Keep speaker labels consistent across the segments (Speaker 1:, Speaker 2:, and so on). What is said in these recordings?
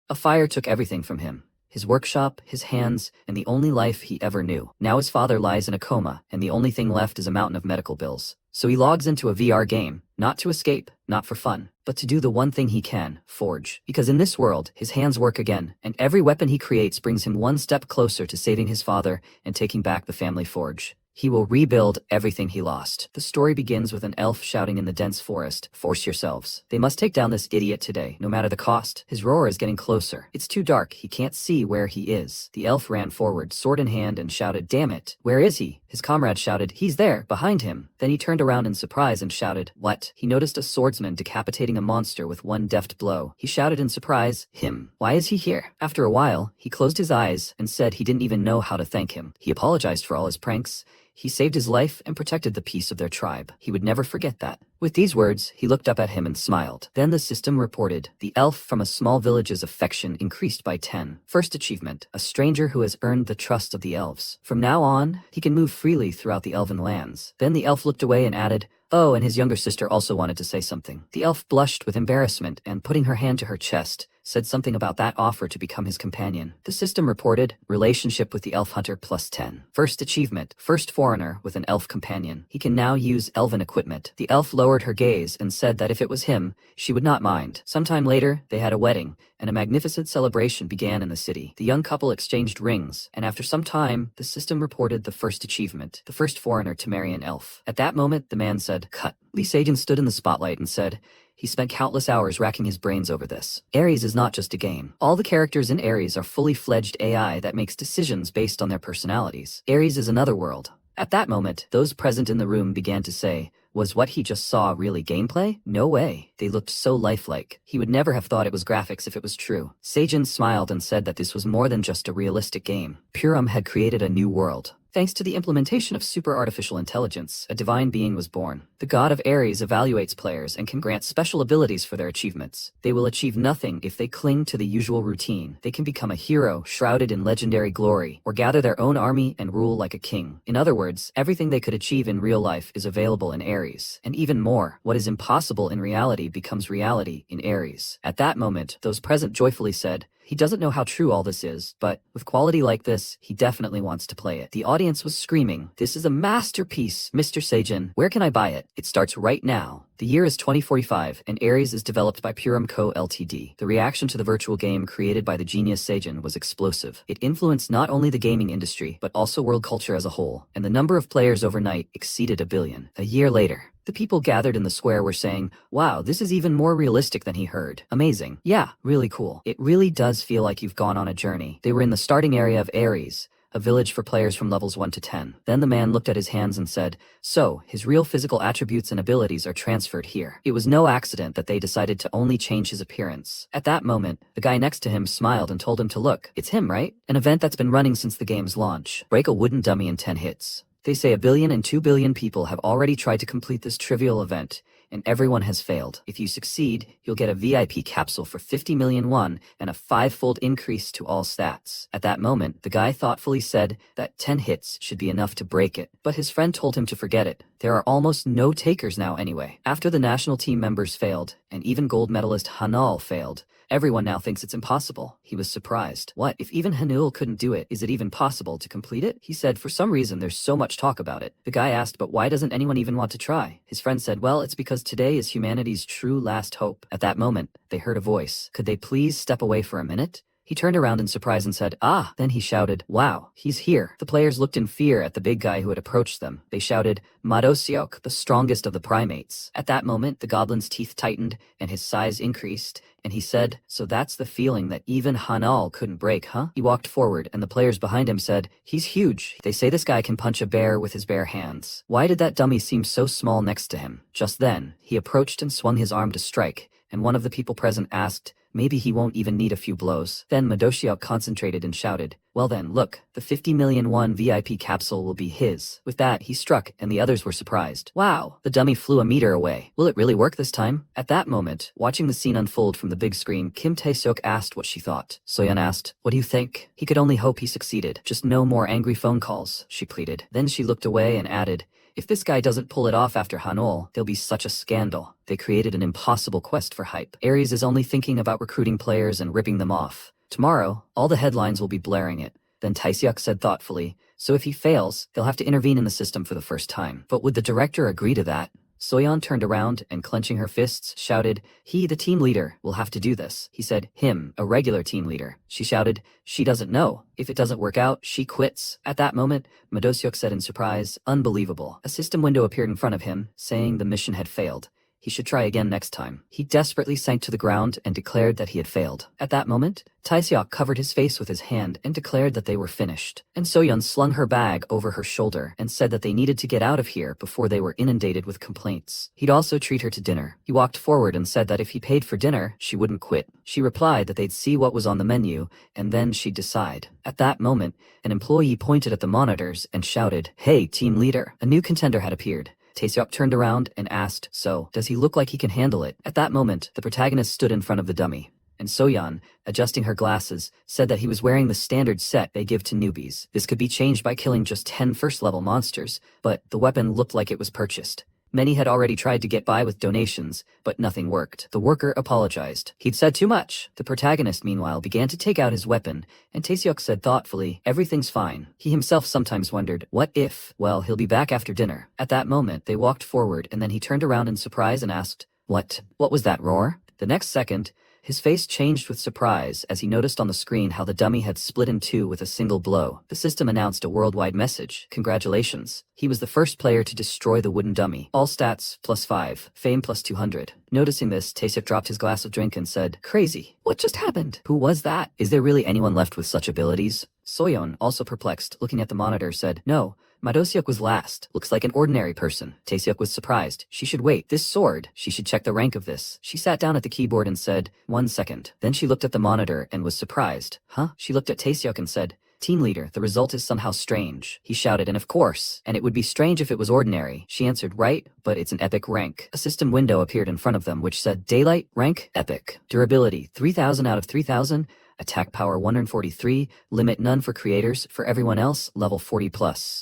Speaker 1: A fire took everything from him. His workshop, his hands, and the only life he ever knew. Now his father lies in a coma, and the only thing left is a mountain of medical bills. So he logs into a VR game, not to escape, not for fun, but to do the one thing he can, forge. Because in this world, his hands work again, and every weapon he creates brings him one step closer to saving his father and taking back the family forge. He will rebuild everything he lost. The story begins with an elf shouting in the dense forest, "Force yourselves. They must take down this idiot today, no matter the cost." His roar is getting closer. It's too dark, he can't see where he is. The elf ran forward, sword in hand, and shouted, "Damn it, where is he?" His comrade shouted, "He's there, behind him." Then he turned around in surprise and shouted, "What?" He noticed a swordsman decapitating a monster with one deft blow. He shouted in surprise, "Him. Why is he here?" After a while, he closed his eyes and said he didn't even know how to thank him. He apologized for all his pranks. He saved his life and protected the peace of their tribe. He would never forget that. With these words, he looked up at him and smiled. Then the system reported, the elf from a small village's affection increased by 10. First achievement, a stranger who has earned the trust of the elves. From now on, he can move freely throughout the elven lands. Then the elf looked away and added, "Oh, and his younger sister also wanted to say something." The elf blushed with embarrassment and, putting her hand to her chest, said something about that offer to become his companion. The system reported, relationship with the elf hunter plus 10. First achievement, first foreigner with an elf companion. He can now use elven equipment. The elf lowered her gaze and said that if it was him, she would not mind. Sometime later, they had a wedding, and a magnificent celebration began in the city. The young couple exchanged rings, and after some time, the system reported the first achievement, the first foreigner to marry an elf. At that moment, the man said, "Cut." Lee Sejin stood in the spotlight and said, he spent countless hours racking his brains over this. Ares is not just a game. All the characters in Ares are fully fledged AI that makes decisions based on their personalities. Ares is another world. At that moment, those present in the room began to say, was what he just saw really gameplay? No way. They looked so lifelike. He would never have thought it was graphics if it was true. Sejin smiled and said that this was more than just a realistic game. Purim had created a new world. Thanks to the implementation of super artificial intelligence, a divine being was born. The god of Ares evaluates players and can grant special abilities for their achievements. They will achieve nothing if they cling to the usual routine. They can become a hero shrouded in legendary glory, or gather their own army and rule like a king. In other words, everything they could achieve in real life is available in Ares. And even more, what is impossible in reality becomes reality in Ares. At that moment, those present joyfully said, he doesn't know how true all this is, but with quality like this, he definitely wants to play it. The audience was screaming, "This is a masterpiece, Mr. Sejin. Where can I buy it? It starts right now." The year is 2045, and Ares is developed by Purim Co. Ltd. The reaction to the virtual game created by the genius Sejin was explosive. It influenced not only the gaming industry, but also world culture as a whole, and the number of players overnight exceeded 1 billion. A year later, the people gathered in the square were saying, "Wow, this is even more realistic than he heard. Amazing. Yeah, really cool. It really does feel like you've gone on a journey." They were in the starting area of Ares, a village for players from levels 1 to 10. Then the man looked at his hands and said, "So, his real physical attributes and abilities are transferred here." It was no accident that they decided to only change his appearance. At that moment, the guy next to him smiled and told him to look. It's him, right? An event that's been running since the game's launch. Break a wooden dummy in 10 hits. They say 1 billion and 2 billion people have already tried to complete this trivial event, and everyone has failed. If you succeed, you'll get a VIP capsule for 50 million won and a 5-fold increase to all stats. At that moment, the guy thoughtfully said that 10 hits should be enough to break it, but his friend told him to forget it. There are almost no takers now anyway. After the national team members failed, and even gold medalist Hanal failed, everyone now thinks it's impossible. He was surprised. What, if even Hanul couldn't do it, is it even possible to complete it? He said for some reason there's so much talk about it. The guy asked, but why doesn't anyone even want to try? His friend said, well, it's because today is humanity's true last hope. At that moment, they heard a voice. Could they please step away for a minute? He turned around in surprise and said, "Ah!" Then he shouted, "Wow, he's here." The players looked in fear at the big guy who had approached them. They shouted, "Madosiok, the strongest of the primates." At that moment, the goblin's teeth tightened and his size increased, and he said, "So that's the feeling that even Hanal couldn't break, huh?" He walked forward, and the players behind him said, "He's huge. They say this guy can punch a bear with his bare hands. Why did that dummy seem so small next to him?" Just then, he approached and swung his arm to strike, and one of the people present asked, maybe he won't even need a few blows. Then Madoshiok concentrated and shouted, "Well then, look, the 50 million won VIP capsule will be his." With that, he struck, and the others were surprised. Wow, the dummy flew a meter away. Will it really work this time? At that moment, watching the scene unfold from the big screen, Kim Tae-seok asked what she thought. Soyeon asked, "What do you think?" He could only hope he succeeded. Just no more angry phone calls, she pleaded. Then she looked away and added, "If this guy doesn't pull it off after Hanol, there'll be such a scandal." They created an impossible quest for hype. Ares is only thinking about recruiting players and ripping them off. Tomorrow, all the headlines will be blaring it. Then Taeseok said thoughtfully, so if he fails, they'll have to intervene in the system for the first time. But would the director agree to that? Soyeon turned around and, clenching her fists, shouted, he, the team leader, will have to do this. He said, him, a regular team leader. She shouted, she doesn't know. If it doesn't work out, she quits. At that moment, Madoseok said in surprise, unbelievable. A system window appeared in front of him, saying the mission had failed. He should try again next time. He desperately sank to the ground and declared that he had failed. At that moment, Taeseok covered his face with his hand and declared that they were finished. And Soyeon slung her bag over her shoulder and said that they needed to get out of here before they were inundated with complaints. He'd also treat her to dinner. He walked forward and said that if he paid for dinner, she wouldn't quit. She replied that they'd see what was on the menu, and then she'd decide. At that moment, an employee pointed at the monitors and shouted, hey, team leader. A new contender had appeared. Taeseok turned around and asked, so, does he look like he can handle it? At that moment, the protagonist stood in front of the dummy. And Soyeon, adjusting her glasses, said that he was wearing the standard set they give to newbies. This could be changed by killing just 10 first-level monsters, but the weapon looked like it was purchased. Many had already tried to get by with donations, but nothing worked. The worker apologized. He'd said too much. The protagonist, meanwhile, began to take out his weapon, and Taeseok said thoughtfully, everything's fine. He himself sometimes wondered, what if? Well, he'll be back after dinner. At that moment, they walked forward, and then he turned around in surprise and asked, what was that roar? The next second, his face changed with surprise as he noticed on the screen how the dummy had split in two with a single blow. The system announced a worldwide message. Congratulations. He was the first player to destroy the wooden dummy. All stats, +5. Fame, +200. Noticing this, Taeseok dropped his glass of drink and said, crazy. What just happened? Who was that? Is there really anyone left with such abilities? Soyeon, also perplexed, looking at the monitor, said, no. Madoseok was last. Looks like an ordinary person. Taeseok was surprised. She should wait. This sword. She should check the rank of this. She sat down at the keyboard and said, 1 second. Then she looked at the monitor and was surprised. Huh? She looked at Taeseok and said, team leader, the result is somehow strange. He shouted, and of course. And it would be strange if it was ordinary. She answered, right, but it's an epic rank. A system window appeared in front of them which said, daylight, rank, epic. Durability, 3000 out of 3000. Attack power 143, limit none for creators, for everyone else, level 40+.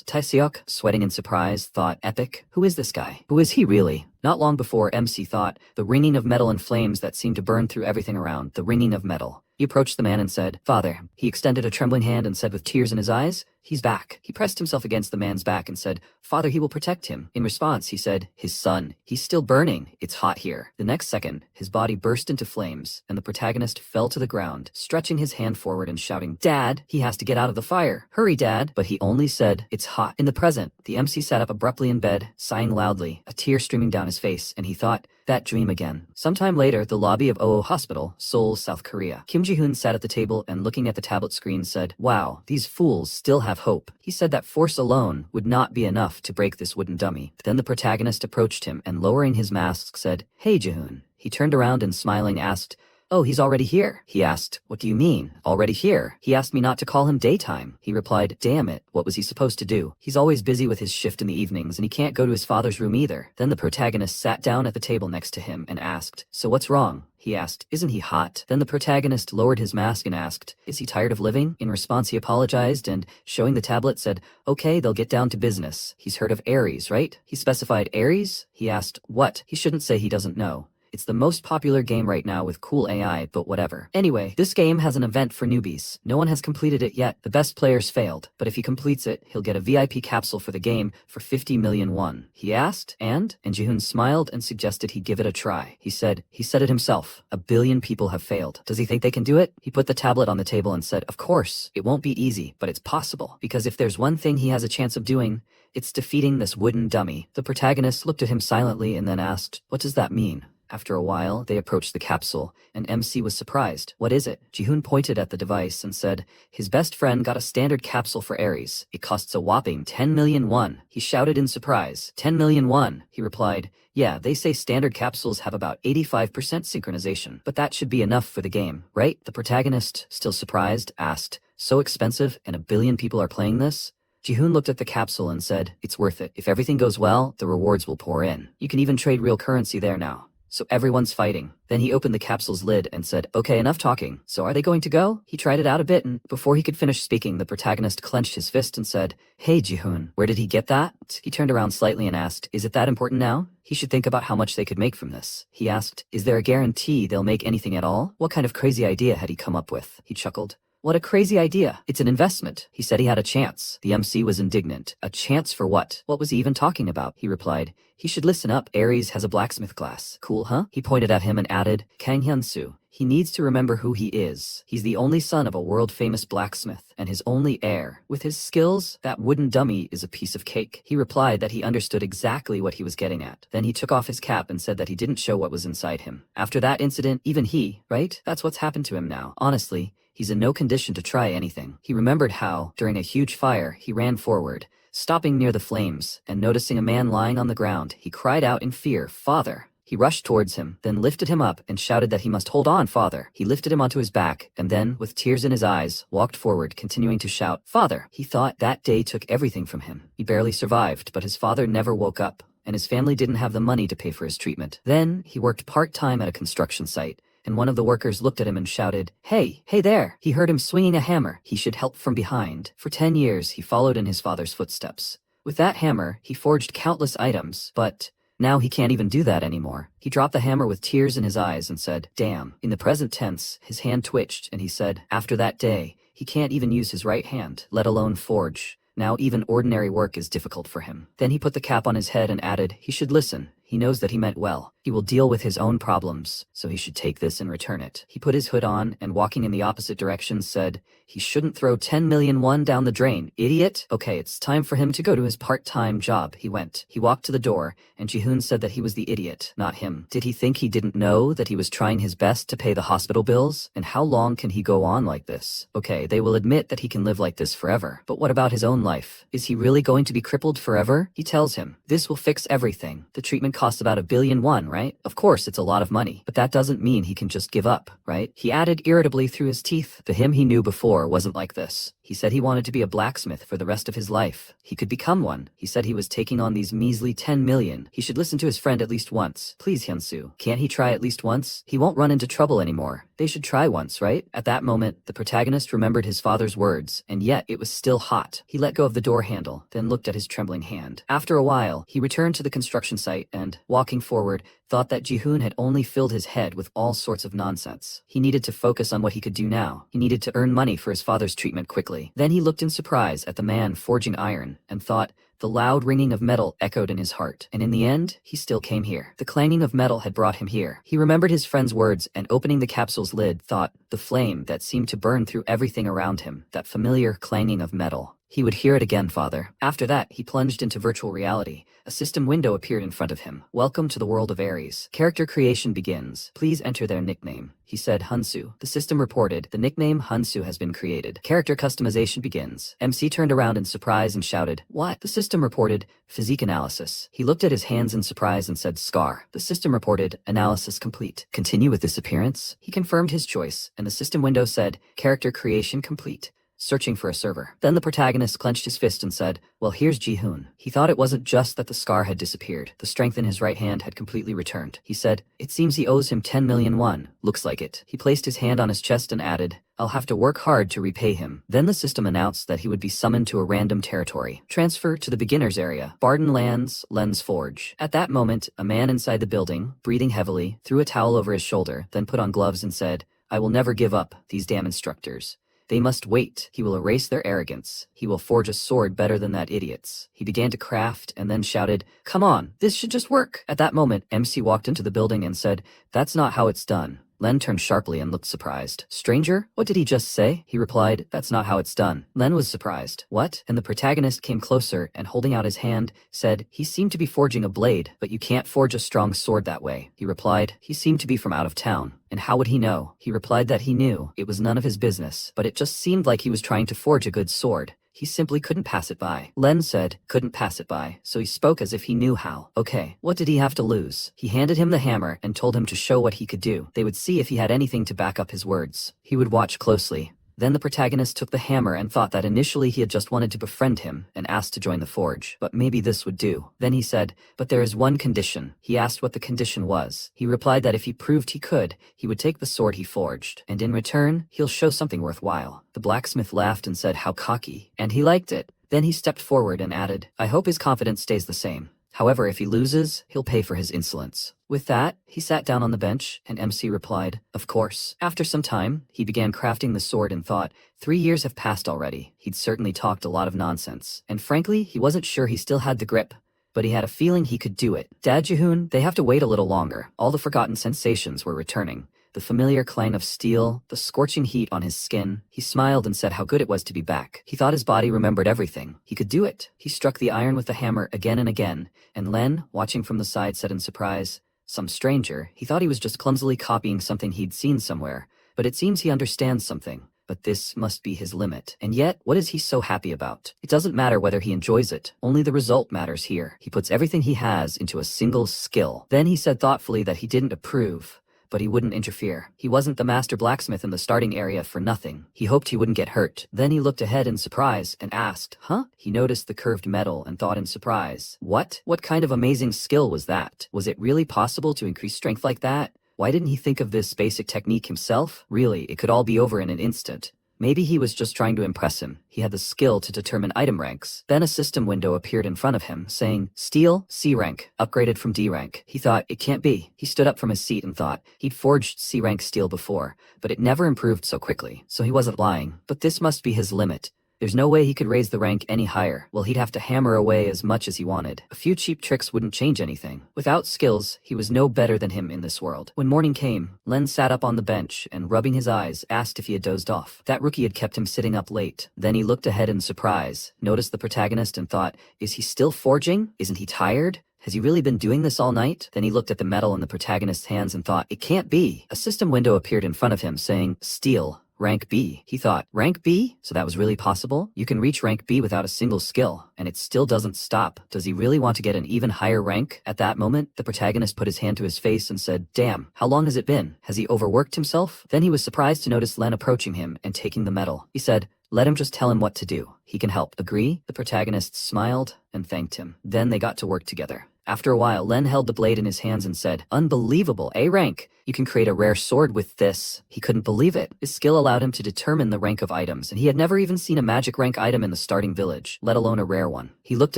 Speaker 1: Taeseok, sweating in surprise, thought, epic? Who is this guy? Who is he really? Not long before, MC thought, the ringing of metal and flames that seemed to burn through everything around, the ringing of metal. He approached the man and said, Father. He extended a trembling hand and said with tears in his eyes, he's back. He pressed himself against the man's back and said, Father, he will protect him. In response, he said, his son. He's still burning. It's hot here. The next second, his body burst into flames, and the protagonist fell to the ground, stretching his hand forward and shouting, Dad, he has to get out of the fire. Hurry, Dad. But he only said, it's hot. In the present, the MC sat up abruptly in bed, sighing loudly, a tear streaming down his face, and he thought, that dream again. Sometime later, the lobby of Oo Hospital, Seoul, South Korea. Kim Ji-hoon sat at the table and looking at the tablet screen said, wow, these fools still have hope. He said that force alone would not be enough to break this wooden dummy. Then the protagonist approached him and lowering his mask said, hey Ji-hoon. He turned around and smiling asked, oh, he's already here. He asked, what do you mean, already here? He asked me not to call him daytime. He replied, damn it, what was he supposed to do? He's always busy with his shift in the evenings and he can't go to his father's room either. Then the protagonist sat down at the table next to him and asked, so what's wrong? He asked, isn't he hot? Then the protagonist lowered his mask and asked, is he tired of living? In response, he apologized and, showing the tablet, said, okay, they'll get down to business. He's heard of Ares, right? He specified Ares? He asked, what? He shouldn't say he doesn't know. It's the most popular game right now with cool AI, but whatever. Anyway, this game has an event for newbies. No one has completed it yet. The best players failed, but if he completes it, he'll get a VIP capsule for the game for 50 million won. He asked, and Ji-hoon smiled and suggested he give it a try. He said it himself. 1 billion people have failed. Does he think they can do it? He put the tablet on the table and said, of course, it won't be easy, but it's possible. Because if there's one thing he has a chance of doing, it's defeating this wooden dummy. The protagonist looked at him silently and then asked, what does that mean? After a while, they approached the capsule, and MC was surprised. What is it? Ji-hoon pointed at the device and said, his best friend got a standard capsule for Ares. It costs a whopping 10 million won. He shouted in surprise. 10 million won. He replied, yeah, they say standard capsules have about 85% synchronization, but that should be enough for the game, right? The protagonist, still surprised, asked, so expensive and 1 billion people are playing this? Ji-hoon looked at the capsule and said, it's worth it. If everything goes well, the rewards will pour in. You can even trade real currency there now. so everyone's fighting. Then he opened the capsule's lid and said, "Okay, enough talking. So are they going to go?" He tried it out a bit, and before he could finish speaking, the protagonist clenched his fist and said, "Hey, Ji-hoon, where did he get that?" He turned around slightly and asked, "Is it that important now?" He should think about how much they could make from this. He asked, "Is there a guarantee they'll make anything at all?" What kind of crazy idea had he come up with? He chuckled. "What a crazy idea. It's an investment." He said he had a chance. The MC was indignant. "A chance for what? What was he even talking about?" He replied, "He should listen up. Aries has a blacksmith class." "Cool, huh?" He pointed at him and added, "Kang Hyun-soo. He needs to remember who he is. He's the only son of a world-famous blacksmith, and his only heir. With his skills, that wooden dummy is a piece of cake." He replied that he understood exactly what he was getting at. Then he took off his cap and said that he didn't show what was inside him. After that incident, even he, right? That's what's happened to him now. Honestly, he's in no condition to try anything. He remembered how, during a huge fire, he ran forward, stopping near the flames, and noticing a man lying on the ground, he cried out in fear, "Father!" He rushed towards him, then lifted him up and shouted that he must hold on, father. He lifted him onto his back, and then, with tears in his eyes, walked forward, continuing to shout, "Father!" He thought that day took everything from him. He barely survived, but his father never woke up, and his family didn't have the money to pay for his treatment. Then, he worked part-time at a construction site, and one of the workers looked at him and shouted, "Hey, hey there!" He heard him swinging a hammer. He should help from behind. For 10 years, he followed in his father's footsteps. With that hammer, he forged countless items, but now he can't even do that anymore. He dropped the hammer with tears in his eyes and said, "Damn." In the present tense, his hand twitched, and he said, after that day, he can't even use his right hand, let alone forge. Now even ordinary work is difficult for him. Then he put the cap on his head and added, he should listen. He knows that he meant well. He will deal with his own problems, so he should take this and return it. He put his hood on and, walking in the opposite direction, said, he shouldn't throw 10 million won down the drain, idiot. Okay, it's time for him to go to his part-time job. He went. He walked to the door, and Ji-hoon said that he was the idiot, not him. Did he think he didn't know that he was trying his best to pay the hospital bills? And how long can he go on like this? Okay, they will admit that he can live like this forever. But what about his own life? Is he really going to be crippled forever? He tells him, this will fix everything. The treatment costs about 1 billion won, right? Of course, it's a lot of money, but that doesn't mean he can just give up, right? He added irritably through his teeth. The him he knew before wasn't like this. He said he wanted to be a blacksmith for the rest of his life. He could become one. He said he was taking on these measly 10 million. He should listen to his friend at least once. Please, Hyun-soo, can't he try at least once? He won't run into trouble anymore. They should try once, right? At that moment, the protagonist remembered his father's words, and yet it was still hot. He let go of the door handle, then looked at his trembling hand. After a while, he returned to the construction site and, walking forward, thought that Ji-hoon had only filled his head with all sorts of nonsense. He needed to focus on what he could do now. He needed to earn money for his father's treatment quickly. Then he looked in surprise at the man forging iron and thought, the loud ringing of metal echoed in his heart, and in the end, he still came here. The clanging of metal had brought him here. He remembered his friend's words and, opening the capsule's lid, thought, the flame that seemed to burn through everything around him, that familiar clanging of metal. He would hear it again, father. After that, he plunged into virtual reality. A system window appeared in front of him. Welcome to the world of Aries. Character creation begins. Please enter their nickname. He said, Hyun-soo. The system reported, the nickname Hyun-soo has been created. Character customization begins. MC turned around in surprise and shouted, what? The system reported, physique analysis. He looked at his hands in surprise and said, scar. The system reported, analysis complete. Continue with this appearance? He confirmed his choice, and the system window said, character creation complete. Searching for a server. Then the protagonist clenched his fist and said, well, here's Ji-hoon. He thought it wasn't just that the scar had disappeared. The strength in his right hand had completely returned. He said, it seems he owes him 10 million won. Looks like it. He placed his hand on his chest and added, I'll have to work hard to repay him. Then the system announced that he would be summoned to a random territory. Transfer to the beginner's area. Barden Lands, Lens Forge. At that moment, a man inside the building, breathing heavily, threw a towel over his shoulder, then put on gloves and said, I will never give up, these damn instructors. They must wait. He will erase their arrogance. He will forge a sword better than that idiot's. He began to craft and then shouted, come on, this should just work. At that moment, MC walked into the building and said, that's not how it's done. Len turned sharply and looked surprised. Stranger, what did he just say? He replied, that's not how it's done. Len was surprised. What? And the protagonist came closer and, holding out his hand, said, he seemed to be forging a blade, but you can't forge a strong sword that way. He replied, he seemed to be from out of town. And how would he know? He replied that he knew. It was none of his business, but it just seemed like he was trying to forge a good sword. He simply couldn't pass it by. Len said, couldn't pass it by, so he spoke as if he knew how. Okay, what did he have to lose? He handed him the hammer and told him to show what he could do. They would see if he had anything to back up his words. He would watch closely. Then the protagonist took the hammer and thought that initially he had just wanted to befriend him and asked to join the forge, but maybe this would do. Then he said, but there is one condition. He asked what the condition was. He replied that if he proved he could, he would take the sword he forged, and in return, he'll show something worthwhile. The blacksmith laughed and said how cocky, and he liked it. Then he stepped forward and added, I hope his confidence stays the same. However, if he loses, he'll pay for his insolence. With that, he sat down on the bench, and MC replied, of course. After some time, he began crafting the sword and thought, 3 years have passed already. He'd certainly talked a lot of nonsense, and frankly, he wasn't sure he still had the grip. But he had a feeling he could do it. Dad Jihoon, they have to wait a little longer. All the forgotten sensations were returning. The familiar clang of steel, the scorching heat on his skin. He smiled and said how good it was to be back. He thought his body remembered everything. He could do it. He struck the iron with the hammer again and again, and Len, watching from the side, said in surprise, some stranger. He thought he was just clumsily copying something he'd seen somewhere, but it seems he understands something. But this must be his limit. And yet, what is he so happy about? It doesn't matter whether he enjoys it, only the result matters here. He puts everything he has into a single skill. Then he said thoughtfully that he didn't approve, but he wouldn't interfere. He wasn't the master blacksmith in the starting area for nothing. He hoped he wouldn't get hurt. Then he looked ahead in surprise and asked, huh? He noticed the curved metal and thought in surprise, what? What kind of amazing skill was that? Was it really possible to increase strength like that? Why didn't he think of this basic technique himself? Really, it could all be over in an instant. Maybe he was just trying to impress him. He had the skill to determine item ranks. Then a system window appeared in front of him, saying, Steel, C rank, upgraded from D rank. He thought, it can't be. He stood up from his seat and thought, he'd forged C rank steel before, but it never improved so quickly. So he wasn't lying. But this must be his limit. There's no way he could raise the rank any higher. Well, he'd have to hammer away as much as he wanted. A few cheap tricks wouldn't change anything. Without skills, he was no better than him in this world. When morning came, Len sat up on the bench and, rubbing his eyes, asked if he had dozed off. That rookie had kept him sitting up late. Then he looked ahead in surprise, noticed the protagonist and thought, is he still forging? Isn't he tired? Has he really been doing this all night? Then he looked at the metal in the protagonist's hands and thought, it can't be. A system window appeared in front of him saying, Steel. Rank B. He thought, rank B? So that was really possible? You can reach rank B without a single skill, and it still doesn't stop. Does he really want to get an even higher rank? At that moment, the protagonist put his hand to his face and said, damn, how long has it been? Has he overworked himself? Then he was surprised to notice Len approaching him and taking the metal. He said, let him just tell him what to do. He can help. Agree? The protagonist smiled and thanked him. Then they got to work together. After a while, Len held the blade in his hands and said, unbelievable, A rank. You can create a rare sword with this. He couldn't believe it. His skill allowed him to determine the rank of items, and he had never even seen a magic rank item in the starting village, let alone a rare one. He looked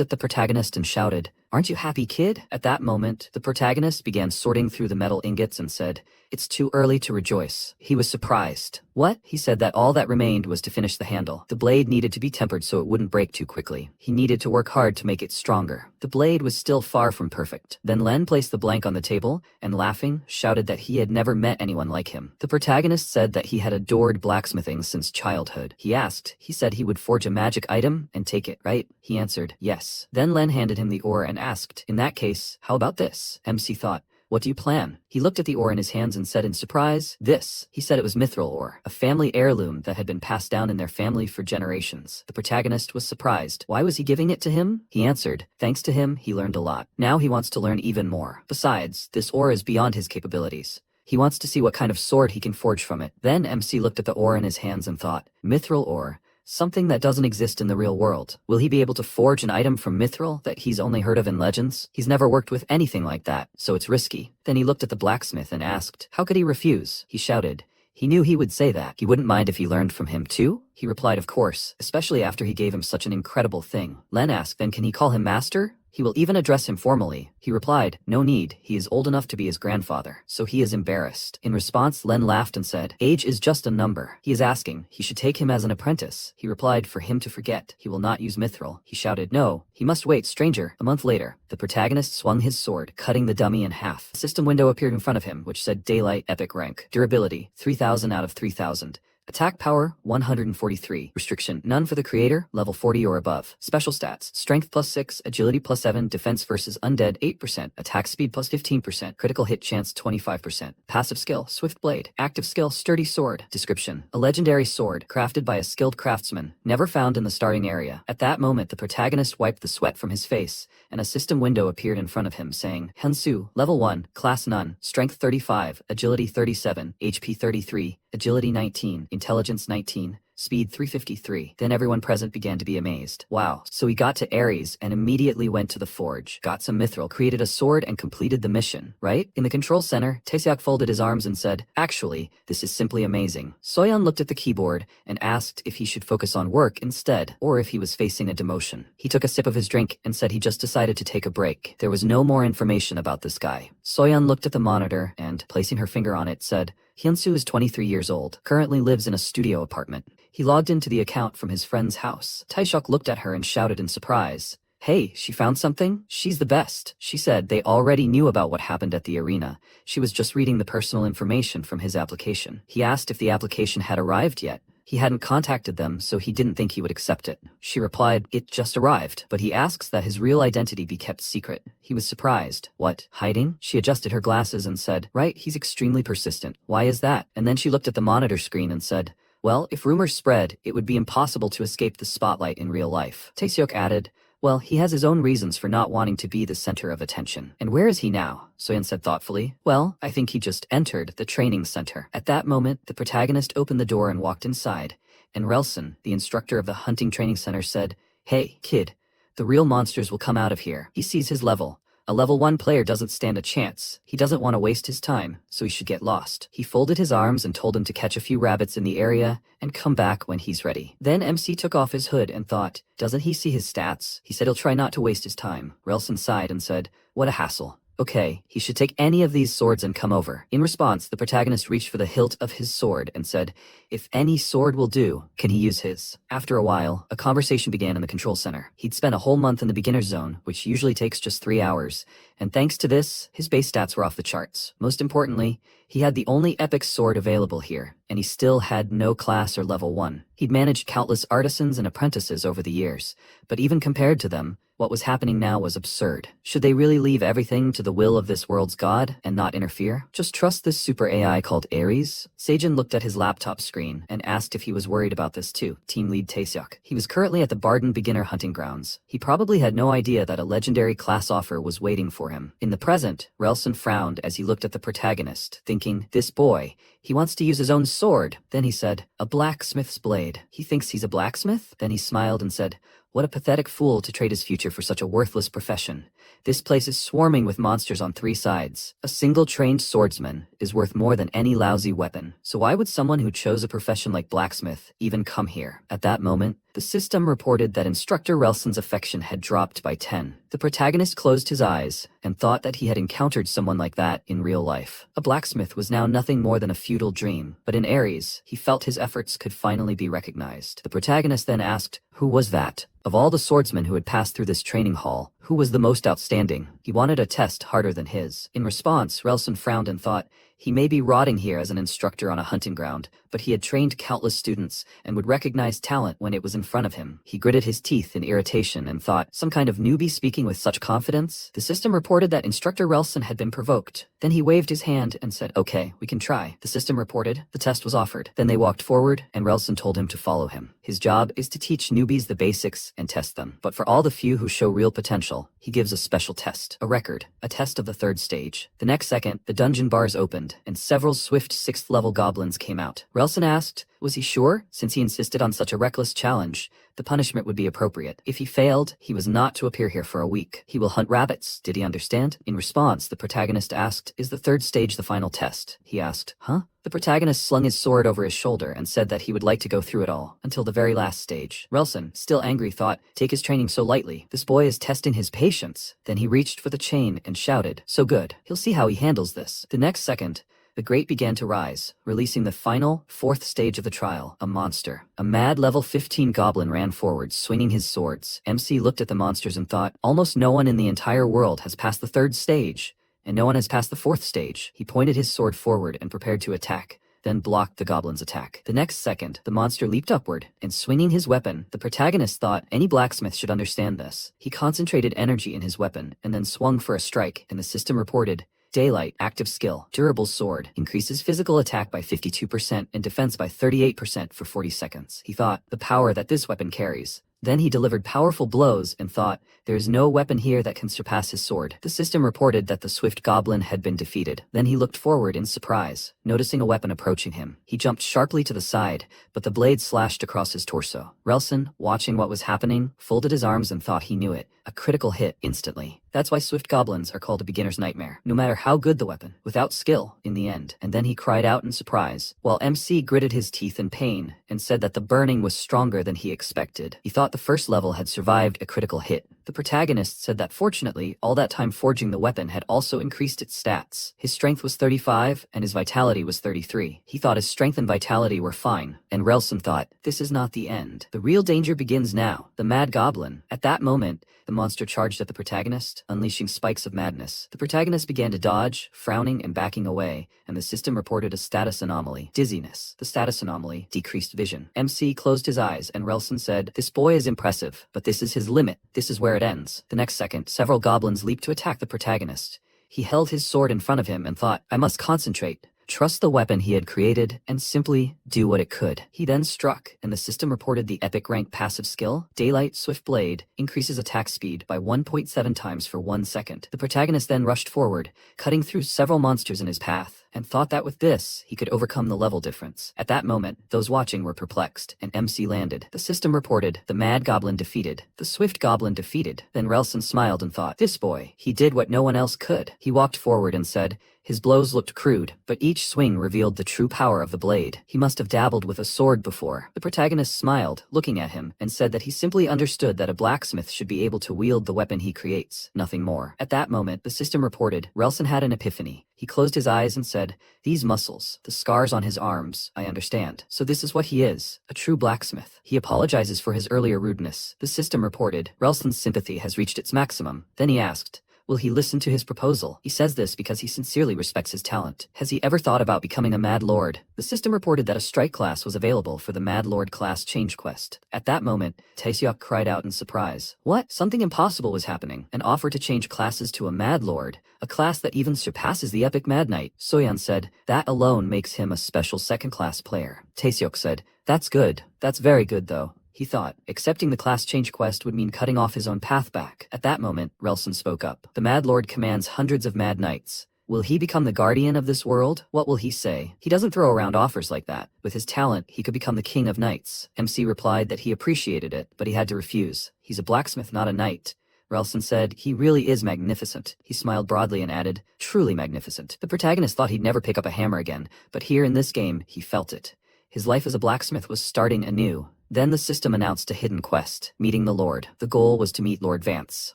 Speaker 1: at the protagonist and shouted, aren't you happy, kid? At that moment, the protagonist began sorting through the metal ingots and said, it's too early to rejoice. He was surprised. What? He said that all that remained was to finish the handle. The blade needed to be tempered so it wouldn't break too quickly. He needed to work hard to make it stronger. The blade was still far from perfect. Then Len placed the blank on the table and, laughing, shouted that he had never met anyone like him. The protagonist said that he had adored blacksmithing since childhood. He said he would forge a magic item and take it, right? He answered, yes. Then Len handed him the ore and asked, in that case, how about this? MC thought, what do you plan? He looked at the ore in his hands and said in surprise, this. He said it was mithril ore, a family heirloom that had been passed down in their family for generations. The protagonist was surprised. Why was he giving it to him? He answered, thanks to him, he learned a lot. Now he wants to learn even more. Besides, this ore is beyond his capabilities. He wants to see what kind of sword he can forge from it. Then MC looked at the ore in his hands and thought, mithril ore. Something that doesn't exist in the real world. Will he be able to forge an item from mithril that he's only heard of in legends? He's never worked with anything like that, so it's risky. Then he looked at the blacksmith and asked, how could he refuse? He shouted. He knew he would say that. He wouldn't mind if he learned from him too? He replied, of course, especially after he gave him such an incredible thing. Len asked, then can he call him master? He will even address him formally. He replied, no need, he is old enough to be his grandfather, so he is embarrassed. In response, Len laughed and said, age is just a number. He is asking, he should take him as an apprentice. He replied, for him to forget, he will not use mithril. He shouted, no, he must wait, stranger. A month later, the protagonist swung his sword, cutting the dummy in half. A system window appeared in front of him, which said Daylight Epic Rank. Durability, 3000 out of 3000. Attack power, 143. Restriction, none for the creator, level 40 or above. Special stats, strength +6, agility +7, defense versus undead 8%, attack speed +15%, critical hit chance 25%. Passive skill, swift blade. Active skill, sturdy sword. Description, a legendary sword, crafted by a skilled craftsman, never found in the starting area. At that moment, the protagonist wiped the sweat from his face, and a system window appeared in front of him saying, Hansu, level 1, class none, strength 35, agility 37, HP 33, agility 19, intelligence 19, Speed 353. Then everyone present began to be amazed. Wow. So he got to Ares and immediately went to the forge, got some mithril, created a sword, and completed the mission, right? In the control center, Taeseok folded his arms and said, "Actually, this is simply amazing." Soyeon looked at the keyboard and asked if he should focus on work instead, or if he was facing a demotion. He took a sip of his drink and said he just decided to take a break. There was no more information about this guy. Soyeon looked at the monitor and, placing her finger on it, said, "Hyunsu is 23 years old, currently lives in a studio apartment. He logged into the account from his friend's house." Taeseok looked at her and shouted in surprise, "Hey, she found something? She's the best." She said they already knew about what happened at the arena. She was just reading the personal information from his application. He asked if the application had arrived yet. He hadn't contacted them, so he didn't think he would accept it. She replied, "It just arrived," but he asks that his real identity be kept secret. He was surprised. "What? Hiding?" She adjusted her glasses and said, "Right, he's extremely persistent. Why is that?" And then she looked at the monitor screen and said, "Well, if rumors spread, it would be impossible to escape the spotlight in real life." Taeseok added, "Well, he has his own reasons for not wanting to be the center of attention." "And where is he now?" Soyeon said thoughtfully. "Well, I think he just entered the training center." At that moment, the protagonist opened the door and walked inside, and Relson, the instructor of the hunting training center, said, "Hey, kid, the real monsters will come out of here." He sees his level. A level 1 player doesn't stand a chance. He doesn't want to waste his time, so he should get lost. He folded his arms and told him to catch a few rabbits in the area and come back when he's ready. Then MC took off his hood and thought, doesn't he see his stats? He said he'll try not to waste his time. Relson sighed and said, "What a hassle." Okay, he should take any of these swords and come over. In response, the protagonist reached for the hilt of his sword and said, "If any sword will do, can he use his?" After a while, a conversation began in the control center. He'd spent a whole month in the beginner's zone, which usually takes just 3 hours, and thanks to this, his base stats were off the charts. Most importantly, he had the only epic sword available here, and he still had no class or level 1. He'd managed countless artisans and apprentices over the years, but even compared to them, what was happening now was absurd. Should they really leave everything to the will of this world's god and not interfere? Just trust this super AI called Ares? Seijin looked at his laptop screen and asked if he was worried about this too. Team lead Taeseok. He was currently at the Barden Beginner Hunting Grounds. He probably had no idea that a legendary class offer was waiting for him. In the present, Relson frowned as he looked at the protagonist, thinking, this boy, he wants to use his own sword. Then he said, "A blacksmith's blade. He thinks he's a blacksmith?" Then he smiled and said, "What a pathetic fool to trade his future for such a worthless profession. This place is swarming with monsters on 3 sides. A single trained swordsman is worth more than any lousy weapon. So why would someone who chose a profession like blacksmith even come here?" At that moment, the system reported that Instructor Relson's affection had dropped by 10. The protagonist closed his eyes and thought that he had encountered someone like that in real life. A blacksmith was now nothing more than a futile dream, but in Ares, he felt his efforts could finally be recognized. The protagonist then asked, "Who was that? Of all the swordsmen who had passed through this training hall, who was the most outstanding?" He wanted a test harder than his. In response, Relson frowned and thought, he may be rotting here as an instructor on a hunting ground, but he had trained countless students and would recognize talent when it was in front of him. He gritted his teeth in irritation and thought, some kind of newbie speaking with such confidence? The system reported that Instructor Relson had been provoked. Then he waved his hand and said, "Okay, we can try." The system reported the test was offered. Then they walked forward and Relson told him to follow him. His job is to teach newbies the basics and test them. But for all the few who show real potential, he gives a special test, a record, a test of the 3rd stage. The next second, the dungeon bars opened and several swift 6th level goblins came out. Relson asked, was he sure? Since he insisted on such a reckless challenge, the punishment would be appropriate. If he failed, he was not to appear here for a week. He will hunt rabbits. Did he understand? In response, the protagonist asked, "Is the 3rd stage the final test?" He asked, "Huh?" The protagonist slung his sword over his shoulder and said that he would like to go through it all, until the very last stage. Relson, still angry, thought, take his training so lightly. This boy is testing his patience. Then he reached for the chain and shouted, "So good. He'll see how he handles this." The next second, the grate began to rise, releasing the final, 4th stage of the trial, a monster. A mad level 15 goblin ran forward, swinging his swords. MC looked at the monsters and thought, almost no one in the entire world has passed the 3rd stage, and no one has passed the 4th stage. He pointed his sword forward and prepared to attack, then blocked the goblin's attack. The next second, the monster leaped upward, and swinging his weapon, the protagonist thought any blacksmith should understand this. He concentrated energy in his weapon, and then swung for a strike, and the system reported, Daylight, active skill, durable sword, increases physical attack by 52% and defense by 38% for 40 seconds. He thought, the power that this weapon carries. Then he delivered powerful blows and thought, there is no weapon here that can surpass his sword. The system reported that the swift goblin had been defeated. Then he looked forward in surprise, noticing a weapon approaching him. He jumped sharply to the side, but the blade slashed across his torso. Relson, watching what was happening, folded his arms and thought he knew it. A critical hit instantly. That's why swift goblins are called a beginner's nightmare. No matter how good the weapon, without skill, in the end. And then he cried out in surprise, while MC gritted his teeth in pain and said that the burning was stronger than he expected. He thought the first level had survived a critical hit. The protagonist said that fortunately, all that time forging the weapon had also increased its stats. His strength was 35 and his vitality was 33. He thought his strength and vitality were fine, and Relson thought, this is not the end. The real danger begins now. The mad goblin. At that moment, the monster charged at the protagonist, unleashing spikes of madness. The protagonist began to dodge, frowning and backing away, and the system reported a status anomaly. Dizziness. The status anomaly, decreased vision. MC closed his eyes and Relson said, this boy is impressive, but this is his limit. This is where it ends. The next second, several goblins leaped to attack the protagonist. He held his sword in front of him and thought, I must concentrate. Trust the weapon he had created, and simply do what it could. He then struck, and the system reported the epic rank passive skill, Daylight Swift Blade, increases attack speed by 1.7 times for 1 second. The protagonist then rushed forward, cutting through several monsters in his path, and thought that with this, he could overcome the level difference. At that moment, those watching were perplexed, and MC landed. The system reported, the mad goblin defeated, the swift goblin defeated. Then Relson smiled and thought, this boy, he did what no one else could. He walked forward and said, his blows looked crude, but each swing revealed the true power of the blade. He must have dabbled with a sword before. The protagonist smiled, looking at him, and said that he simply understood that a blacksmith should be able to wield the weapon he creates, nothing more. At that moment, the system reported, Relson had an epiphany. He closed his eyes and said, these muscles, the scars on his arms, I understand. So this is what he is, a true blacksmith. He apologizes for his earlier rudeness. The system reported, Relson's sympathy has reached its maximum. Then he asked, will he listen to his proposal? He says this because he sincerely respects his talent. Has he ever thought about becoming a Mad Lord? The system reported that a strike class was available for the Mad Lord class change quest. At that moment, Taeseok cried out in surprise. What? Something impossible was happening. An offer to change classes to a Mad Lord, a class that even surpasses the epic Mad Knight. Soyeon said, that alone makes him a special second-class player. Taeseok said, that's good. That's very good though. He thought, accepting the class change quest would mean cutting off his own path back. At that moment, Relson spoke up. The Mad Lord commands hundreds of Mad Knights. Will he become the guardian of this world? What will he say? He doesn't throw around offers like that. With his talent, he could become the king of knights. MC replied that he appreciated it, but he had to refuse. He's a blacksmith, not a knight. Relson said, he really is magnificent. He smiled broadly and added, truly magnificent. The protagonist thought he'd never pick up a hammer again, but here in this game, he felt it. His life as a blacksmith was starting anew. Then the system announced a hidden quest, meeting the Lord. The goal was to meet Lord Vance.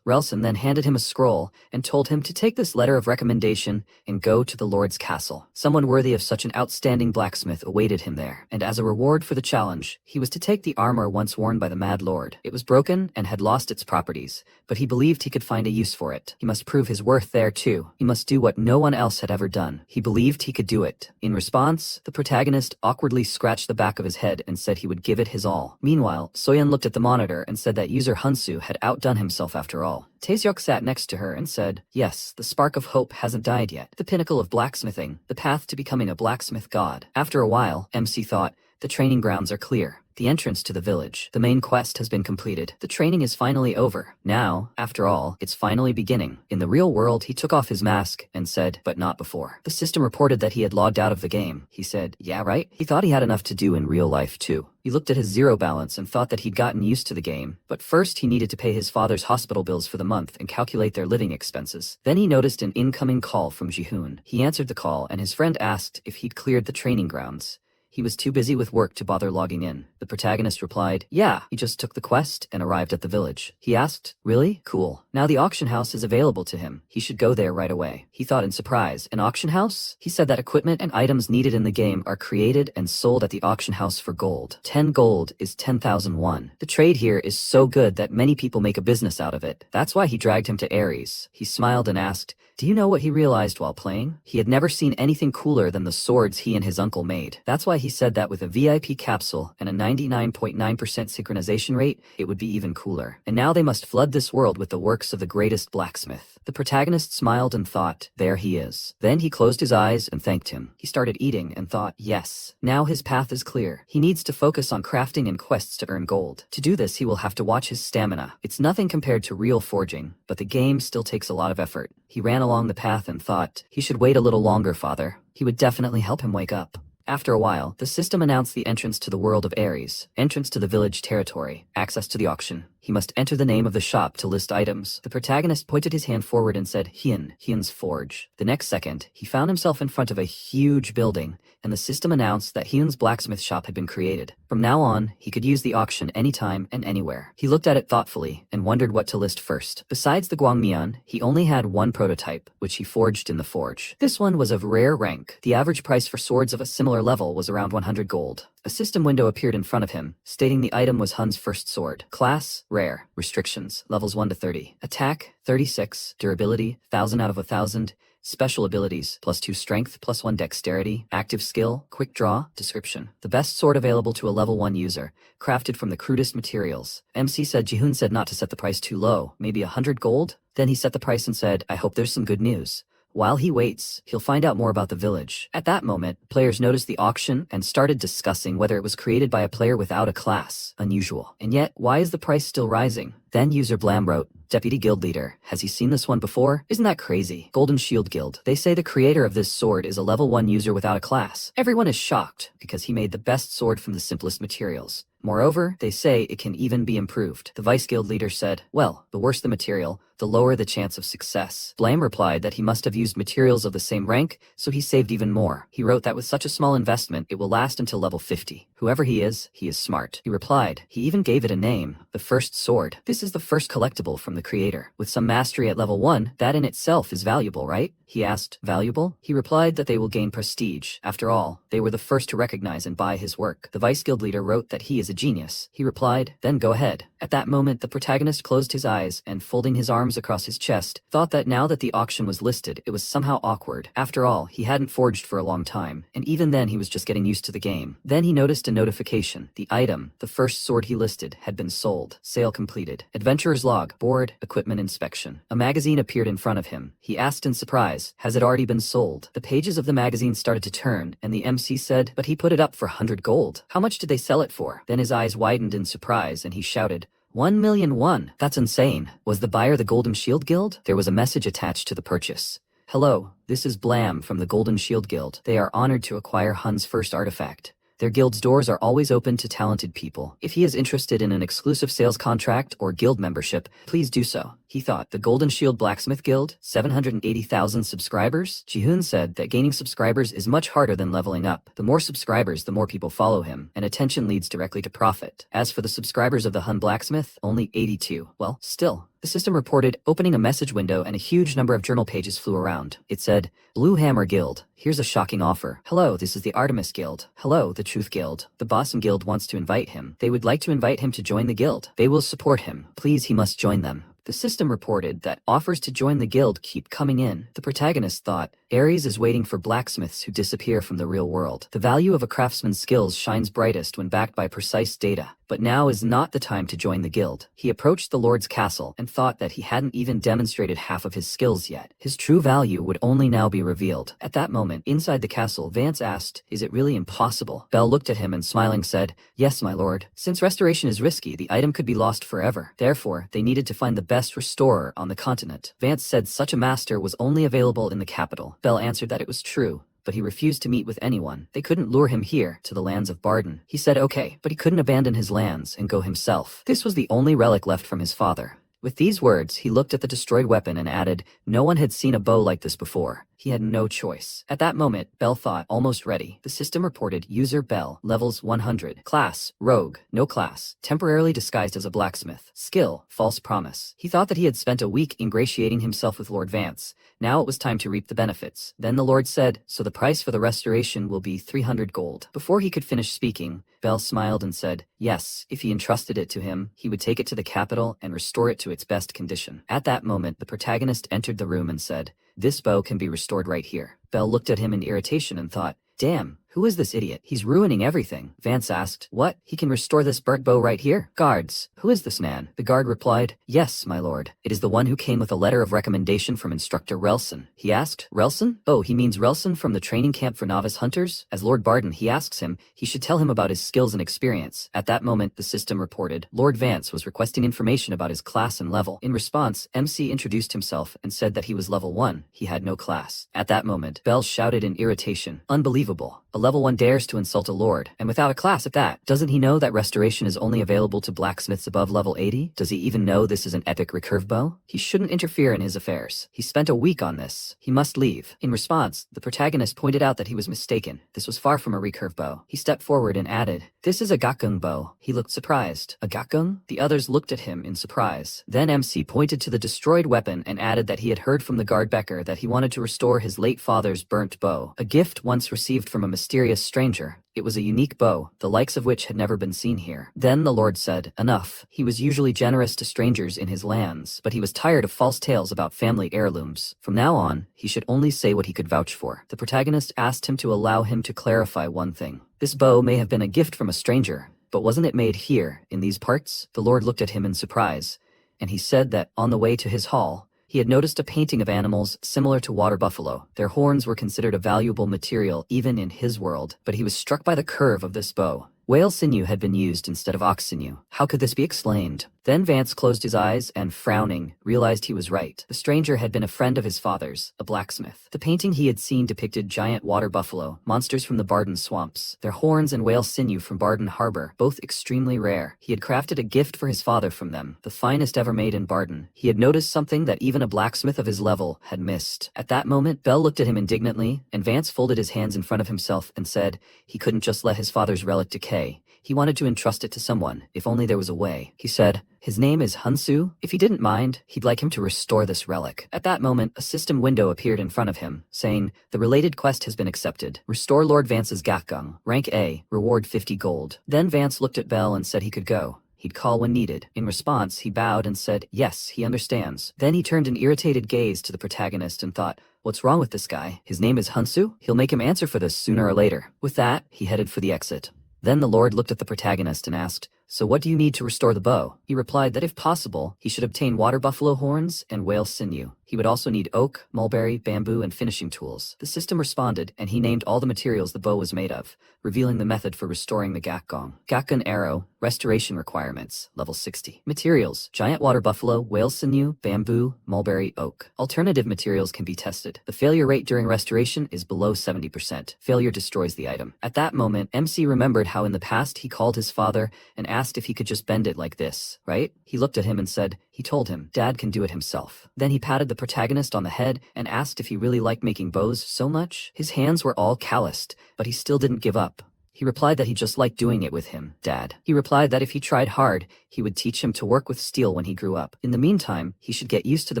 Speaker 1: Relson then handed him a scroll and told him to take this letter of recommendation and go to the Lord's castle. Someone worthy of such an outstanding blacksmith awaited him there, and as a reward for the challenge, he was to take the armor once worn by the Mad Lord. It was broken and had lost its properties, but he believed he could find a use for it. He must prove his worth there too. He must do what no one else had ever done. He believed he could do it. In response, the protagonist awkwardly scratched the back of his head and said he would give it his all. Meanwhile, Soyeon looked at the monitor and said that user Hunsu had outdone himself after all. Taeseok sat next to her and said, yes, the spark of hope hasn't died yet. The pinnacle of blacksmithing, the path to becoming a blacksmith god. After a while, MC thought, the training grounds are clear. The entrance to the village. The main quest has been completed. The training is finally over. Now, after all, it's finally beginning. In the real world, he took off his mask and said, but not before. The system reported that he had logged out of the game. He said, yeah, right? He thought he had enough to do in real life too. He looked at his zero balance and thought that he'd gotten used to the game, but first he needed to pay his father's hospital bills for the month and calculate their living expenses. Then he noticed an incoming call from Jihoon. He answered the call and his friend asked if he'd cleared the training grounds. He was too busy with work to bother logging in. The protagonist replied, yeah, he just took the quest and arrived at the village. He asked, really? Cool. Now the auction house is available to him. He should go there right away. He thought in surprise, an auction house? He said that equipment and items needed in the game are created and sold at the auction house for gold. 10 gold is 10,000 won. The trade here is so good that many people make a business out of it. That's why he dragged him to Ares. He smiled and asked, do you know what he realized while playing? He had never seen anything cooler than the swords he and his uncle made. That's why he said that with a VIP capsule and a 99.9% synchronization rate, it would be even cooler. And now they must flood this world with the works of the greatest blacksmith. The protagonist smiled and thought, there he is. Then he closed his eyes and thanked him. He started eating and thought, yes, now his path is clear. He needs to focus on crafting and quests to earn gold. To do this, he will have to watch his stamina. It's nothing compared to real forging, but the game still takes a lot of effort. He ran along the path and thought, he should wait a little longer, father. He would definitely help him wake up. After a while, the system announced the entrance to the world of Ares, entrance to the village territory, access to the auction. He must enter the name of the shop to list items. The protagonist pointed his hand forward and said, Hyun's Forge. The next second, he found himself in front of a huge building, and the system announced that Hyun's blacksmith shop had been created. From now on, he could use the auction anytime and anywhere. He looked at it thoughtfully and wondered what to list first. Besides the Gwangmyeon, he only had one prototype, which he forged in the forge. This one was of rare rank. The average price for swords of a similar level was around 100 gold. A system window appeared in front of him, stating the item was Hun's first sword. Class, rare. Restrictions, levels 1 to 30. Attack, 36. Durability, 1000 out of 1000. Special abilities, +2 strength, +1 dexterity. Active skill, quick draw. Description: the best sword available to a level 1 user, crafted from the crudest materials. MC said Jihoon said not to set the price too low, maybe 100 gold? Then he set the price and said, I hope there's some good news. While he waits, he'll find out more about the village. At that moment, players noticed the auction and started discussing whether it was created by a player without a class. Unusual. And yet, why is the price still rising? Then user Blam wrote, Deputy Guild Leader, has he seen this one before? Isn't that crazy? Golden Shield Guild. They say the creator of this sword is a level 1 user without a class. Everyone is shocked because he made the best sword from the simplest materials. Moreover, they say it can even be improved. The Vice Guild Leader said, well, the worse the material, the lower the chance of success. Blame replied that he must have used materials of the same rank, so he saved even more. He wrote that with such a small investment, it will last until level 50. Whoever he is smart. He replied, he even gave it a name, the First Sword. This is the first collectible from the creator. With some mastery at level 1, that in itself is valuable, right? He asked, valuable? He replied that they will gain prestige. After all, they were the first to recognize and buy his work. The Vice Guild Leader wrote that he is a genius. He replied, then go ahead. At that moment, the protagonist closed his eyes and, folding his arms across his chest, thought that now that the auction was listed, it was somehow awkward. After all, he hadn't forged for a long time, and even then he was just getting used to the game. Then he noticed a notification. The item, the first sword he listed, had been sold. Sale completed. Adventurer's log, board, equipment inspection. A magazine appeared in front of him. He asked in surprise, has it already been sold? The pages of the magazine started to turn, and the MC said, but he put it up for 100 gold. How much did they sell it for? Then his eyes widened in surprise, and he shouted, 1,000,001. That's insane. Was the buyer the Golden Shield Guild? There was a message attached to the purchase. Hello, this is Blam from the Golden Shield Guild. They are honored to acquire Hun's first artifact. Their guild's doors are always open to talented people. If he is interested in an exclusive sales contract or guild membership, please do so. He thought, the Golden Shield Blacksmith Guild, 780,000 subscribers? Jihoon said that gaining subscribers is much harder than leveling up. The more subscribers, the more people follow him, and attention leads directly to profit. As for the subscribers of the Hun Blacksmith, only 82. Well, still. The system reported, opening a message window, and a huge number of journal pages flew around. It said, Blue Hammer Guild, here's a shocking offer. Hello, this is the Artemis Guild. Hello, the Truth Guild. The Bossum Guild wants to invite him. They would like to invite him to join the guild. They will support him. Please, he must join them. The system reported that offers to join the guild keep coming in. The protagonist thought, Ares is waiting for blacksmiths who disappear from the real world. The value of a craftsman's skills shines brightest when backed by precise data. But now is not the time to join the guild. He approached the Lord's castle and thought that he hadn't even demonstrated half of his skills yet. His true value would only now be revealed. At that moment, inside the castle, Vance asked, is it really impossible? Bell looked at him and smiling said, yes, my lord. Since restoration is risky, the item could be lost forever. Therefore, they needed to find the best restorer on the continent. Vance said such a master was only available in the capital. Bell answered that it was true, but he refused to meet with anyone. They couldn't lure him here, to the lands of Barden. He said okay, but he couldn't abandon his lands and go himself. This was the only relic left from his father. With these words, he looked at the destroyed weapon and added, no one had seen a bow like this before. He had no choice. At that moment, Bell thought, almost ready. The system reported, user Bell, levels 100. Class, rogue, no class, temporarily disguised as a blacksmith. Skill, false promise. He thought that he had spent a week ingratiating himself with Lord Vance. Now it was time to reap the benefits. Then the Lord said, so the price for the restoration will be 300 gold. Before he could finish speaking, Bell smiled and said, yes, if he entrusted it to him, he would take it to the capital and restore it to its best condition. At that moment, the protagonist entered the room and said, this bow can be restored right here. Bell looked at him in irritation and thought, damn, Who is this idiot? He's ruining everything. Vance asked. What? He can restore this burnt bow right here? Guards, who is this man? The guard replied, Yes, my lord. It is the one who came with a letter of recommendation from Instructor Relson. He asked, Relson? Oh, he means Relson from the training camp for novice hunters? As Lord Barden, he asks him, he should tell him about his skills and experience. At that moment, the system reported, Lord Vance was requesting information about his class and level. In response, MC introduced himself and said that he was level 1. He had no class. At that moment, Belle shouted in irritation, Unbelievable. A level 1 dares to insult a lord, and without a class at that. Doesn't he know that restoration is only available to blacksmiths above level 80? Does he even know this is an epic recurve bow? He shouldn't interfere in his affairs. He spent a week on this. He must leave. In response, the protagonist pointed out that he was mistaken. This was far from a recurve bow. He stepped forward and added, This is a gakgung bow. He looked surprised. A gakgung? The others looked at him in surprise. Then MC pointed to the destroyed weapon and added that he had heard from the guard Becker that he wanted to restore his late father's burnt bow, a gift once received from a mysterious stranger. It was a unique bow, the likes of which had never been seen here. Then the Lord said, Enough. He was usually generous to strangers in his lands, but he was tired of false tales about family heirlooms. From now on, he should only say what he could vouch for. The protagonist asked him to allow him to clarify one thing. This bow may have been a gift from a stranger, but wasn't it made here, in these parts? The Lord looked at him in surprise, and he said that, on the way to his hall, he had noticed a painting of animals similar to water buffalo. Their horns were considered a valuable material even in his world, but he was struck by the curve of this bow. Whale sinew had been used instead of ox sinew. How could this be explained? Then Vance closed his eyes and, frowning, realized he was right. The stranger had been a friend of his father's, a blacksmith. The painting he had seen depicted giant water buffalo, monsters from the Barden swamps, their horns and whale sinew from Barden Harbor, both extremely rare. He had crafted a gift for his father from them, the finest ever made in Barden. He had noticed something that even a blacksmith of his level had missed. At that moment, Belle looked at him indignantly, and Vance folded his hands in front of himself and said he couldn't just let his father's relic decay. He wanted to entrust it to someone, if only there was a way. He said, His name is Hunsu. If he didn't mind, he'd like him to restore this relic. At that moment, a system window appeared in front of him, saying, The related quest has been accepted. Restore Lord Vance's gakgung. Rank A. Reward 50 gold. Then Vance looked at Belle and said he could go. He'd call when needed. In response, he bowed and said, Yes, he understands. Then he turned an irritated gaze to the protagonist and thought, What's wrong with this guy? His name is Hunsu? He'll make him answer for this sooner or later. With that, he headed for the exit. Then the Lord looked at the protagonist and asked, So what do you need to restore the bow? He replied that if possible, he should obtain water buffalo horns and whale sinew. He would also need oak, mulberry, bamboo, and finishing tools. The system responded, and he named all the materials the bow was made of, revealing the method for restoring the gakgung. Gakgung arrow, restoration requirements, level 60. Materials, giant water buffalo, whale sinew, bamboo, mulberry, oak. Alternative materials can be tested. The failure rate during restoration is below 70%. Failure destroys the item. At that moment, MC remembered how in the past he called his father and asked if he could just bend it like this, right? He looked at him and said, He told him, Dad can do it himself. Then he patted the protagonist on the head and asked if he really liked making bows so much. His hands were all calloused, but he still didn't give up. He replied that he just liked doing it with him, Dad. He replied that if he tried hard, he would teach him to work with steel when he grew up. In the meantime, he should get used to the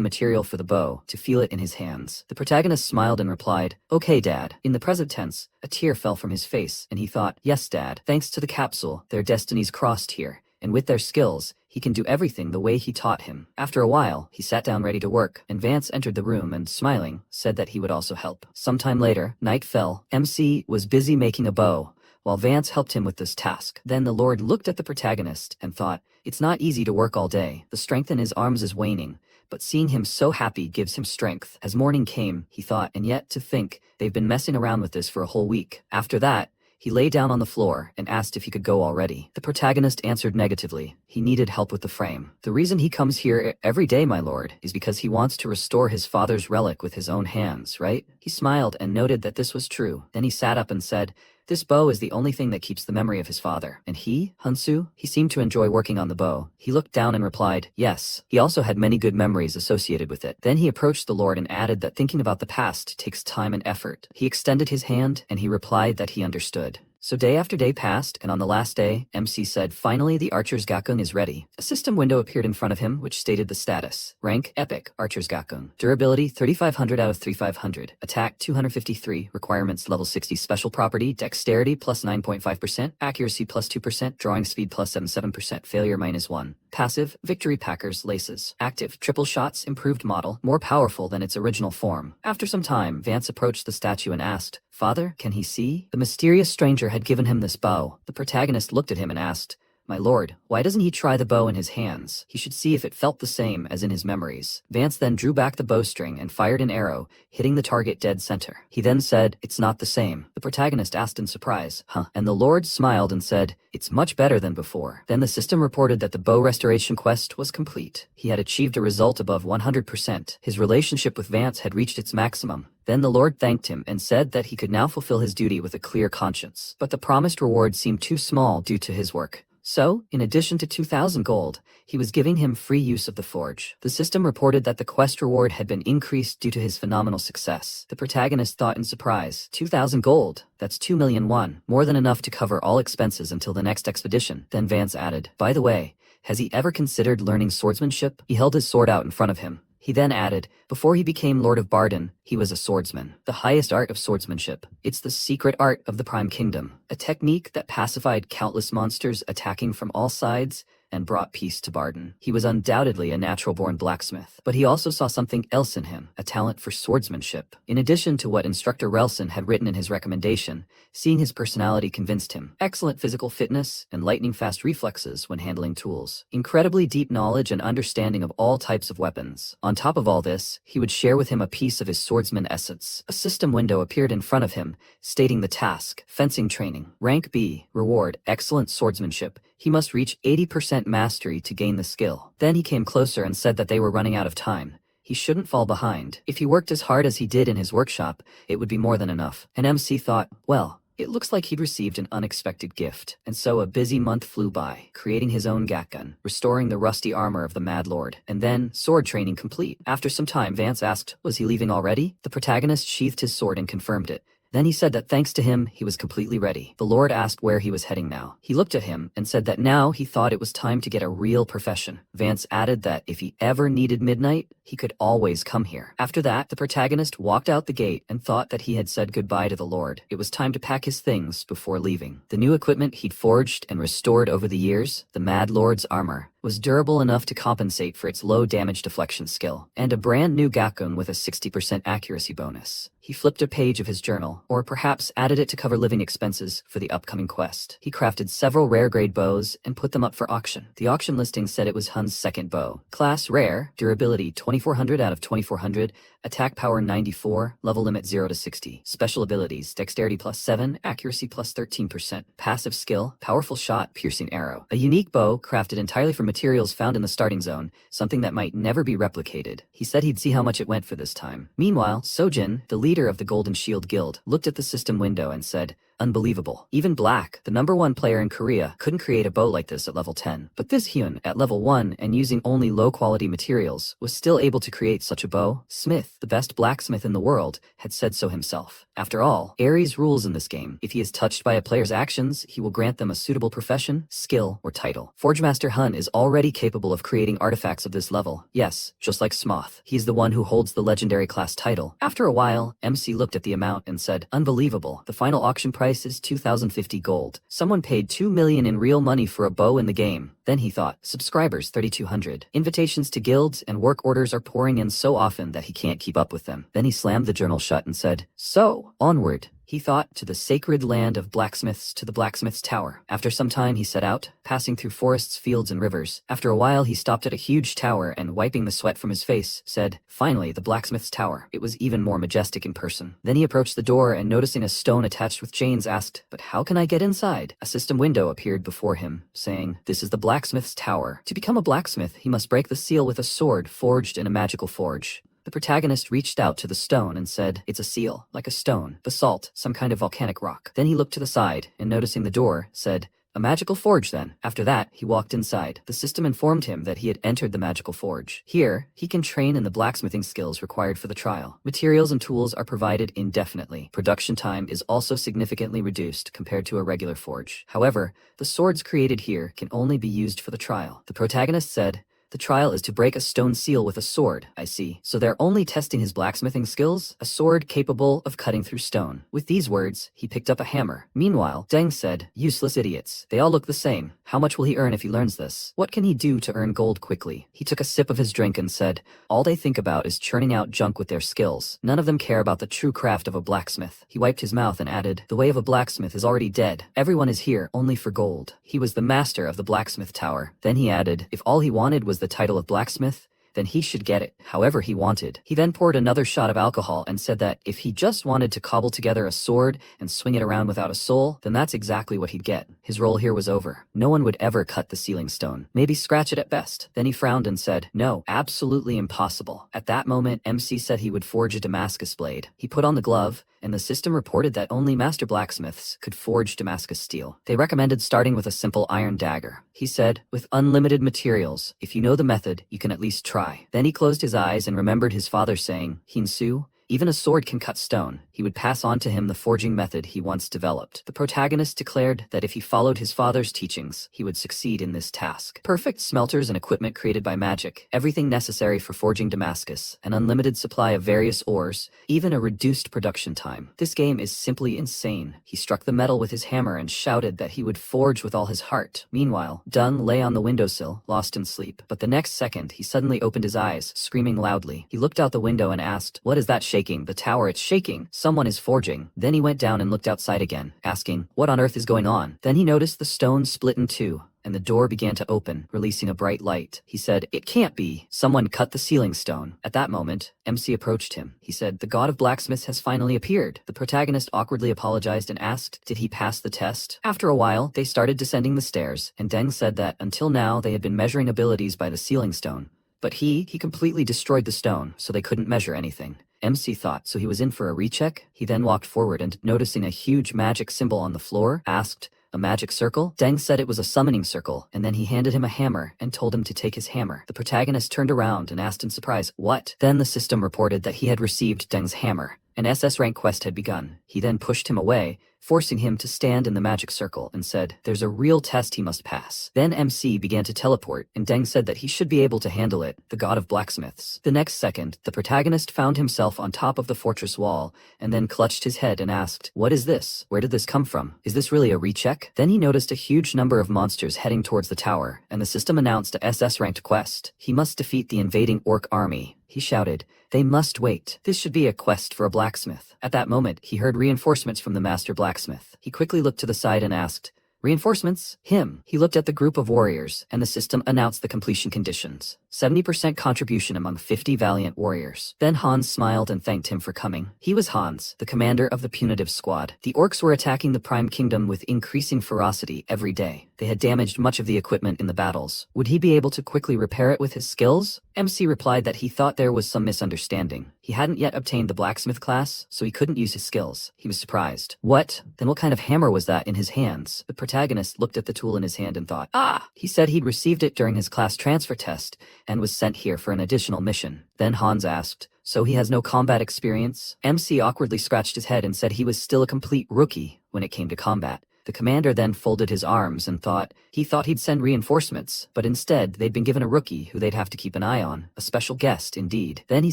Speaker 1: material for the bow, to feel it in his hands. The protagonist smiled and replied, Okay, Dad. In the present tense, a tear fell from his face, and he thought, Yes, Dad. Thanks to the capsule, their destinies crossed here, and with their skills, he can do everything the way he taught him. After a while, he sat down ready to work, and Vance entered the room and, smiling, said that he would also help. Sometime later, night fell. MC was busy making a bow, while Vance helped him with this task. Then the Lord looked at the protagonist and thought, It's not easy to work all day. The strength in his arms is waning, but seeing him so happy gives him strength. As morning came, he thought, and yet to think, they've been messing around with this for a whole week. After that, he lay down on the floor and asked if he could go already. The protagonist answered negatively. He needed help with the frame. The reason he comes here every day, my lord, is because he wants to restore his father's relic with his own hands, right? He smiled and noted that this was true. Then he sat up and said, This bow is the only thing that keeps the memory of his father. And he, Hunsu? He seemed to enjoy working on the bow. He looked down and replied, Yes. He also had many good memories associated with it. Then he approached the Lord and added that thinking about the past takes time and effort. He extended his hand, and he replied that he understood. So day after day passed, and on the last day, MC said, Finally, the Archer's Gakgung is ready. A system window appeared in front of him, which stated the status. Rank, Epic, Archer's Gakgung. Durability, 3500 out of 3500. Attack, 253. Requirements, level 60. Special property, Dexterity, plus 9.5%. Accuracy, plus 2%. Drawing speed, plus 77%. Failure, -1. Passive, Victory Packer's laces. Active, triple shots, improved model, more powerful than its original form. After some time, Vance approached the statue and asked, "Father, can he see?" The mysterious stranger had given him this bow. The protagonist looked at him and asked, "My lord, why doesn't he try the bow in his hands? He should see if it felt the same as in his memories." Vance then drew back the bowstring and fired an arrow, hitting the target dead center. He then said, "It's not the same." The protagonist asked in surprise, "Huh?" And the lord smiled and said, "It's much better than before." Then the system reported that the bow restoration quest was complete. He had achieved a result above 100%. His relationship with Vance had reached its maximum. Then the Lord thanked him and said that he could now fulfill his duty with a clear conscience. But the promised reward seemed too small due to his work. So, in addition to 2,000 gold, he was giving him free use of the forge. The system reported that the quest reward had been increased due to his phenomenal success. The protagonist thought in surprise, 2,000 gold? That's 2 million won, more than enough to cover all expenses until the next expedition. Then Vance added, "By the way, has he ever considered learning swordsmanship?" He held his sword out in front of him. He then added, "Before he became Lord of Bardon, he was a swordsman. The highest art of swordsmanship. It's the secret art of the Prime Kingdom. A technique that pacified countless monsters attacking from all sides and brought peace to Bardon. He was undoubtedly a natural-born blacksmith, but he also saw something else in him, a talent for swordsmanship. In addition to what Instructor Relson had written in his recommendation, seeing his personality convinced him. Excellent physical fitness and lightning-fast reflexes when handling tools. Incredibly deep knowledge and understanding of all types of weapons. On top of all this, he would share with him a piece of his swordsman essence. A system window appeared in front of him, stating the task, fencing training. Rank B, reward, excellent swordsmanship. He must reach 80% mastery to gain the skill. Then he came closer and said that they were running out of time. He shouldn't fall behind. If he worked as hard as he did in his workshop, it would be more than enough. And MC thought, well, it looks like he'd received an unexpected gift. And so a busy month flew by, creating his own gatgun, restoring the rusty armor of the Mad Lord, and then sword training complete. After some time, Vance asked, was he leaving already? The protagonist sheathed his sword and confirmed it. Then he said that thanks to him, he was completely ready. The Lord asked where he was heading now. He looked at him and said that now he thought it was time to get a real profession. Vance added that if he ever needed midnight, he could always come here. After that, the protagonist walked out the gate and thought that he had said goodbye to the Lord. It was time to pack his things before leaving. The new equipment he'd forged and restored over the years, the Mad Lord's armor, was durable enough to compensate for its low damage deflection skill, and a brand new Gakun with a 60% accuracy bonus. He flipped a page of his journal, or perhaps added it to cover living expenses for the upcoming quest. He crafted several rare-grade bows and put them up for auction. The auction listing said it was Hun's second bow. Class Rare, durability 2400 out of 2400, attack power 94, level limit 0 to 60. Special abilities, dexterity +7, accuracy +13%. Passive skill, powerful shot, piercing arrow. A unique bow crafted entirely from materials found in the starting zone, something that might never be replicated. He said he'd see how much it went for this time. Meanwhile, Sojin, the leader of the Golden Shield Guild, looked at the system window and said, unbelievable. Even Black, the #1 player in Korea, couldn't create a bow like this at level 10. But this Hyun, at level 1 and using only low-quality materials, was still able to create such a bow. Smith, the best blacksmith in the world, had said so himself. After all, Ares rules in this game. If he is touched by a player's actions, he will grant them a suitable profession, skill, or title. Forgemaster Hun is already capable of creating artifacts of this level. Yes, just like Smoth. He's the one who holds the legendary class title. After a while, MC looked at the amount and said, unbelievable. The final auction price is 2,050 gold. Someone paid 2 million in real money for a bow in the game. Then he thought, subscribers 3,200. Invitations to guilds and work orders are pouring in so often that he can't keep up with them. Then he slammed the journal shut and said, so, onward. He thought, to the sacred land of blacksmiths, to the blacksmith's tower. After some time he set out, passing through forests, fields, and rivers. After a while he stopped at a huge tower and, wiping the sweat from his face, said, finally, the blacksmith's tower. It was even more majestic in person. Then he approached the door and, noticing a stone attached with chains, asked, but how can I get inside? A system window appeared before him, saying, this is the blacksmith's tower. To become a blacksmith, he must break the seal with a sword forged in a magical forge. The protagonist reached out to the stone and said, it's a seal, like a stone, basalt, some kind of volcanic rock. Then he looked to the side and, noticing the door, said, a magical forge then. After that, he walked inside. The system informed him that he had entered the magical forge. Here, he can train in the blacksmithing skills required for the trial. Materials and tools are provided indefinitely. Production time is also significantly reduced compared to a regular forge. However, the swords created here can only be used for the trial. The protagonist said, The trial is to break a stone seal with a sword, I see. So they're only testing his blacksmithing skills? A sword capable of cutting through stone. With these words, he picked up a hammer. Meanwhile, Deng said, useless idiots. They all look the same. How much will he earn if he learns this? What can he do to earn gold quickly? He took a sip of his drink and said, all they think about is churning out junk with their skills. None of them care about the true craft of a blacksmith. He wiped his mouth and added, the way of a blacksmith is already dead. Everyone is here only for gold. He was the master of the blacksmith tower. Then he added, if all he wanted was the title of blacksmith, then he should get it however he wanted. He then poured another shot of alcohol and said that if he just wanted to cobble together a sword and swing it around without a soul, then that's exactly what he'd get. His role here was over. No one would ever cut the sealing stone. Maybe scratch it at best. Then he frowned and said, no, absolutely impossible. At that moment, MC said he would forge a Damascus blade. He put on the glove, and the system reported that only master blacksmiths could forge Damascus steel. They recommended starting with a simple iron dagger. He said, with unlimited materials, if you know the method, you can at least try. Then he closed his eyes and remembered his father saying, Hinsu, even a sword can cut stone. He would pass on to him the forging method he once developed. The protagonist declared that if he followed his father's teachings, he would succeed in this task. Perfect smelters and equipment created by magic, everything necessary for forging Damascus, an unlimited supply of various ores, even a reduced production time. This game is simply insane. He struck the metal with his hammer and shouted that he would forge with all his heart. Meanwhile, Dung lay on the windowsill, lost in sleep. But the next second, he suddenly opened his eyes, screaming loudly. He looked out the window and asked, what is that shaking? The tower, it's shaking. Someone is forging. Then he went down and looked outside again, asking, what on earth is going on? Then he noticed the stone split in two, and the door began to open, releasing a bright light. He said, it can't be. Someone cut the sealing stone. At that moment, MC approached him. He said, the god of blacksmiths has finally appeared. The protagonist awkwardly apologized and asked, did he pass the test? After a while, they started descending the stairs, and Deng said that until now they had been measuring abilities by the sealing stone. But he completely destroyed the stone, so they couldn't measure anything. MC thought, so he was in for a recheck? He then walked forward and, noticing a huge magic symbol on the floor, asked, a magic circle? Deng said it was a summoning circle, and then he handed him a hammer and told him to take his hammer. The protagonist turned around and asked in surprise, what? Then the system reported that he had received Deng's hammer. An SS rank quest had begun. He then pushed him away, forcing him to stand in the magic circle, and said, there's a real test he must pass. Then MC began to teleport, and Deng said that he should be able to handle it, the god of blacksmiths. The next second, the protagonist found himself on top of the fortress wall, and then clutched his head and asked, what is this? Where did this come from? Is this really a recheck? Then he noticed a huge number of monsters heading towards the tower, and the system announced a SS-ranked quest. He must defeat the invading orc army. He shouted, they must wait. This should be a quest for a blacksmith. At that moment, he heard reinforcements from the master blacksmith. He quickly looked to the side and asked, reinforcements? Him. He looked at the group of warriors, and the system announced the completion conditions. 70% contribution among 50 valiant warriors. Then Hans smiled and thanked him for coming. He was Hans, the commander of the punitive squad. The orcs were attacking the Prime Kingdom with increasing ferocity every day. They had damaged much of the equipment in the battles. Would he be able to quickly repair it with his skills? MC replied that he thought there was some misunderstanding. He hadn't yet obtained the blacksmith class, so he couldn't use his skills. He was surprised. What? Then what kind of hammer was that in his hands? The protagonist looked at the tool in his hand and thought, ah! He said he'd received it during his class transfer test and was sent here for an additional mission. Then Hans asked, so he has no combat experience? MC awkwardly scratched his head and said he was still a complete rookie when it came to combat. The commander then folded his arms and thought he'd send reinforcements, but instead they'd been given a rookie who they'd have to keep an eye on. A special guest, indeed. Then he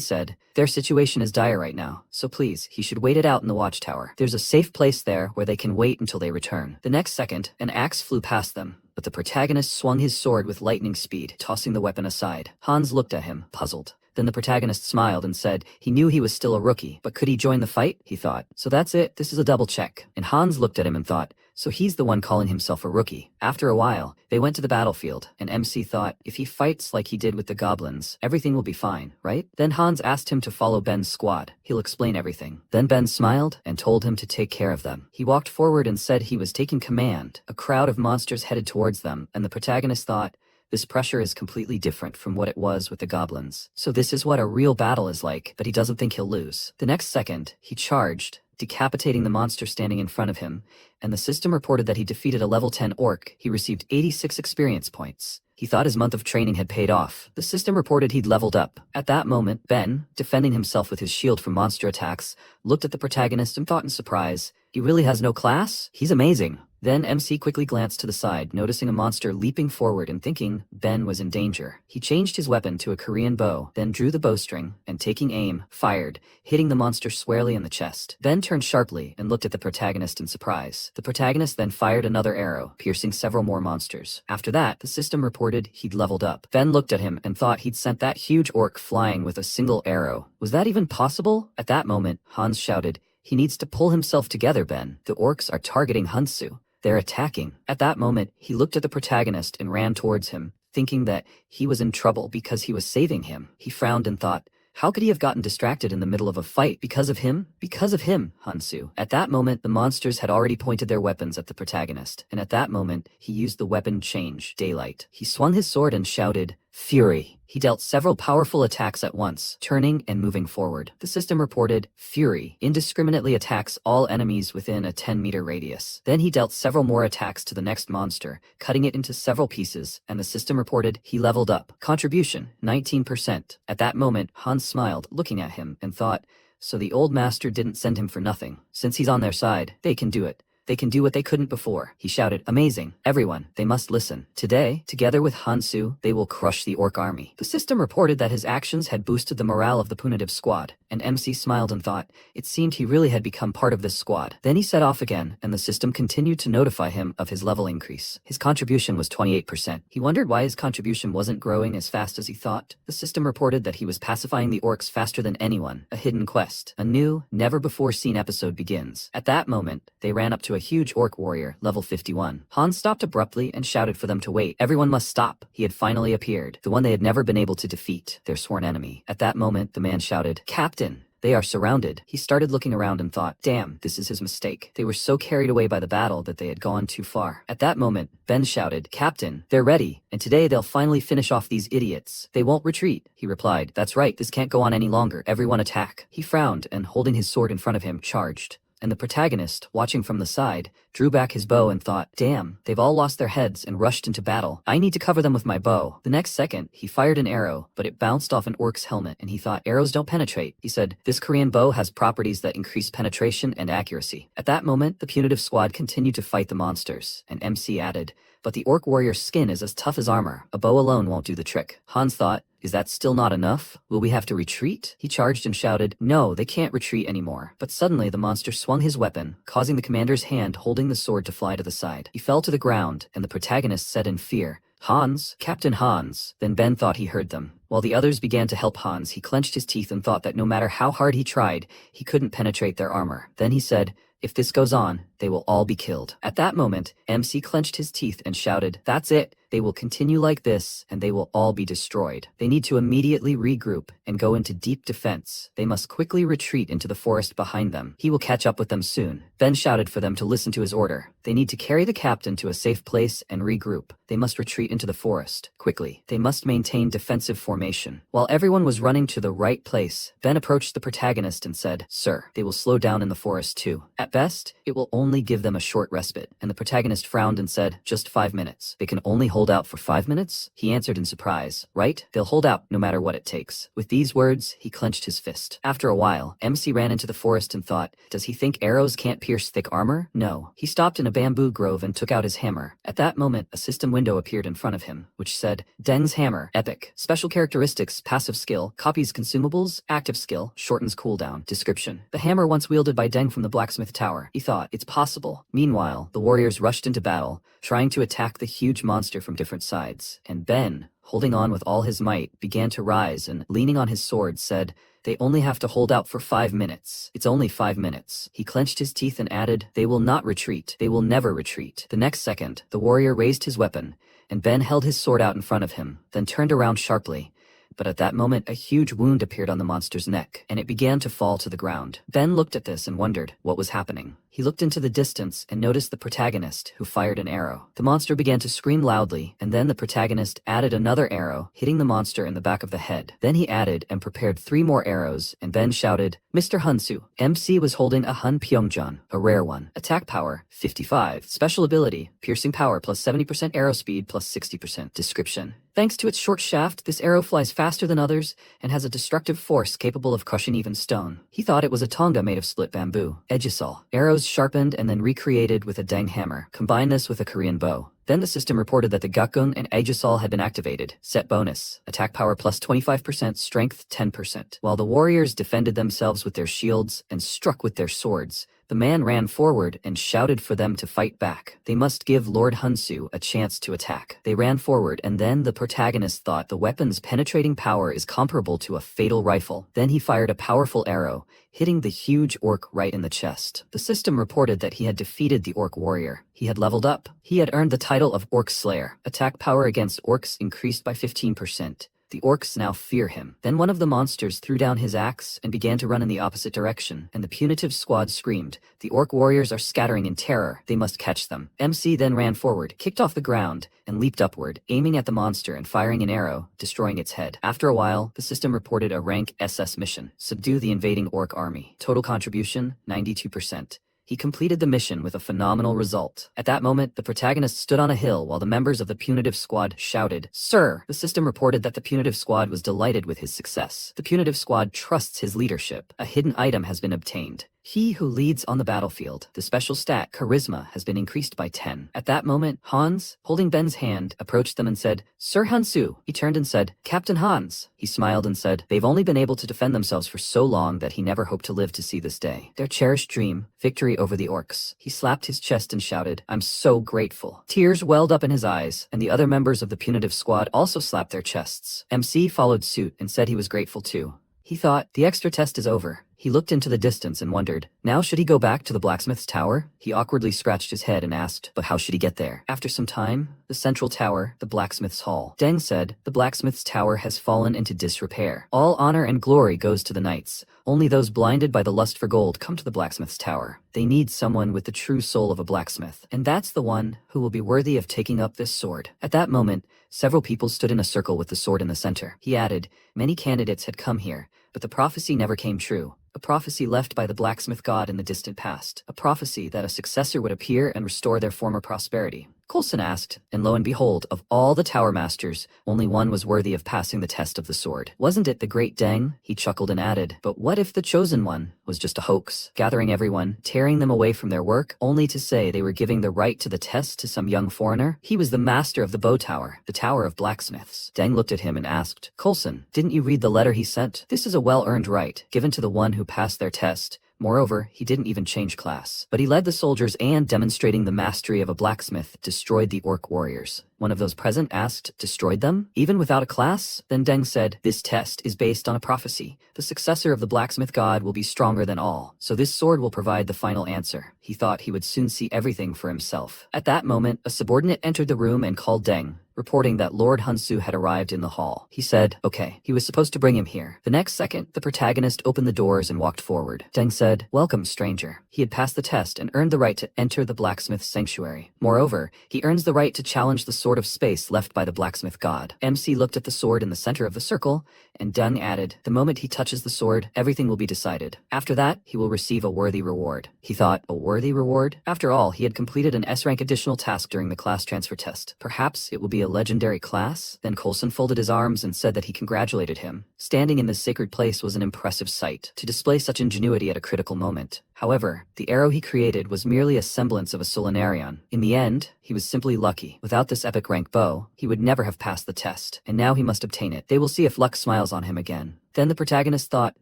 Speaker 1: said, their situation is dire right now, so please, he should wait it out in the watchtower. There's a safe place there where they can wait until they return. The next second, an axe flew past them, but the protagonist swung his sword with lightning speed, tossing the weapon aside. Hans looked at him, puzzled. Then the protagonist smiled and said he knew he was still a rookie, but could he join the fight? He thought. So that's it, this is a double check. And Hans looked at him and thought, so he's the one calling himself a rookie. After a while, they went to the battlefield, and MC thought, if he fights like he did with the goblins, everything will be fine, right? Then Hans asked him to follow Ben's squad. He'll explain everything. Then Ben smiled and told him to take care of them. He walked forward and said he was taking command. A crowd of monsters headed towards them, and the protagonist thought, this pressure is completely different from what it was with the goblins. So this is what a real battle is like, but he doesn't think he'll lose. The next second, he charged, decapitating the monster standing in front of him, and the system reported that he defeated a level 10 orc. He received 86 experience points. He thought his month of training had paid off. The system reported he'd leveled up. At that moment, Ben, defending himself with his shield from monster attacks, looked at the protagonist and thought in surprise, he really has no class? He's amazing. Then MC quickly glanced to the side, noticing a monster leaping forward and thinking Ben was in danger. He changed his weapon to a Korean bow, then drew the bowstring, and taking aim, fired, hitting the monster squarely in the chest. Ben turned sharply and looked at the protagonist in surprise. The protagonist then fired another arrow, piercing several more monsters. After that, the system reported he'd leveled up. Ben looked at him and thought he'd sent that huge orc flying with a single arrow. Was that even possible? At that moment, Hans shouted, "He needs to pull himself together, Ben. The orcs are targeting Hansu. They're attacking." At that moment, he looked at the protagonist and ran towards him, thinking that he was in trouble because he was saving him. He frowned and thought, how could he have gotten distracted in the middle of a fight? Because of him? Because of him, Hansu. At that moment, the monsters had already pointed their weapons at the protagonist, and at that moment, he used the weapon change, Daylight. He swung his sword and shouted, "Fury." He dealt several powerful attacks at once, turning and moving forward. The system reported, Fury indiscriminately attacks all enemies within a 10-meter radius. Then he dealt several more attacks to the next monster, cutting it into several pieces, and the system reported he leveled up. Contribution, 19%. At that moment, Hans smiled, looking at him, and thought, so the old master didn't send him for nothing. Since he's on their side, they can do it. They can do what they couldn't before. He shouted, amazing. Everyone, they must listen. Today, together with Hansu, they will crush the orc army. The system reported that his actions had boosted the morale of the punitive squad, and MC smiled and thought, it seemed he really had become part of this squad. Then he set off again, and the system continued to notify him of his level increase. His contribution was 28%. He wondered why his contribution wasn't growing as fast as he thought. The system reported that he was pacifying the orcs faster than anyone. A hidden quest. A new, never-before-seen episode begins. At that moment, they ran up to a huge orc warrior, level 51. Hans stopped abruptly and shouted for them to wait. Everyone must stop. He had finally appeared, the one they had never been able to defeat, their sworn enemy. At that moment, the man shouted, Captain! They are surrounded. He started looking around and thought, damn, this is his mistake. They were so carried away by the battle that they had gone too far. At that moment, Ben shouted, Captain, they're ready, and today they'll finally finish off these idiots. They won't retreat. He replied, that's right, this can't go on any longer. Everyone attack. He frowned and, holding his sword in front of him, charged. And the protagonist, watching from the side, drew back his bow and thought, damn, they've all lost their heads and rushed into battle. I need to cover them with my bow. The next second, he fired an arrow, but it bounced off an orc's helmet, and he thought, arrows don't penetrate. He said, this Korean bow has properties that increase penetration and accuracy. At that moment, the punitive squad continued to fight the monsters, and MC added, but the orc warrior's skin is as tough as armor. A bow alone won't do the trick. Hans thought, is that still not enough? Will we have to retreat? He charged and shouted, no, they can't retreat anymore. But suddenly the monster swung his weapon, causing the commander's hand holding the sword to fly to the side. He fell to the ground, and the protagonist said in fear, Hans, Captain Hans. Then Ben thought he heard them. While the others began to help Hans, he clenched his teeth and thought that no matter how hard he tried, he couldn't penetrate their armor. Then he said, if this goes on, they will all be killed. At that moment, MC clenched his teeth and shouted, that's it. They will continue like this, and they will all be destroyed. They need to immediately regroup and go into deep defense. They must quickly retreat into the forest behind them. He will catch up with them soon. Ben shouted for them to listen to his order. They need to carry the captain to a safe place and regroup. They must retreat into the forest, quickly. They must maintain defensive formation. While everyone was running to the right place, Ben approached the protagonist and said, sir, they will slow down in the forest too. At best, it will only give them a short respite. And the protagonist frowned and said, just 5 minutes. They can only hold out for 5 minutes? He answered in surprise, right? They'll hold out no matter what it takes. With these words, he clenched his fist. After a while, MC ran into the forest and thought, does he think arrows can't pierce thick armor? No. He stopped in a bamboo grove and took out his hammer. At that moment, a system window appeared in front of him, which said, Deng's Hammer, Epic. Special characteristics, passive skill, copies consumables, active skill, shortens cooldown. Description. The hammer once wielded by Deng from the Blacksmith Tower. He thought, it's possible. Meanwhile, the warriors rushed into battle, trying to attack the huge monster from different sides. And Ben, holding on with all his might, began to rise and, leaning on his sword, said, they only have to hold out for 5 minutes. It's only 5 minutes. He clenched his teeth and added, they will not retreat. They will never retreat. The next second, the warrior raised his weapon, and Ben held his sword out in front of him, then turned around sharply. But at that moment, a huge wound appeared on the monster's neck, and it began to fall to the ground. Ben looked at this and wondered what was happening. He looked into the distance and noticed the protagonist, who fired an arrow. The monster began to scream loudly, and then the protagonist added another arrow, hitting the monster in the back of the head. Then he added and prepared 3 more arrows, and Ben shouted, Mr. Hansu. MC was holding a Hun Pyeongjeon, a rare one. Attack power, 55. Special ability, piercing power plus 70% arrow speed plus 60%. Description. Thanks to its short shaft, this arrow flies faster than others and has a destructive force capable of crushing even stone. He thought it was a tonga made of split bamboo. Edgisol. Arrows was sharpened and then recreated with a Deng hammer. Combine this with a Korean bow. Then the system reported that the Gakgung and Aegisol had been activated. Set bonus: attack power plus 25%, strength 10%. While the warriors defended themselves with their shields and struck with their swords, the man ran forward and shouted for them to fight back. They must give Lord Hunsu a chance to attack. They ran forward, and then the protagonist thought the weapon's penetrating power is comparable to a fatal rifle. Then he fired a powerful arrow, hitting the huge orc right in the chest. The system reported that he had defeated the orc warrior. He had leveled up. He had earned the title of Orc Slayer. Attack power against orcs increased by 15%. The orcs now fear him. Then one of the monsters threw down his axe and began to run in the opposite direction, and the punitive squad screamed. The orc warriors are scattering in terror. They must catch them. MC then ran forward, kicked off the ground, and leaped upward, aiming at the monster and firing an arrow, destroying its head. After a while, the system reported a rank SS mission: subdue the invading orc army. Total contribution, 92%. He completed the mission with a phenomenal result. At that moment, the protagonist stood on a hill while the members of the punitive squad shouted, "Sir!" The system reported that the punitive squad was delighted with his success. The punitive squad trusts his leadership. A hidden item has been obtained. He who leads on the battlefield. The special stat, Charisma, has been increased by 10. At that moment, Hans, holding Ben's hand, approached them and said, "Sir Hansu." He turned and said, "Captain Hans." He smiled and said, "They've only been able to defend themselves for so long that he never hoped to live to see this day. Their cherished dream, victory over the orcs." He slapped his chest and shouted, "I'm so grateful." Tears welled up in his eyes, and the other members of the punitive squad also slapped their chests. MC followed suit and said he was grateful too. He thought, the extra test is over. He looked into the distance and wondered, now should he go back to the blacksmith's tower? He awkwardly scratched his head and asked, but how should he get there? After some time, the central tower, the blacksmith's hall. Deng said, the blacksmith's tower has fallen into disrepair. All honor and glory goes to the knights. Only those blinded by the lust for gold come to the blacksmith's tower. They need someone with the true soul of a blacksmith. And that's the one who will be worthy of taking up this sword. At that moment, several people stood in a circle with the sword in the center. He added, many candidates had come here, but the prophecy never came true. A prophecy left by the blacksmith god in the distant past. A prophecy that a successor would appear and restore their former prosperity. Coulson asked, and lo and behold, of all the tower masters, only one was worthy of passing the test of the sword. Wasn't it the great Deng? He chuckled and added, but what if the chosen one was just a hoax, gathering everyone, tearing them away from their work, only to say they were giving the right to the test to some young foreigner? He was the master of the bow tower, the tower of blacksmiths. Deng looked at him and asked, Coulson, didn't you read the letter he sent? This is a well-earned right, given to the one who passed their test. Moreover, he didn't even change class. But he led the soldiers and, demonstrating the mastery of a blacksmith, destroyed the orc warriors. One of those present asked, destroyed them? Even without a class? Then Deng said, this test is based on a prophecy. The successor of the blacksmith god will be stronger than all, so this sword will provide the final answer. He thought he would soon see everything for himself. At that moment, a subordinate entered the room and called Deng, reporting that Lord Hunsu had arrived in the hall. He said, okay, he was supposed to bring him here. The next second, the protagonist opened the doors and walked forward. Deng said, welcome, stranger. He had passed the test and earned the right to enter the blacksmith's sanctuary. Moreover, he earns the right to challenge the sword of space left by the blacksmith god. MC looked at the sword in the center of the circle, and Deng added, the moment he touches the sword, everything will be decided. After that, he will receive a worthy reward. He thought, a worthy reward? After all, he had completed an S-rank additional task during the class transfer test. Perhaps it will be a legendary class? Then Coulson folded his arms and said that he congratulated him. Standing in this sacred place was an impressive sight, to display such ingenuity at a critical moment. However, the arrow he created was merely a semblance of a solinarion. In the end, he was simply lucky. Without this epic rank bow, he would never have passed the test, and now he must obtain it. They will see if luck smiles on him again. Then the protagonist thought,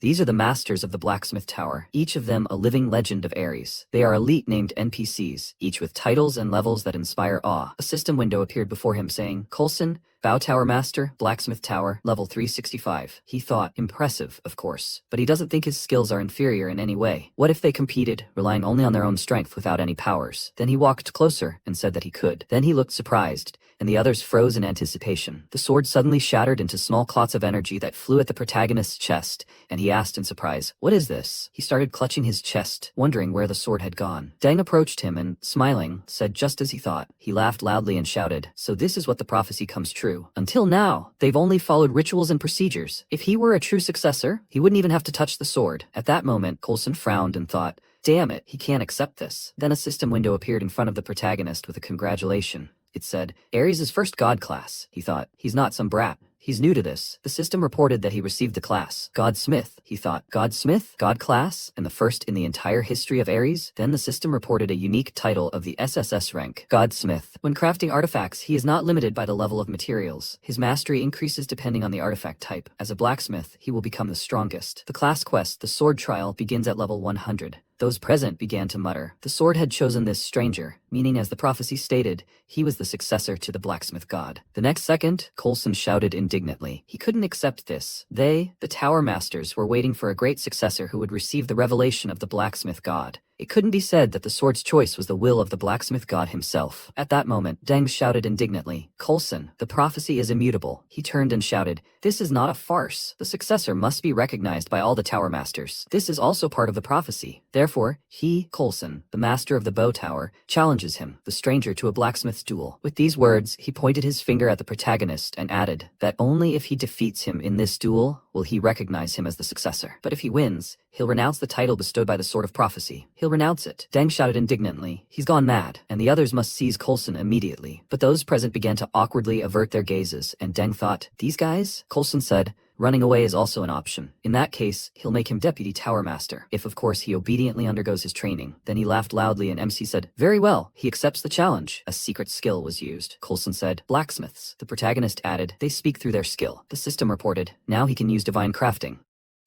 Speaker 1: these are the masters of the blacksmith tower, each of them a living legend of Ares. They are elite named NPCs, each with titles and levels that inspire awe. A system window appeared before him saying, Coulson, Bow Tower Master, Blacksmith Tower, level 365. He thought, impressive, of course, but he doesn't think his skills are inferior in any way. What if they competed, relying only on their own strength without any powers? Then he walked closer and said that he could. Then he looked surprised, and the others froze in anticipation. The sword suddenly shattered into small clots of energy that flew at the protagonist's chest, and he asked in surprise, what is this? He started clutching his chest, wondering where the sword had gone. Deng approached him and, smiling, said just as he thought. He laughed loudly and shouted, so this is what the prophecy comes true. Until now, they've only followed rituals and procedures. If he were a true successor, he wouldn't even have to touch the sword. At that moment, Coulson frowned and thought, damn it, he can't accept this. Then a system window appeared in front of the protagonist with a congratulation. It said, Ares' first god class. He thought, he's not some brat. He's new to this. The system reported that he received the class Godsmith. He thought, Godsmith? God class? And the first in the entire history of Ares? Then the system reported a unique title of the SSS rank, Godsmith. When crafting artifacts, he is not limited by the level of materials. His mastery increases depending on the artifact type. As a blacksmith, he will become the strongest. The class quest, the sword trial, begins at level 100. Those present began to mutter. The sword had chosen this stranger, meaning as the prophecy stated, he was the successor to the blacksmith god. The next second, Coulson shouted indignantly. He couldn't accept this. They, the Tower Masters, were waiting for a great successor who would receive the revelation of the blacksmith god. It couldn't be said that the sword's choice was the will of the blacksmith god himself. At that moment, Deng shouted indignantly, Coulson, the prophecy is immutable. He turned and shouted, this is not a farce. The successor must be recognized by all the Tower Masters. This is also part of the prophecy. Therefore, he, Coulson, the master of the bow tower, challenges him, the stranger, to a blacksmith's duel. With these words, he pointed his finger at the protagonist and added that only if he defeats him in this duel will he recognize him as the successor. But if he wins, he'll renounce the title bestowed by the Sword of Prophecy. He'll renounce it. Deng shouted indignantly. He's gone mad, and the others must seize Coulson immediately. But those present began to awkwardly avert their gazes, and Deng thought, these guys? Coulson said, running away is also an option. In that case, he'll make him Deputy Tower Master, if of course he obediently undergoes his training. Then he laughed loudly and MC said, very well, he accepts the challenge. A secret skill was used. Coulson said, blacksmiths. The protagonist added, they speak through their skill. The system reported, now he can use divine crafting.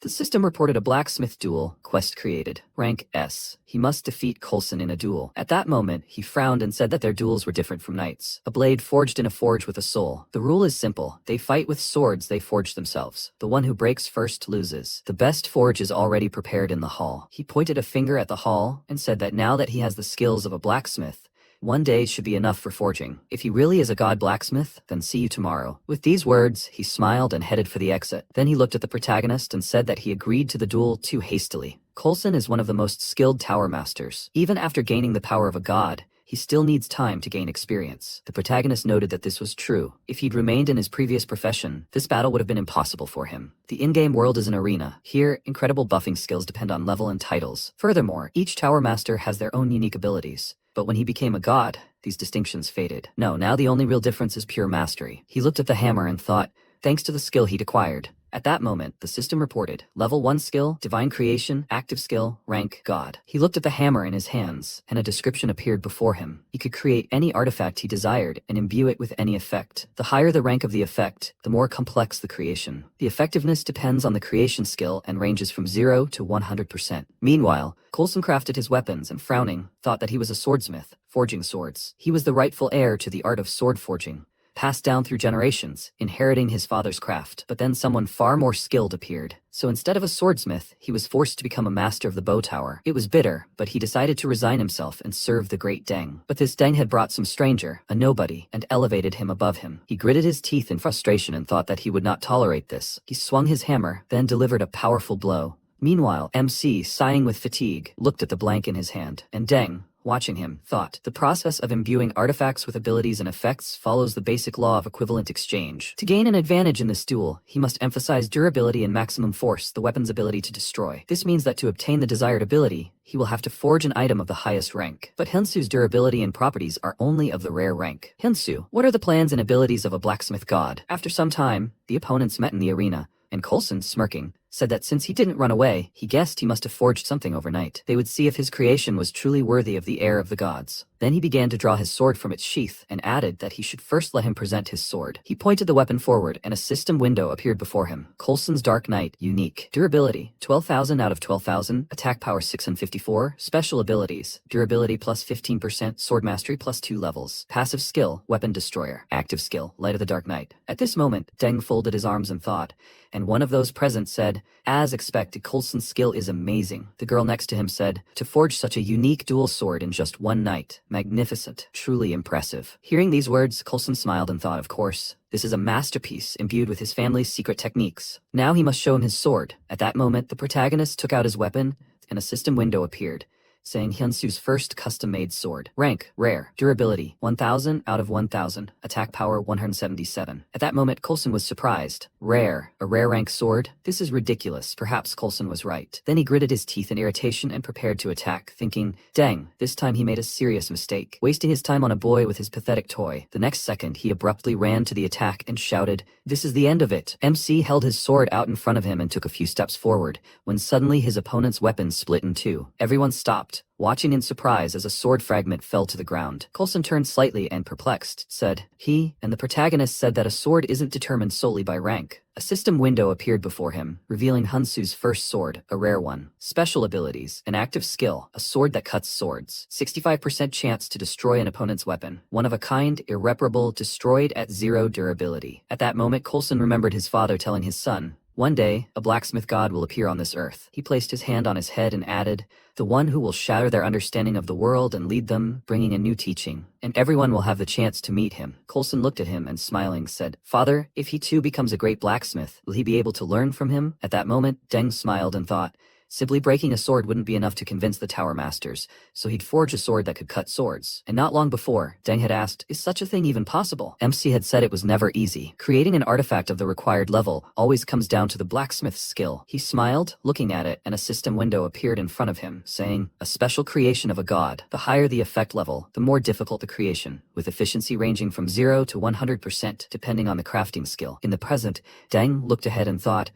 Speaker 1: The system reported a blacksmith duel, quest created, rank S. He must defeat Coulson in a duel. At that moment, he frowned and said that their duels were different from knights. A blade forged in a forge with a soul. The rule is simple. They fight with swords they forge themselves. The one who breaks first loses. The best forge is already prepared in the hall. He pointed a finger at the hall and said that now that he has the skills of a blacksmith, one day should be enough for forging. If he really is a god blacksmith, then see you tomorrow. With these words, he smiled and headed for the exit. Then he looked at the protagonist and said that he agreed to the duel too hastily. Coulson is one of the most skilled tower masters. Even after gaining the power of a god, he still needs time to gain experience. The protagonist noted that this was true. If he'd remained in his previous profession, this battle would have been impossible for him. The in-game world is an arena. Here, incredible buffing skills depend on level and titles. Furthermore, each tower master has their own unique abilities. But when he became a god, these distinctions faded. No, now the only real difference is pure mastery. He looked at the hammer and thought, thanks to the skill he'd acquired. At that moment, the system reported, level 1 skill, divine creation, active skill, rank, god. He looked at the hammer in his hands, and a description appeared before him. He could create any artifact he desired and imbue it with any effect. The higher the rank of the effect, the more complex the creation. The effectiveness depends on the creation skill and ranges from 0 to 100%. Meanwhile, Coulson crafted his weapons and, frowning, thought that he was a swordsmith, forging swords. He was the rightful heir to the art of sword forging, passed down through generations, inheriting his father's craft. But then someone far more skilled appeared. So instead of a swordsmith, he was forced to become a master of the bow tower. It was bitter, but he decided to resign himself and serve the great Deng. But this Deng had brought some stranger, a nobody, and elevated him above him. He gritted his teeth in frustration and thought that he would not tolerate this. He swung his hammer, then delivered a powerful blow. Meanwhile, MC, sighing with fatigue, looked at the blank in his hand, and Deng, watching him, thought, the process of imbuing artifacts with abilities and effects follows the basic law of equivalent exchange. To gain an advantage in this duel, he must emphasize durability and maximum force, the weapon's ability to destroy. This means that to obtain the desired ability, he will have to forge an item of the highest rank. But Hyunsu's durability and properties are only of the rare rank. Hyunsu, what are the plans and abilities of a blacksmith god? After some time, the opponents met in the arena, and Coulson, smirking, said that since he didn't run away, he guessed he must have forged something overnight. They would see if his creation was truly worthy of the heir of the gods. Then he began to draw his sword from its sheath and added that he should first let him present his sword. He pointed the weapon forward and a system window appeared before him. Coulson's Dark Knight, unique. Durability, 12,000 out of 12,000. Attack power 654. Special abilities, durability plus 15%, sword mastery plus 2 levels. Passive skill, weapon destroyer. Active skill, Light of the Dark Knight. At this moment, Deng folded his arms in thought, and one of those present said, as expected, Coulson's skill is amazing. The girl next to him said, to forge such a unique dual sword in just one night. Magnificent. Truly impressive. Hearing these words, Coulson smiled and thought, of course, this is a masterpiece imbued with his family's secret techniques. Now he must show him his sword. At that moment, the protagonist took out his weapon, and a system window appeared, saying Hyunsu's first custom-made sword. Rank, rare. Durability, 1000 out of 1000. Attack power, 177. At that moment, Coulson was surprised. Rare. A rare rank sword? This is ridiculous. Perhaps Coulson was right. Then he gritted his teeth in irritation and prepared to attack, thinking, dang, this time he made a serious mistake, wasting his time on a boy with his pathetic toy. The next second, he abruptly ran to the attack and shouted, "This is the end of it." MC held his sword out in front of him and took a few steps forward, when suddenly his opponent's weapon split in two. Everyone stopped, watching in surprise as a sword fragment fell to the ground. Coulson turned slightly and perplexed, said, and the protagonist said that a sword isn't determined solely by rank. A system window appeared before him, revealing Hyunsu's first sword, a rare one. Special abilities, an active skill, a sword that cuts swords. 65% chance to destroy an opponent's weapon. One of a kind, irreparable, destroyed at 0 durability. At that moment, Coulson remembered his father telling his son, "One day, a blacksmith god will appear on this earth." He placed his hand on his head and added, "The one who will shatter their understanding of the world and lead them, bringing a new teaching. And everyone will have the chance to meet him." Coulson looked at him and smiling said, "Father, if he too becomes a great blacksmith, will he be able to learn from him?" At that moment, Deng smiled and thought, simply breaking a sword wouldn't be enough to convince the Tower Masters, so he'd forge a sword that could cut swords. And not long before, Deng had asked, is such a thing even possible? MC had said it was never easy. Creating an artifact of the required level always comes down to the blacksmith's skill. He smiled, looking at it, and a system window appeared in front of him, saying, "A special creation of a god. The higher the effect level, the more difficult the creation, with efficiency ranging from 0 to 100% depending on the crafting skill." In the present, Deng looked ahead and thought,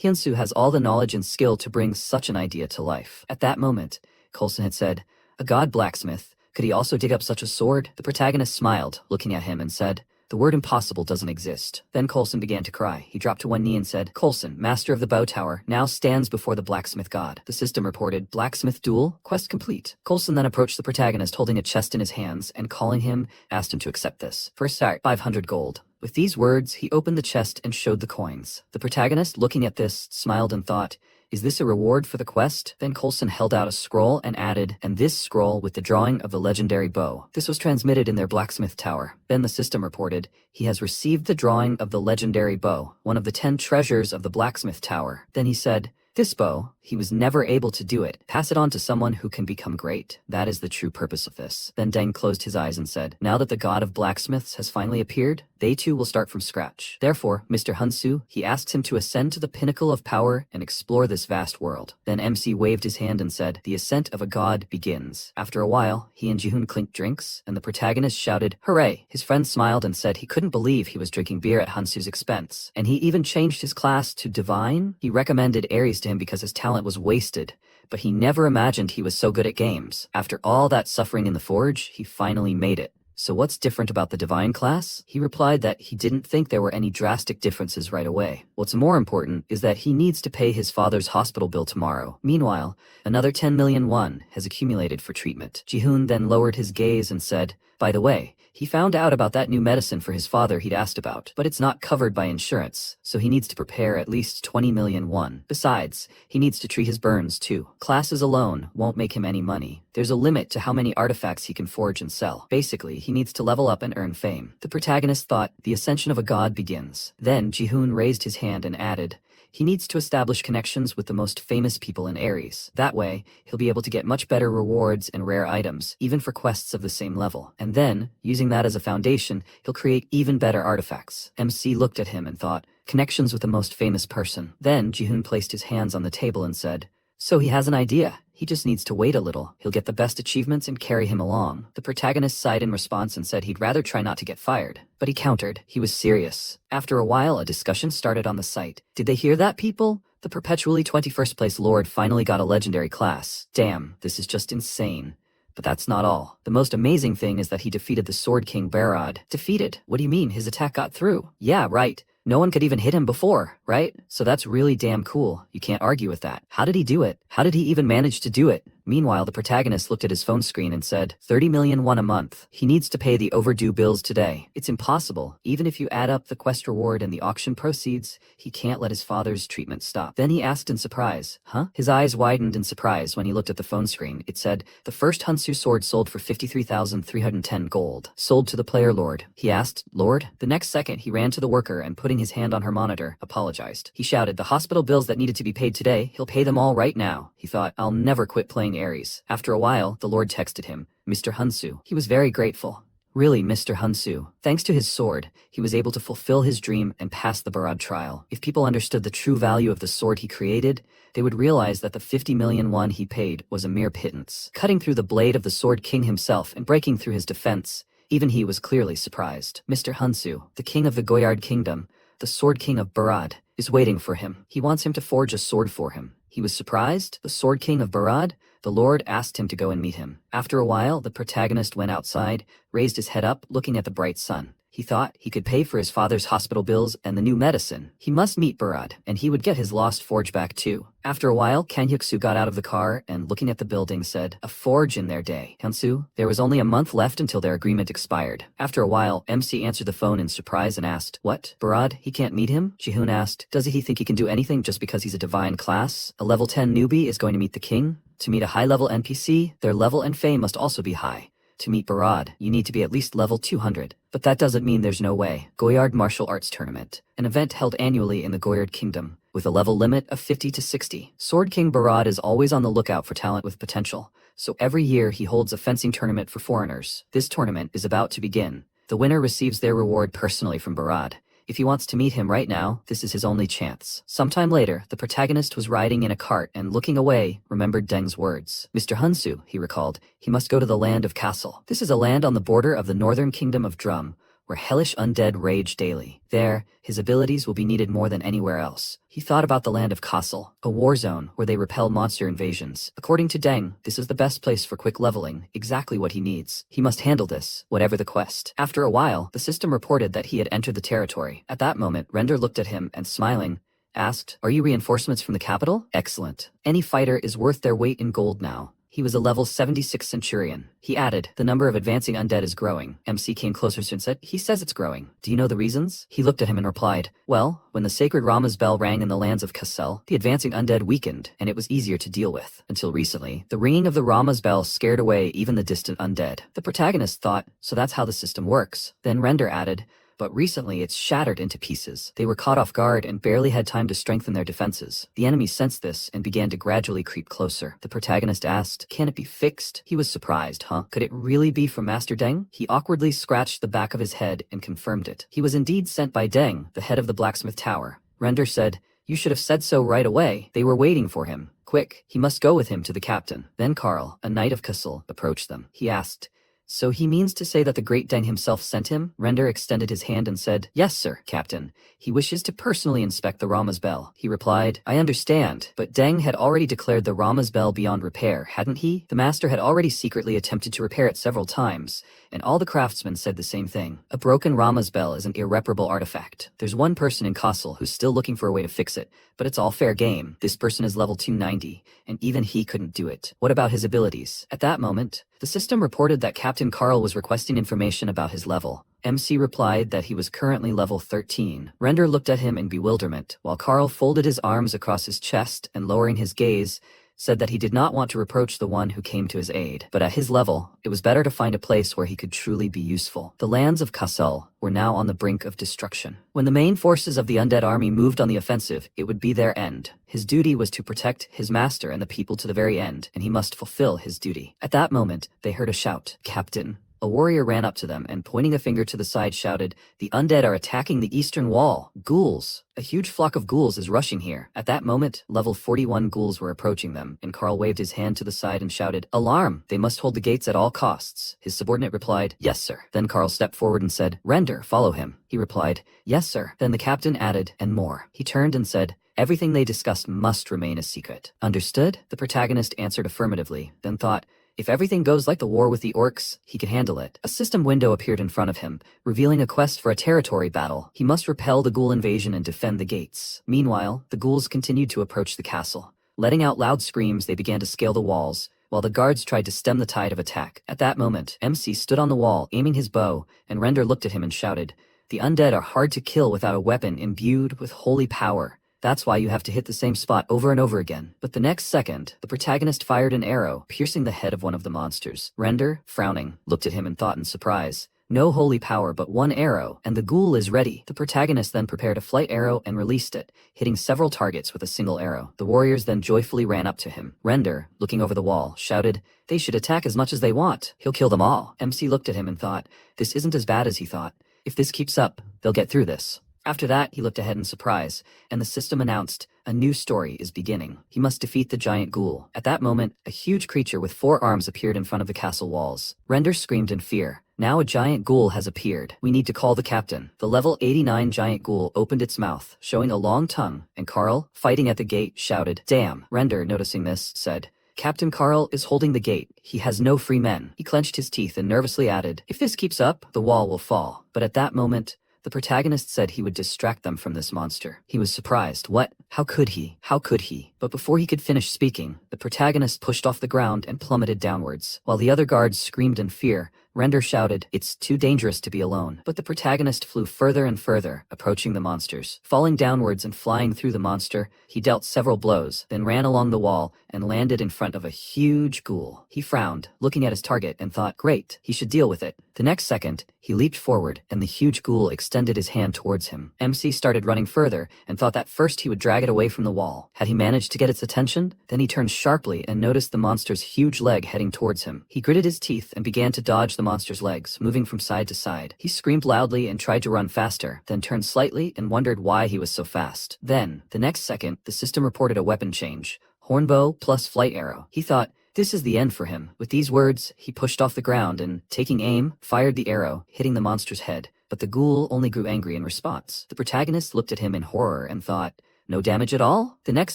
Speaker 1: Hyunsu has all the knowledge and skill to bring such an idea to life. At that moment, Coulson had said, "A god blacksmith, could he also dig up such a sword?" The protagonist smiled, looking at him and said, "The word impossible doesn't exist." Then Coulson began to cry. He dropped to one knee and said, "Coulson, master of the bow tower, now stands before the blacksmith god." The system reported, "Blacksmith duel, quest complete." Coulson then approached the protagonist holding a chest in his hands and calling him, asked him to accept this. First start, 500 gold. With these words, he opened the chest and showed the coins. The protagonist, looking at this, smiled and thought, is this a reward for the quest? Then Coulson held out a scroll and added, "And this scroll with the drawing of the legendary bow." This was transmitted in their blacksmith tower. Then the system reported, "He has received the drawing of the legendary bow, one of the 10 treasures of the blacksmith tower." Then he said, "This bow, he was never able to do it. Pass it on to someone who can become great. That is the true purpose of this." Then Deng closed his eyes and said, "Now that the god of blacksmiths has finally appeared, they too will start from scratch. Therefore, Mr. Hyunsu, he asks him to ascend to the pinnacle of power and explore this vast world." Then MC waved his hand and said, "The ascent of a god begins." After a while, he and Jihoon clinked drinks, and the protagonist shouted, "Hooray!" His friend smiled and said he couldn't believe he was drinking beer at Hyunsu's expense. And he even changed his class to divine. He recommended Aries to him because his talent was wasted, but he never imagined he was so good at games. After all that suffering in the forge, he finally made it. So what's different about the divine class? He replied that he didn't think there were any drastic differences right away. What's more important is that he needs to pay his father's hospital bill tomorrow. Meanwhile, another 10 million won has accumulated for treatment. Jihoon then lowered his gaze and said, "By the way, he found out about that new medicine for his father he'd asked about, but it's not covered by insurance, so he needs to prepare at least 20 million won. Besides, he needs to treat his burns too. Classes alone won't make him any money. There's a limit to how many artifacts he can forge and sell. Basically, he needs to level up and earn fame." The protagonist thought, the ascension of a god begins. Then Jihoon raised his hand and added, "He needs to establish connections with the most famous people in Aries. That way, he'll be able to get much better rewards and rare items, even for quests of the same level. And then, using that as a foundation, he'll create even better artifacts." MC looked at him and thought, connections with the most famous person. Then Jihoon placed his hands on the table and said, "So he has an idea. He just needs to wait a little. He'll get the best achievements and carry him along." The protagonist sighed in response and said he'd rather try not to get fired. But he countered. He was serious. After a while, a discussion started on the site. "Did they hear that, people? The perpetually 21st place lord finally got a legendary class. Damn, this is just insane." But that's not all. The most amazing thing is that he defeated the Sword King Barad. Defeated? What do you mean, his attack got through? Yeah, right. No one could even hit him before, right? So that's really damn cool. You can't argue with that. How did he do it? How did he even manage to do it? Meanwhile, the protagonist looked at his phone screen and said, 30 million won a month. He needs to pay the overdue bills today. It's impossible. Even if you add up the quest reward and the auction proceeds, he can't let his father's treatment stop. Then he asked in surprise, "Huh?" His eyes widened in surprise when he looked at the phone screen. It said, "The first Hunsu sword sold for 53,310 gold. Sold to the player lord." He asked, "Lord?" The next second, he ran to the worker and putting his hand on her monitor, apologized. He shouted, "The hospital bills that needed to be paid today, he'll pay them all right now." He thought, "I'll never quit playing flying Aries. After a while, the Lord texted him, Mr. Hunsu. He was very grateful. Really, Mr. Hunsu. Thanks to his sword, he was able to fulfill his dream and pass the Barad trial. If people understood the true value of the sword he created, they would realize that the 50 million won he paid was a mere pittance. Cutting through the blade of the Sword King himself and breaking through his defense, even he was clearly surprised. Mr. Hunsu, the king of the Goyard Kingdom, the Sword King of Barad, is waiting for him. He wants him to forge a sword for him. He was surprised. The Sword King of Barad? The Lord asked him to go and meet him. After a while, the protagonist went outside, raised his head up, looking at the bright sun. He thought he could pay for his father's hospital bills and the new medicine. He must meet Barad, and he would get his lost forge back too. After a while, Kanhyuksu got out of the car and, looking at the building, said, "A forge in their day." Hansu, there was only a month left until their agreement expired. After a while, MC answered the phone in surprise and asked, "What? Barad? He can't meet him?" Jihoon asked, "Does he think he can do anything just because he's a divine class? A level 10 newbie is going to meet the king? To meet a high-level NPC, their level and fame must also be high. To meet Barad, you need to be at least level 200. But that doesn't mean there's no way." Goyard Martial Arts Tournament, an event held annually in the Goyard Kingdom, with a level limit of 50 to 60. Sword King Barad is always on the lookout for talent with potential, so every year he holds a fencing tournament for foreigners. This tournament is about to begin. The winner receives their reward personally from Barad. If he wants to meet him right now, this is his only chance. Sometime later, the protagonist was riding in a cart and, looking away, remembered Deng's words. Mr. Hunsu, he recalled, he must go to the land of Castle. This is a land on the border of the northern kingdom of Drum, where hellish undead rage daily. There, his abilities will be needed more than anywhere else. He thought about the land of Castle, a war zone where they repel monster invasions. According to Deng, this is the best place for quick leveling, exactly what he needs. He must handle this, whatever the quest. After a while, the system reported that he had entered the territory. At that moment, Render looked at him and, smiling, asked, "Are you reinforcements from the capital?" "Excellent. Any fighter is worth their weight in gold now." He was a level 76 centurion. He added, "The number of advancing undead is growing." MC came closer and said, "He says it's growing. Do you know the reasons?" He looked at him and replied, "Well, when the sacred Rama's bell rang in the lands of Kassel, the advancing undead weakened, and it was easier to deal with. Until recently, the ringing of the Rama's bell scared away even the distant undead." The protagonist thought, so that's how the system works. Then Render added, "But recently it's shattered into pieces. They were caught off guard and barely had time to strengthen their defenses. The enemy sensed this and began to gradually creep closer." The protagonist asked, "Can it be fixed?" He was surprised, Could it really be from Master Deng? He awkwardly scratched the back of his head and confirmed it. He was indeed sent by Deng, the head of the Blacksmith Tower. Render said, "You should have said so right away. They were waiting for him. Quick, he must go with him to the captain." Then Karl, a knight of Kassel, approached them. He asked, "So he means to say that the great Deng himself sent him?" Render extended his hand and said, "Yes, sir, Captain. He wishes to personally inspect the Rama's bell." He replied, "I understand, but Deng had already declared the Rama's bell beyond repair, hadn't he? The master had already secretly attempted to repair it several times, and all the craftsmen said the same thing. A broken Rama's bell is an irreparable artifact. There's one person in Kassel who's still looking for a way to fix it, but it's all fair game. This person is level 290, and even he couldn't do it. What about his abilities?" At that moment, the system reported that Captain Karl was requesting information about his level. MC replied that he was currently level 13. Render looked at him in bewilderment, while Karl folded his arms across his chest and, lowering his gaze, said that he did not want to reproach the one who came to his aid. But at his level, it was better to find a place where he could truly be useful. The lands of Kassel were now on the brink of destruction. When the main forces of the undead army moved on the offensive, it would be their end. His duty was to protect his master and the people to the very end, and he must fulfill his duty. At that moment, they heard a shout, "Captain." A warrior ran up to them and, pointing a finger to the side, shouted, "The undead are attacking the eastern wall. Ghouls! A huge flock of ghouls is rushing here." At that moment, level 41 ghouls were approaching them, and Karl waved his hand to the side and shouted, "Alarm! They must hold the gates at all costs." His subordinate replied, "Yes, sir." Then Karl stepped forward and said, "Render, follow him." He replied, "Yes, sir." Then the captain added, "And more." He turned and said, "Everything they discussed must remain a secret." "Understood?" The protagonist answered affirmatively, then thought, if everything goes like the war with the orcs, he can handle it. A system window appeared in front of him, revealing a quest for a territory battle. He must repel the ghoul invasion and defend the gates. Meanwhile, the ghouls continued to approach the castle. Letting out loud screams, they began to scale the walls, while the guards tried to stem the tide of attack. At that moment, MC stood on the wall, aiming his bow, and Render looked at him and shouted, "The undead are hard to kill without a weapon imbued with holy power. That's why you have to hit the same spot over and over again." But the next second, the protagonist fired an arrow, piercing the head of one of the monsters. Render, frowning, looked at him and thought in surprise, No holy power but one arrow, and the ghoul is ready. The protagonist then prepared a flight arrow and released it, hitting several targets with a single arrow. The warriors then joyfully ran up to him. Render, looking over the wall, shouted, "They should attack as much as they want. He'll kill them all." MC looked at him and thought, this isn't as bad as he thought. If this keeps up, they'll get through this. After that, he looked ahead in surprise, and the system announced, a new story is beginning. He must defeat the giant ghoul. At that moment, a huge creature with 4 arms appeared in front of the castle walls. Render screamed in fear. Now a giant ghoul has appeared. We need to call the captain. The level 89 giant ghoul opened its mouth, showing a long tongue, and Carl, fighting at the gate, shouted, "Damn." Render, noticing this, said, "Captain Carl is holding the gate. He has no free men." He clenched his teeth and nervously added, "If this keeps up, the wall will fall." But at that moment, the protagonist said he would distract them from this monster. He was surprised. What? How could he? How could he? But before he could finish speaking, the protagonist pushed off the ground and plummeted downwards. While the other guards screamed in fear, Render shouted, "It's too dangerous to be alone." But the protagonist flew further and further, approaching the monsters. Falling downwards and flying through the monster, he dealt several blows, then ran along the wall and landed in front of a huge ghoul. He frowned, looking at his target, and thought, great, he should deal with it. The next second, he leaped forward, and the huge ghoul extended his hand towards him. MC started running further, and thought that first he would drag it away from the wall. Had he managed to get its attention? Then he turned sharply and noticed the monster's huge leg heading towards him. He gritted his teeth and began to dodge the monster's legs, moving from side to side. He screamed loudly and tried to run faster, then turned slightly and wondered why he was so fast. Then, the next second, the system reported a weapon change. Hornbow plus flight arrow. He thought, this is the end for him. With these words, he pushed off the ground and, taking aim, fired the arrow, hitting the monster's head. But the ghoul only grew angry in response. The protagonist looked at him in horror and thought, no damage at all? The next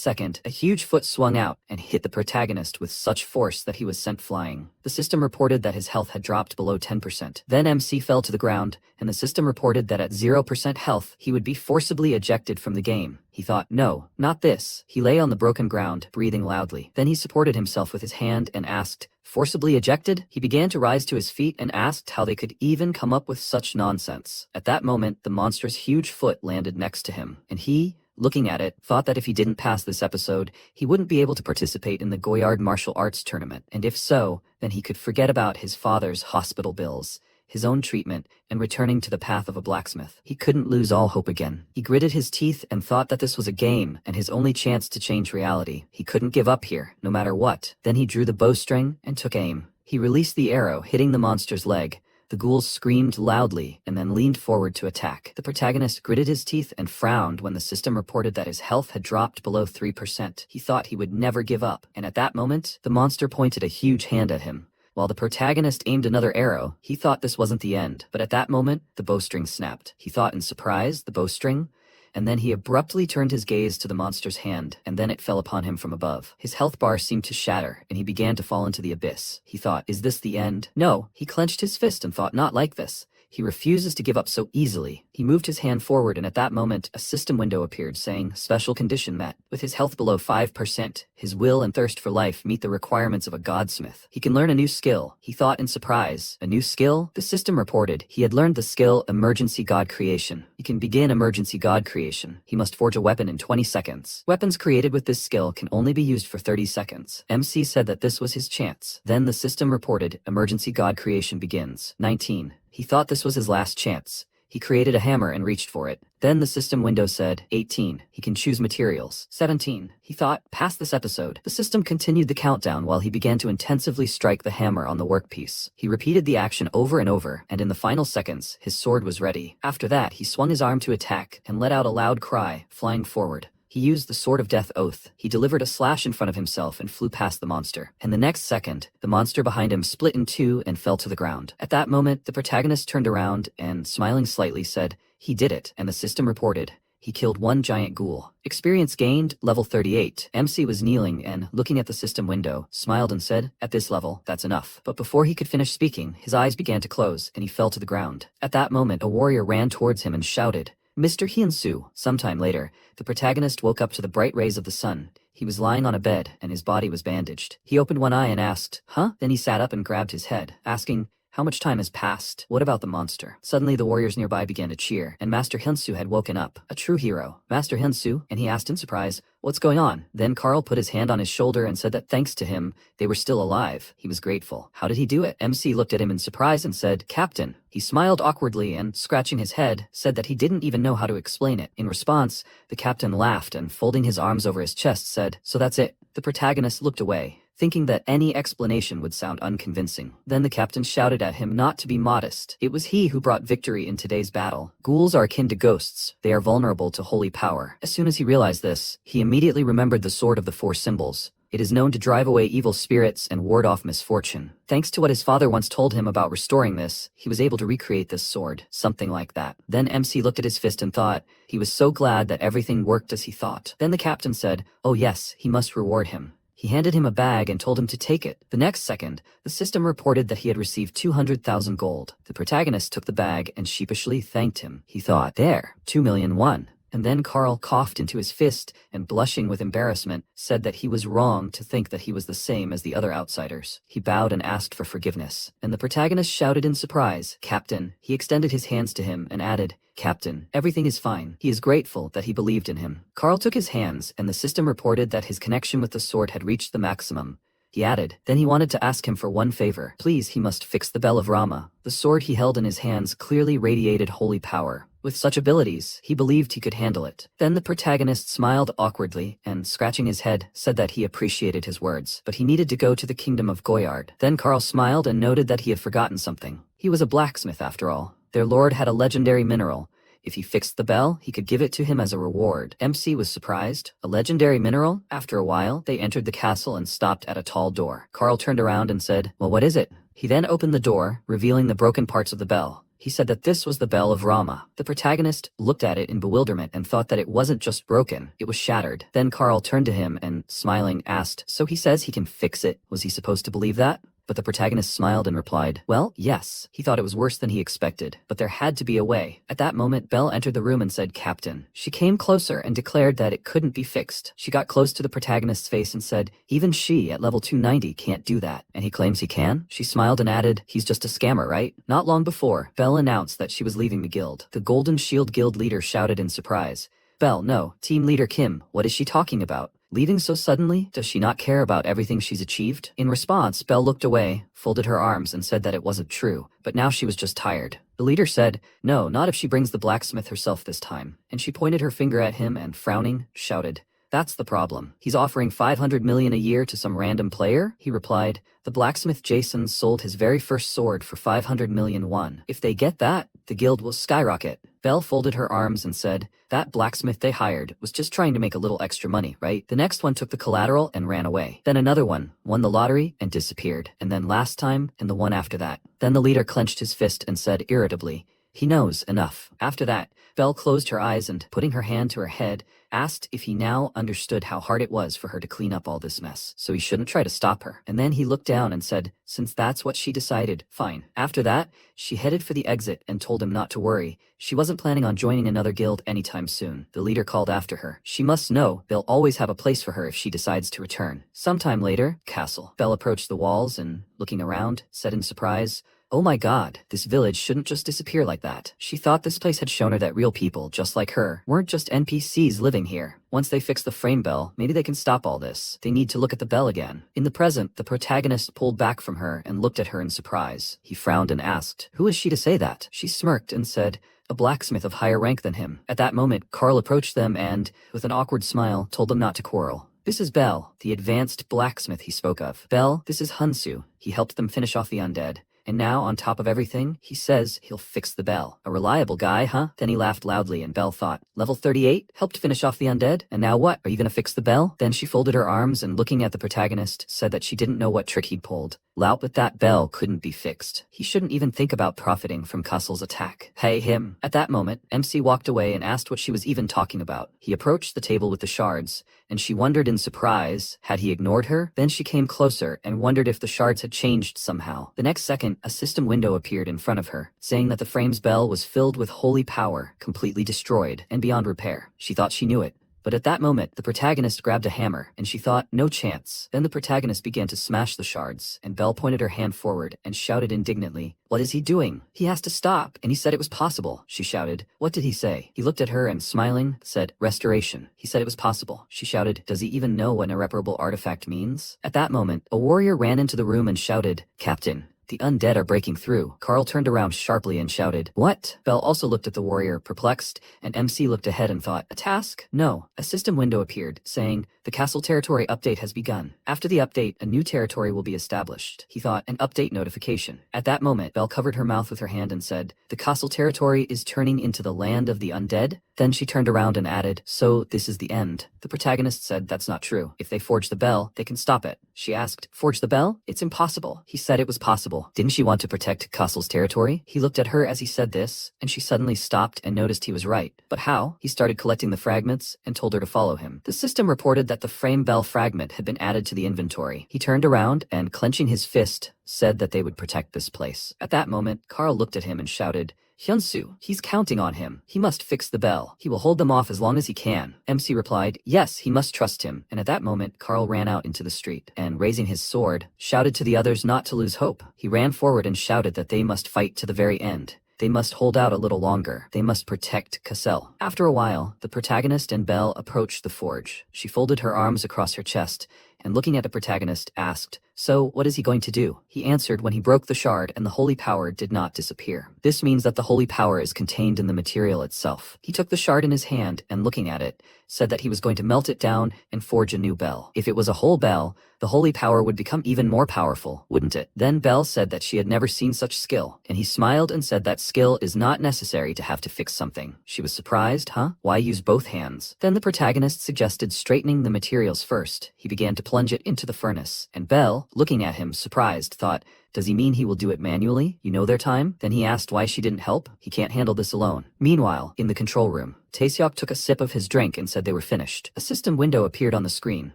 Speaker 1: second, a huge foot swung out and hit the protagonist with such force that he was sent flying. The system reported that his health had dropped below 10%. Then MC fell to the ground, and the system reported that at 0% health, he would be forcibly ejected from the game. He thought, no, not this. He lay on the broken ground, breathing loudly. Then he supported himself with his hand and asked, forcibly ejected? He began to rise to his feet and asked how they could even come up with such nonsense. At that moment, the monster's huge foot landed next to him, and he, looking at it, thought that if he didn't pass this episode, he wouldn't be able to participate in the Goyard martial arts tournament, and if so, then he could forget about his father's hospital bills, his own treatment, and returning to the path of a blacksmith. He couldn't lose all hope again. He gritted his teeth and thought that this was a game and his only chance to change reality. He couldn't give up here, no matter what. Then he drew the bowstring and took aim. He released the arrow, hitting the monster's leg. The ghoul screamed loudly and then leaned forward to attack. The protagonist gritted his teeth and frowned when the system reported that his health had dropped below 3%. He thought he would never give up, and at that moment, the monster pointed a huge hand at him. While the protagonist aimed another arrow, he thought this wasn't the end, but at that moment, the bowstring snapped. He thought in surprise, the bowstring? And then he abruptly turned his gaze to the monster's hand, and then it fell upon him from above. His health bar seemed to shatter, and he began to fall into the abyss. He thought, is this the end? No, he clenched his fist and thought, not like this. He refuses to give up so easily. He moved his hand forward, and at that moment, a system window appeared saying, special condition met. With his health below 5%, his will and thirst for life meet the requirements of a godsmith. He can learn a new skill. He thought in surprise. A new skill? The system reported he had learned the skill Emergency God Creation. He can begin Emergency God Creation. He must forge a weapon in 20 seconds. Weapons created with this skill can only be used for 30 seconds. MC said that this was his chance. Then the system reported Emergency God Creation begins. 19. He thought this was his last chance. He created a hammer and reached for it. Then the system window said, 18. He can choose materials. 17. He thought, past this episode. The system continued the countdown while he began to intensively strike the hammer on the workpiece. He repeated the action over and over, and in the final seconds, his sword was ready. After that, he swung his arm to attack and let out a loud cry, flying forward. He used the Sword of Death oath. He delivered a slash in front of himself and flew past the monster. And the next second, the monster behind him split in two and fell to the ground. At that moment, the protagonist turned around and, smiling slightly, said, he did it, and the system reported, he killed one giant ghoul. Experience gained, level 38. MC was kneeling and, looking at the system window, smiled and said, at this level, that's enough. But before he could finish speaking, his eyes began to close, and he fell to the ground. At that moment, a warrior ran towards him and shouted, Mr. Hyunsu. Sometime later, the protagonist woke up to the bright rays of the sun. He was lying on a bed, and his body was bandaged. He opened one eye and asked, huh? Then he sat up and grabbed his head, asking, how much time has passed? What about the monster? Suddenly the warriors nearby began to cheer, and Master Hyunsu had woken up. A true hero. Master Hyunsu, and he asked in surprise, "What's going on?" Then Carl put his hand on his shoulder and said that thanks to him, they were still alive. He was grateful. "How did he do it?" MC looked at him in surprise and said, "Captain." He smiled awkwardly and, scratching his head, said that he didn't even know how to explain it. In response, the captain laughed and, folding his arms over his chest, said, "So that's it." The protagonist looked away, thinking that any explanation would sound unconvincing. Then the captain shouted at him not to be modest. It was he who brought victory in today's battle. Ghouls are akin to ghosts. They are vulnerable to holy power. As soon as he realized this, he immediately remembered the sword of the four symbols. It is known to drive away evil spirits and ward off misfortune. Thanks to what his father once told him about restoring this, he was able to recreate this sword, something like that. Then MC looked at his fist and thought, he was so glad that everything worked as he thought. Then the captain said, "Oh yes, he must reward him." He handed him a bag and told him to take it. The next second, the system reported that he had received 200,000 gold. The protagonist took the bag and sheepishly thanked him. He thought, there, 2,000,000 won. And then Carl coughed into his fist and, blushing with embarrassment, said that he was wrong to think that he was the same as the other outsiders. He bowed and asked for forgiveness. And the protagonist shouted in surprise, "Captain." He extended his hands to him and added, "Captain, everything is fine." He is grateful that he believed in him. Carl took his hands, and the system reported that his connection with the sword had reached the maximum. He added, then he wanted to ask him for one favor. Please, he must fix the Bell of Rama. The sword he held in his hands clearly radiated holy power. With such abilities, he believed he could handle it. Then the protagonist smiled awkwardly and, scratching his head, said that he appreciated his words, but he needed to go to the kingdom of Goyard. Then Carl smiled and noted that he had forgotten something. He was a blacksmith after all. Their lord had a legendary mineral. If he fixed the bell, he could give it to him as a reward. MC was surprised. A legendary mineral? After a while, they entered the castle and stopped at a tall door. Carl turned around and said, "Well, what is it?" He then opened the door, revealing the broken parts of the bell. He said that this was the Bell of Rama. The protagonist looked at it in bewilderment and thought that it wasn't just broken, it was shattered. Then Carl turned to him and, smiling, asked, "So he says he can fix it?" Was he supposed to believe that? But the protagonist smiled and replied, "Well, yes." He thought it was worse than he expected, but there had to be a way. At that moment, Belle entered the room and said, "Captain." She came closer and declared that it couldn't be fixed. She got close to the protagonist's face and said, "Even she, at level 290, can't do that." "And he claims he can?" She smiled and added, "He's just a scammer, right?" Not long before, Belle announced that she was leaving the guild. The Golden Shield Guild leader shouted in surprise, "Belle, no. Team leader Kim, what is she talking about? Leaving so suddenly? Does she not care about everything she's achieved?" In response, Belle looked away, folded her arms, and said that it wasn't true, but now she was just tired. The leader said, "No, not if she brings the blacksmith herself this time." And she pointed her finger at him and, frowning, shouted, "That's the problem. He's offering 500 million a year to some random player?" He replied, "The blacksmith Jason sold his very first sword for 500 million won. If they get that, the guild will skyrocket." Belle folded her arms and said, "That blacksmith they hired was just trying to make a little extra money, right?" The next one took the collateral and ran away. Then another one won the lottery and disappeared. And then last time, and the one after that. Then the leader clenched his fist and said irritably, "He knows enough." After that, Belle closed her eyes and, putting her hand to her head, asked if he now understood how hard it was for her to clean up all this mess, so he shouldn't try to stop her. And then he looked down and said, since that's what she decided, fine. After that, she headed for the exit and told him not to worry. She wasn't planning on joining another guild anytime soon. The leader called after her. She must know they'll always have a place for her if she decides to return. Sometime later, castle. Belle approached the walls and, looking around, said in surprise, "Oh my god, this village shouldn't just disappear like that." She thought this place had shown her that real people, just like her, weren't just NPCs living here. Once they fix the frame bell, maybe they can stop all this. They need to look at the bell again. In the present, the protagonist pulled back from her and looked at her in surprise. He frowned and asked, "Who is she to say that?" She smirked and said, "A blacksmith of higher rank than him." At that moment, Carl approached them and, with an awkward smile, told them not to quarrel. "This is Belle, the advanced blacksmith he spoke of. Belle, this is Hunsu. He helped them finish off the undead. And now, on top of everything, he says he'll fix the bell. A reliable guy, huh?" Then he laughed loudly and Belle thought, level 38? Helped finish off the undead? And now what? Are you gonna fix the bell? Then she folded her arms and, looking at the protagonist, said that she didn't know what trick he'd pulled. Lout, but that bell couldn't be fixed. He shouldn't even think about profiting from Castle's attack. Hey, him. At that moment, MC walked away and asked what she was even talking about. He approached the table with the shards, and she wondered in surprise, had he ignored her? Then she came closer and wondered if the shards had changed somehow. The next second, a system window appeared in front of her, saying that the frame's bell was filled with holy power, completely destroyed, and beyond repair. She thought she knew it, But at that moment, the protagonist grabbed a hammer, and she thought, no chance. Then the protagonist began to smash the shards, and Belle pointed her hand forward and shouted indignantly, "What is he doing? He has to stop." And he said it was possible, she shouted. What did he say? He looked at her and, smiling, said, "Restoration." He said it was possible, she shouted. Does he even know what an irreparable artifact means? At that moment, a warrior ran into the room and shouted, "Captain, the undead are breaking through." Carl turned around sharply and shouted, "What?" Belle also looked at the warrior, perplexed, and MC looked ahead and thought, "A task?" No. A system window appeared, saying, "The castle territory update has begun. After the update, a new territory will be established." He thought, an update notification. At that moment, Belle covered her mouth with her hand and said, "The castle territory is turning into the land of the undead?" Then she turned around and added, "So this is the end." The protagonist said that's not true. If they forge the bell, they can stop it. She asked, "Forge the bell? It's impossible." He said it was possible. Didn't she want to protect castle's territory? He looked at her as he said this, and she suddenly stopped and noticed he was right. But how? He started collecting the fragments and told her to follow him. The system reported that the frame bell fragment had been added to the inventory. He turned around and, clenching his fist, said that they would protect this place. At that moment, Carl looked at him and shouted, "Hyunsu, he's counting on him. He must fix the bell. He will hold them off as long as he can." MC replied, "Yes, he must trust him." And at that moment, Carl ran out into the street and, raising his sword, shouted to the others not to lose hope. He ran forward and shouted that they must fight to the very end. They must hold out a little longer. They must protect Cassel. After a while, the protagonist and Belle approached the forge. She folded her arms across her chest and, looking at the protagonist, asked, "So, what is he going to do?" He answered, "When he broke the shard and the holy power did not disappear." This means that the holy power is contained in the material itself. He took the shard in his hand and, looking at it, said that he was going to melt it down and forge a new bell. If it was a whole bell, the holy power would become even more powerful, wouldn't it? Then Belle said that she had never seen such skill, and he smiled and said that skill is not necessary to have to fix something. She was surprised, huh? Why use both hands? Then the protagonist suggested straightening the materials first. He began to plunge it into the furnace, and Belle, looking at him, surprised, thought, does he mean he will do it manually? You know their time? Then he asked why she didn't help. He can't handle this alone. Meanwhile, in the control room, Taeseok took a sip of his drink and said they were finished. A system window appeared on the screen,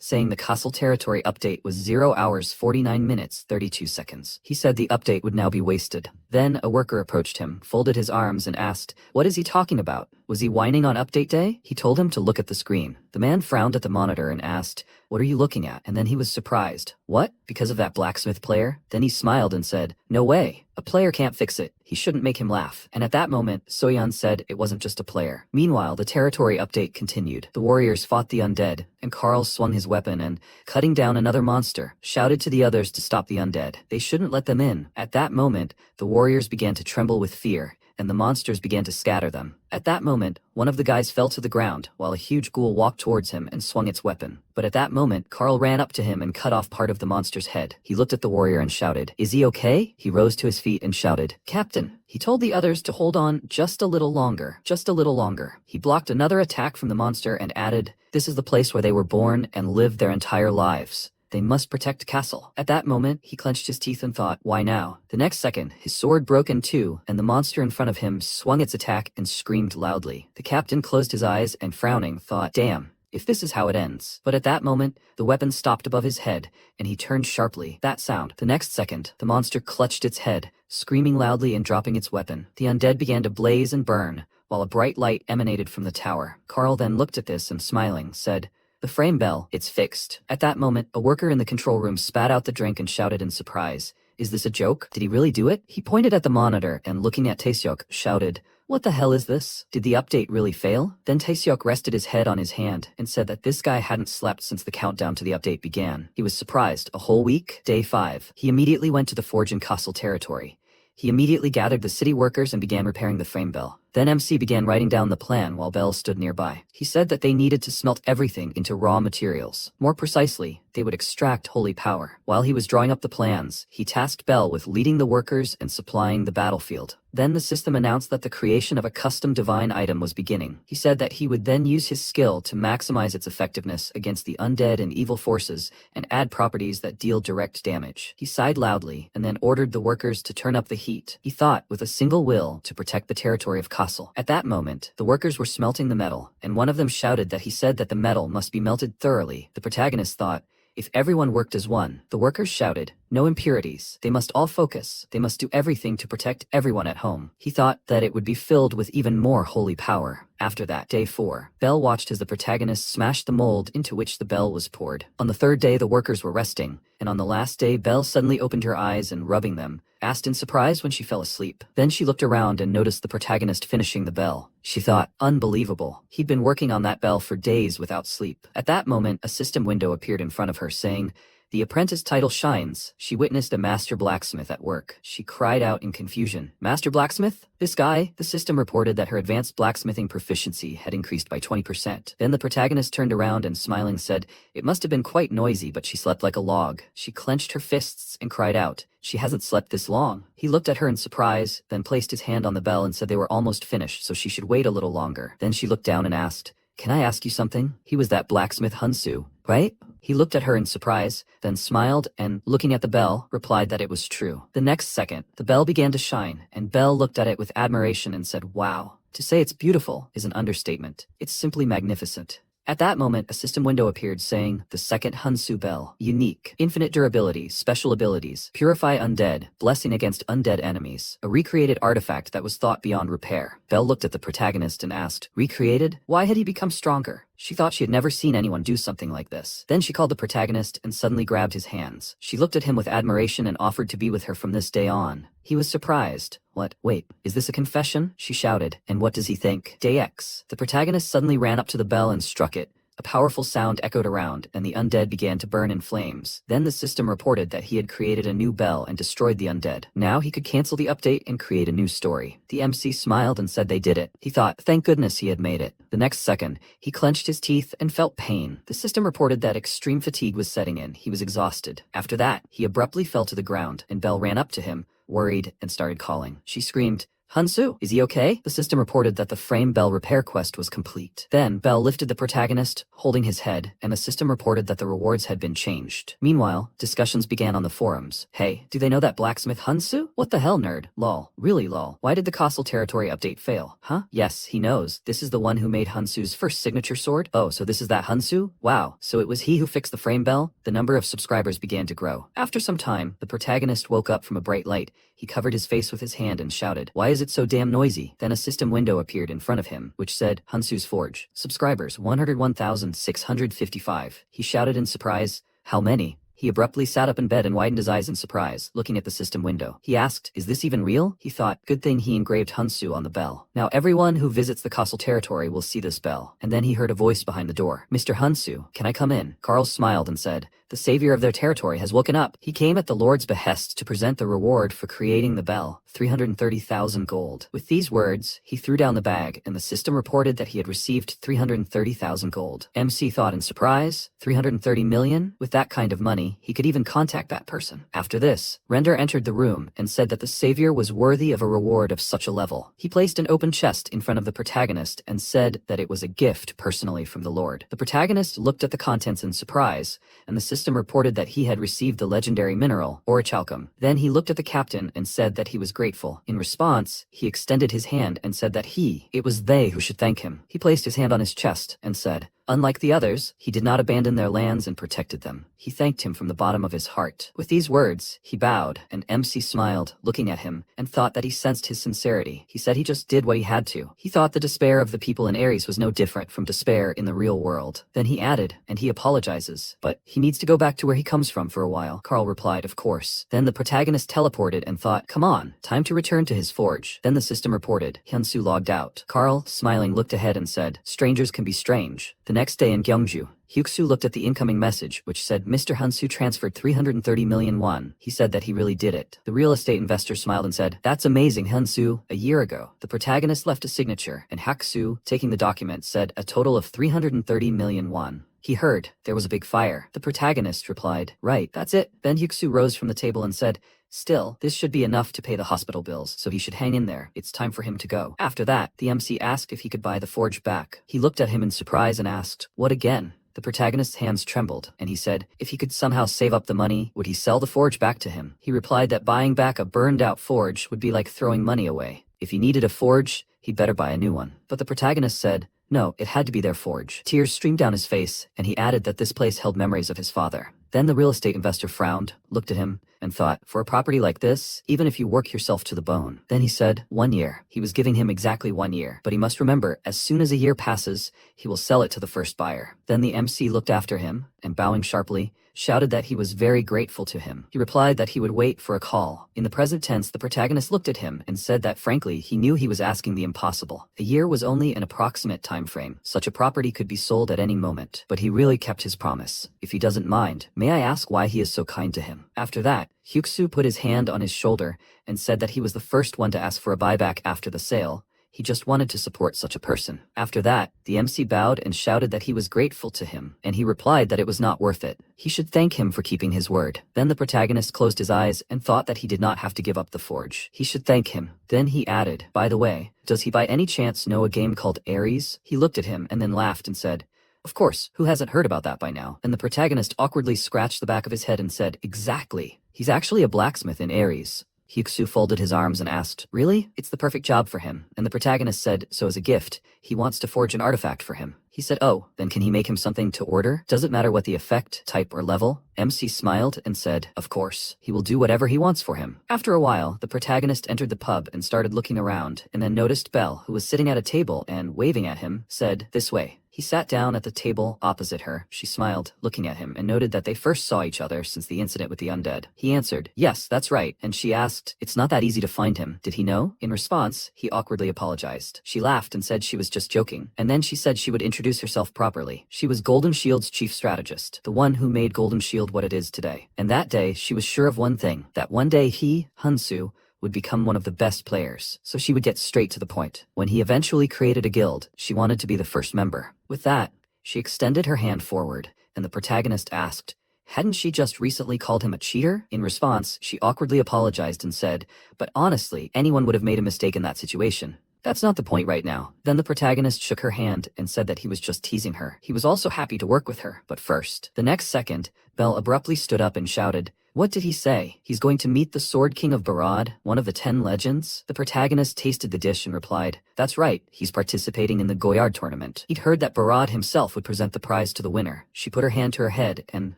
Speaker 1: saying the castle territory update was 0 hours 49 minutes 32 seconds. He said the update would now be wasted. Then a worker approached him, folded his arms and asked, "What is he talking about? Was he whining on update day?" He told him to look at the screen. The man frowned at the monitor and asked, "What are you looking at?" And then he was surprised. "What? Because of that blacksmith player?" Then he smiled and said, "No way. A player can't fix it. He shouldn't make him laugh." And at that moment, Soyeon said it wasn't just a player. Meanwhile, the territory update continued. The warriors fought the undead, and Carl swung his weapon and, cutting down another monster, shouted to the others to stop the undead. They shouldn't let them in. At that moment, the warriors began to tremble with fear, and the monsters began to scatter them. At that moment, one of the guys fell to the ground, while a huge ghoul walked towards him and swung its weapon. But at that moment, Carl ran up to him and cut off part of the monster's head. He looked at the warrior and shouted, "Is he okay?" He rose to his feet and shouted, "Captain." He told the others to hold on just a little longer, just a little longer. He blocked another attack from the monster and added, "This is the place where they were born and lived their entire lives. They must protect Castle." At that moment, he clenched his teeth and thought, why now? The next second, his sword broke in two, and the monster in front of him swung its attack and screamed loudly. The captain closed his eyes and, frowning, thought, damn, if this is how it ends. But at that moment, the weapon stopped above his head, and he turned sharply. That sound. The next second, the monster clutched its head, screaming loudly and dropping its weapon. The undead began to blaze and burn, while a bright light emanated from the tower. Carl then looked at this and, smiling, said, "The frame bell, it's fixed." At that moment, a worker in the control room spat out the drink and shouted in surprise, "Is this a joke? Did he really do it?" He pointed at the monitor and, looking at Taeseok, shouted, "What the hell is this? Did the update really fail?" Then Taeseok rested his head on his hand and said that this guy hadn't slept since the countdown to the update began. He was surprised. A whole week? Day 5. He immediately went to the forge in Castle territory. He immediately gathered the city workers and began repairing the frame bell. Then MC began writing down the plan while Bell stood nearby. He said that they needed to smelt everything into raw materials. More precisely, they would extract holy power. While he was drawing up the plans, he tasked Bell with leading the workers and supplying the battlefield. Then the system announced that the creation of a custom divine item was beginning. He said that he would then use his skill to maximize its effectiveness against the undead and evil forces and add properties that deal direct damage. He sighed loudly and then ordered the workers to turn up the heat. He thought, with a single will, to protect the territory of Castle. At that moment, the workers were smelting the metal, and one of them shouted that he said that the metal must be melted thoroughly. The protagonist thought, if everyone worked as one. The workers shouted, No impurities. They must all focus. They must do everything to protect everyone at home. He thought that it would be filled with even more holy power. After that, day 4, Belle watched as the protagonist smashed the mold into which the bell was poured. On the 3rd day, the workers were resting, and on the last day, Belle suddenly opened her eyes and, rubbing them, asked in surprise when she fell asleep. Then she looked around and noticed the protagonist finishing the bell. She thought, unbelievable. He'd been working on that bell for days without sleep. At that moment, a system window appeared in front of her, saying, "The apprentice title shines." She witnessed a master blacksmith at work. She cried out in confusion, "Master blacksmith? This guy?" The system reported that her advanced blacksmithing proficiency had increased by 20%. Then the protagonist turned around and smiling said, "It must have been quite noisy, but she slept like a log." She clenched her fists and cried out, "She hasn't slept this long." He looked at her in surprise, then placed his hand on the bell and said they were almost finished, so she should wait a little longer. Then she looked down and asked, "Can I ask you something?" He was that blacksmith Hunsu, right? He looked at her in surprise, then smiled and, looking at the bell, replied that it was true. The next second, the bell began to shine, and Belle looked at it with admiration and said, "Wow." To say it's beautiful is an understatement. It's simply magnificent. At that moment, a system window appeared saying, "The second Hunsu bell. Unique. Infinite durability, special abilities, purify undead, blessing against undead enemies. A recreated artifact that was thought beyond repair." Belle looked at the protagonist and asked, "Recreated? Why had he become stronger?" She thought she had never seen anyone do something like this. Then she called the protagonist and suddenly grabbed his hands. She looked at him with admiration and offered to be with her from this day on. He was surprised. "What? Wait, is this a confession?" she shouted. "And what does he think?" Day X. The protagonist suddenly ran up to the bell and struck it. A powerful sound echoed around, and the undead began to burn in flames. Then the system reported that he had created a new bell and destroyed the undead. Now he could cancel the update and create a new story. The MC smiled and said they did it. He thought, thank goodness he had made it. The next second, he clenched his teeth and felt pain. The system reported that extreme fatigue was setting in. He was exhausted. After that, he abruptly fell to the ground, and Belle ran up to him, worried, and started calling. She screamed, "Hunsu, is he okay?" The system reported that the frame bell repair quest was complete. Then, Belle lifted the protagonist, holding his head, and the system reported that the rewards had been changed. Meanwhile, discussions began on the forums. "Hey, do they know that blacksmith Hunsu? What the hell, nerd? Lol. Really lol. Why did the Castle territory update fail? Huh? Yes, he knows. This is the one who made Hunsu's first signature sword? Oh, so this is that Hunsu? Wow, so it was he who fixed the frame bell?" The number of subscribers began to grow. After some time, the protagonist woke up from a bright light. He covered his face with his hand and shouted, "Why is it so damn noisy?" Then a system window appeared in front of him, which said, Hunsu's Forge. Subscribers, 101,655. He shouted in surprise, "How many?" He abruptly sat up in bed and widened his eyes in surprise, looking at the system window. He asked, "Is this even real?" He thought, good thing he engraved Hunsu on the bell. Now everyone who visits the Castle territory will see this bell. And then he heard a voice behind the door. "Mr. Hunsu, can I come in?" Carl smiled and said, "The savior of their territory has woken up." He came at the Lord's behest to present the reward for creating the bell, 330,000 gold. With these words, he threw down the bag, and the system reported that he had received 330,000 gold. MC thought in surprise, 330 million? With that kind of money, he could even contact that person. After this, Render entered the room and said that the savior was worthy of a reward of such a level. He placed an open chest in front of the protagonist and said that it was a gift personally from the Lord. The protagonist looked at the contents in surprise, and the system reported that he had received the legendary mineral, orichalcum. Then he looked at the captain and said that he was grateful. In response, he extended his hand and said that it was they who should thank him. He placed his hand on his chest and said, unlike the others, he did not abandon their lands and protected them. He thanked him from the bottom of his heart. With these words, he bowed, and MC smiled, looking at him, and thought that he sensed his sincerity. He said he just did what he had to. He thought the despair of the people in Ares was no different from despair in the real world. Then he added, and he apologizes, but he needs to go back to where he comes from for a while. Carl replied, of course. Then the protagonist teleported and thought, come on, time to return to his forge. Then the system reported, Hyunsu logged out. Carl, smiling, looked ahead and said, strangers can be strange. The next day in Gyeongju, Hyuksu looked at the incoming message, which said Mr. Hunsu transferred 330 million won. He said that he really did it. The real estate investor smiled and said, that's amazing, Hunsu. A year ago, the protagonist left a signature, and Haksu, taking the document, said a total of 330 million won. He heard there was a big fire. The protagonist replied, right, that's it. Then Hyuksu rose from the table and said, still, this should be enough to pay the hospital bills, so he should hang in there. It's time for him to go. After that, the MC asked if he could buy the forge back. He looked at him in surprise and asked, what again? The protagonist's hands trembled, and he said, if he could somehow save up the money, would he sell the forge back to him? He replied that buying back a burned-out forge would be like throwing money away. If he needed a forge, he'd better buy a new one. But the protagonist said, no, it had to be their forge. Tears streamed down his face, and he added that this place held memories of his father. Then the real estate investor frowned, looked at him, and thought, for a property like this, even if you work yourself to the bone. Then he said, 1 year. He was giving him exactly 1 year, but he must remember, as soon as a year passes, he will sell it to the first buyer. Then the MC looked after him, and bowing sharply, shouted that he was very grateful to him. He replied that he would wait for a call. In the present tense, the protagonist looked at him and said that frankly, he knew he was asking the impossible. A year was only an approximate time frame. Such a property could be sold at any moment, but he really kept his promise. If he doesn't mind, may I ask why he is so kind to him? After that, Hyuksu put his hand on his shoulder and said that he was the first one to ask for a buyback after the sale. He just wanted to support such a person. After that, the MC bowed and shouted that he was grateful to him, and he replied that it was not worth it. He should thank him for keeping his word. Then the protagonist closed his eyes and thought that he did not have to give up the forge. He should thank him. Then he added, by the way, does he by any chance know a game called Ares? He looked at him and then laughed and said, of course, who hasn't heard about that by now? And the protagonist awkwardly scratched the back of his head and said, exactly. He's actually a blacksmith in Ares. Hyuksu folded his arms and asked, really? It's the perfect job for him. And the protagonist said, so as a gift, he wants to forge an artifact for him. He said, oh, then can he make him something to order? Does it matter what the effect, type, or level? MC smiled and said, of course, he will do whatever he wants for him. After a while, the protagonist entered the pub and started looking around, and then noticed Belle, who was sitting at a table and waving at him, said, this way. He sat down at the table opposite her. She smiled, looking at him, and noted that they first saw each other since the incident with the undead. He answered, yes, that's right, and she asked, it's not that easy to find him. Did he know? In response, he awkwardly apologized. She laughed and said she was just joking, and then she said she would introduce herself properly. She was Golden Shield's chief strategist, the one who made Golden Shield what it is today. And that day, she was sure of one thing, that one day he, Hunsu, would become one of the best players, so she would get straight to the point. When he eventually created a guild, she wanted to be the first member. With that, she extended her hand forward, and the protagonist asked, hadn't she just recently called him a cheater? In response, she awkwardly apologized and said, but honestly, anyone would have made a mistake in that situation. That's not the point right now. Then the protagonist shook her hand and said that he was just teasing her. He was also happy to work with her, but first. The next second, Belle abruptly stood up and shouted, what did he say? He's going to meet the Sword King of Barad, one of the 10 legends? The protagonist tasted the dish and replied, that's right, he's participating in the Goyard tournament. He'd heard that Barad himself would present the prize to the winner. She put her hand to her head and,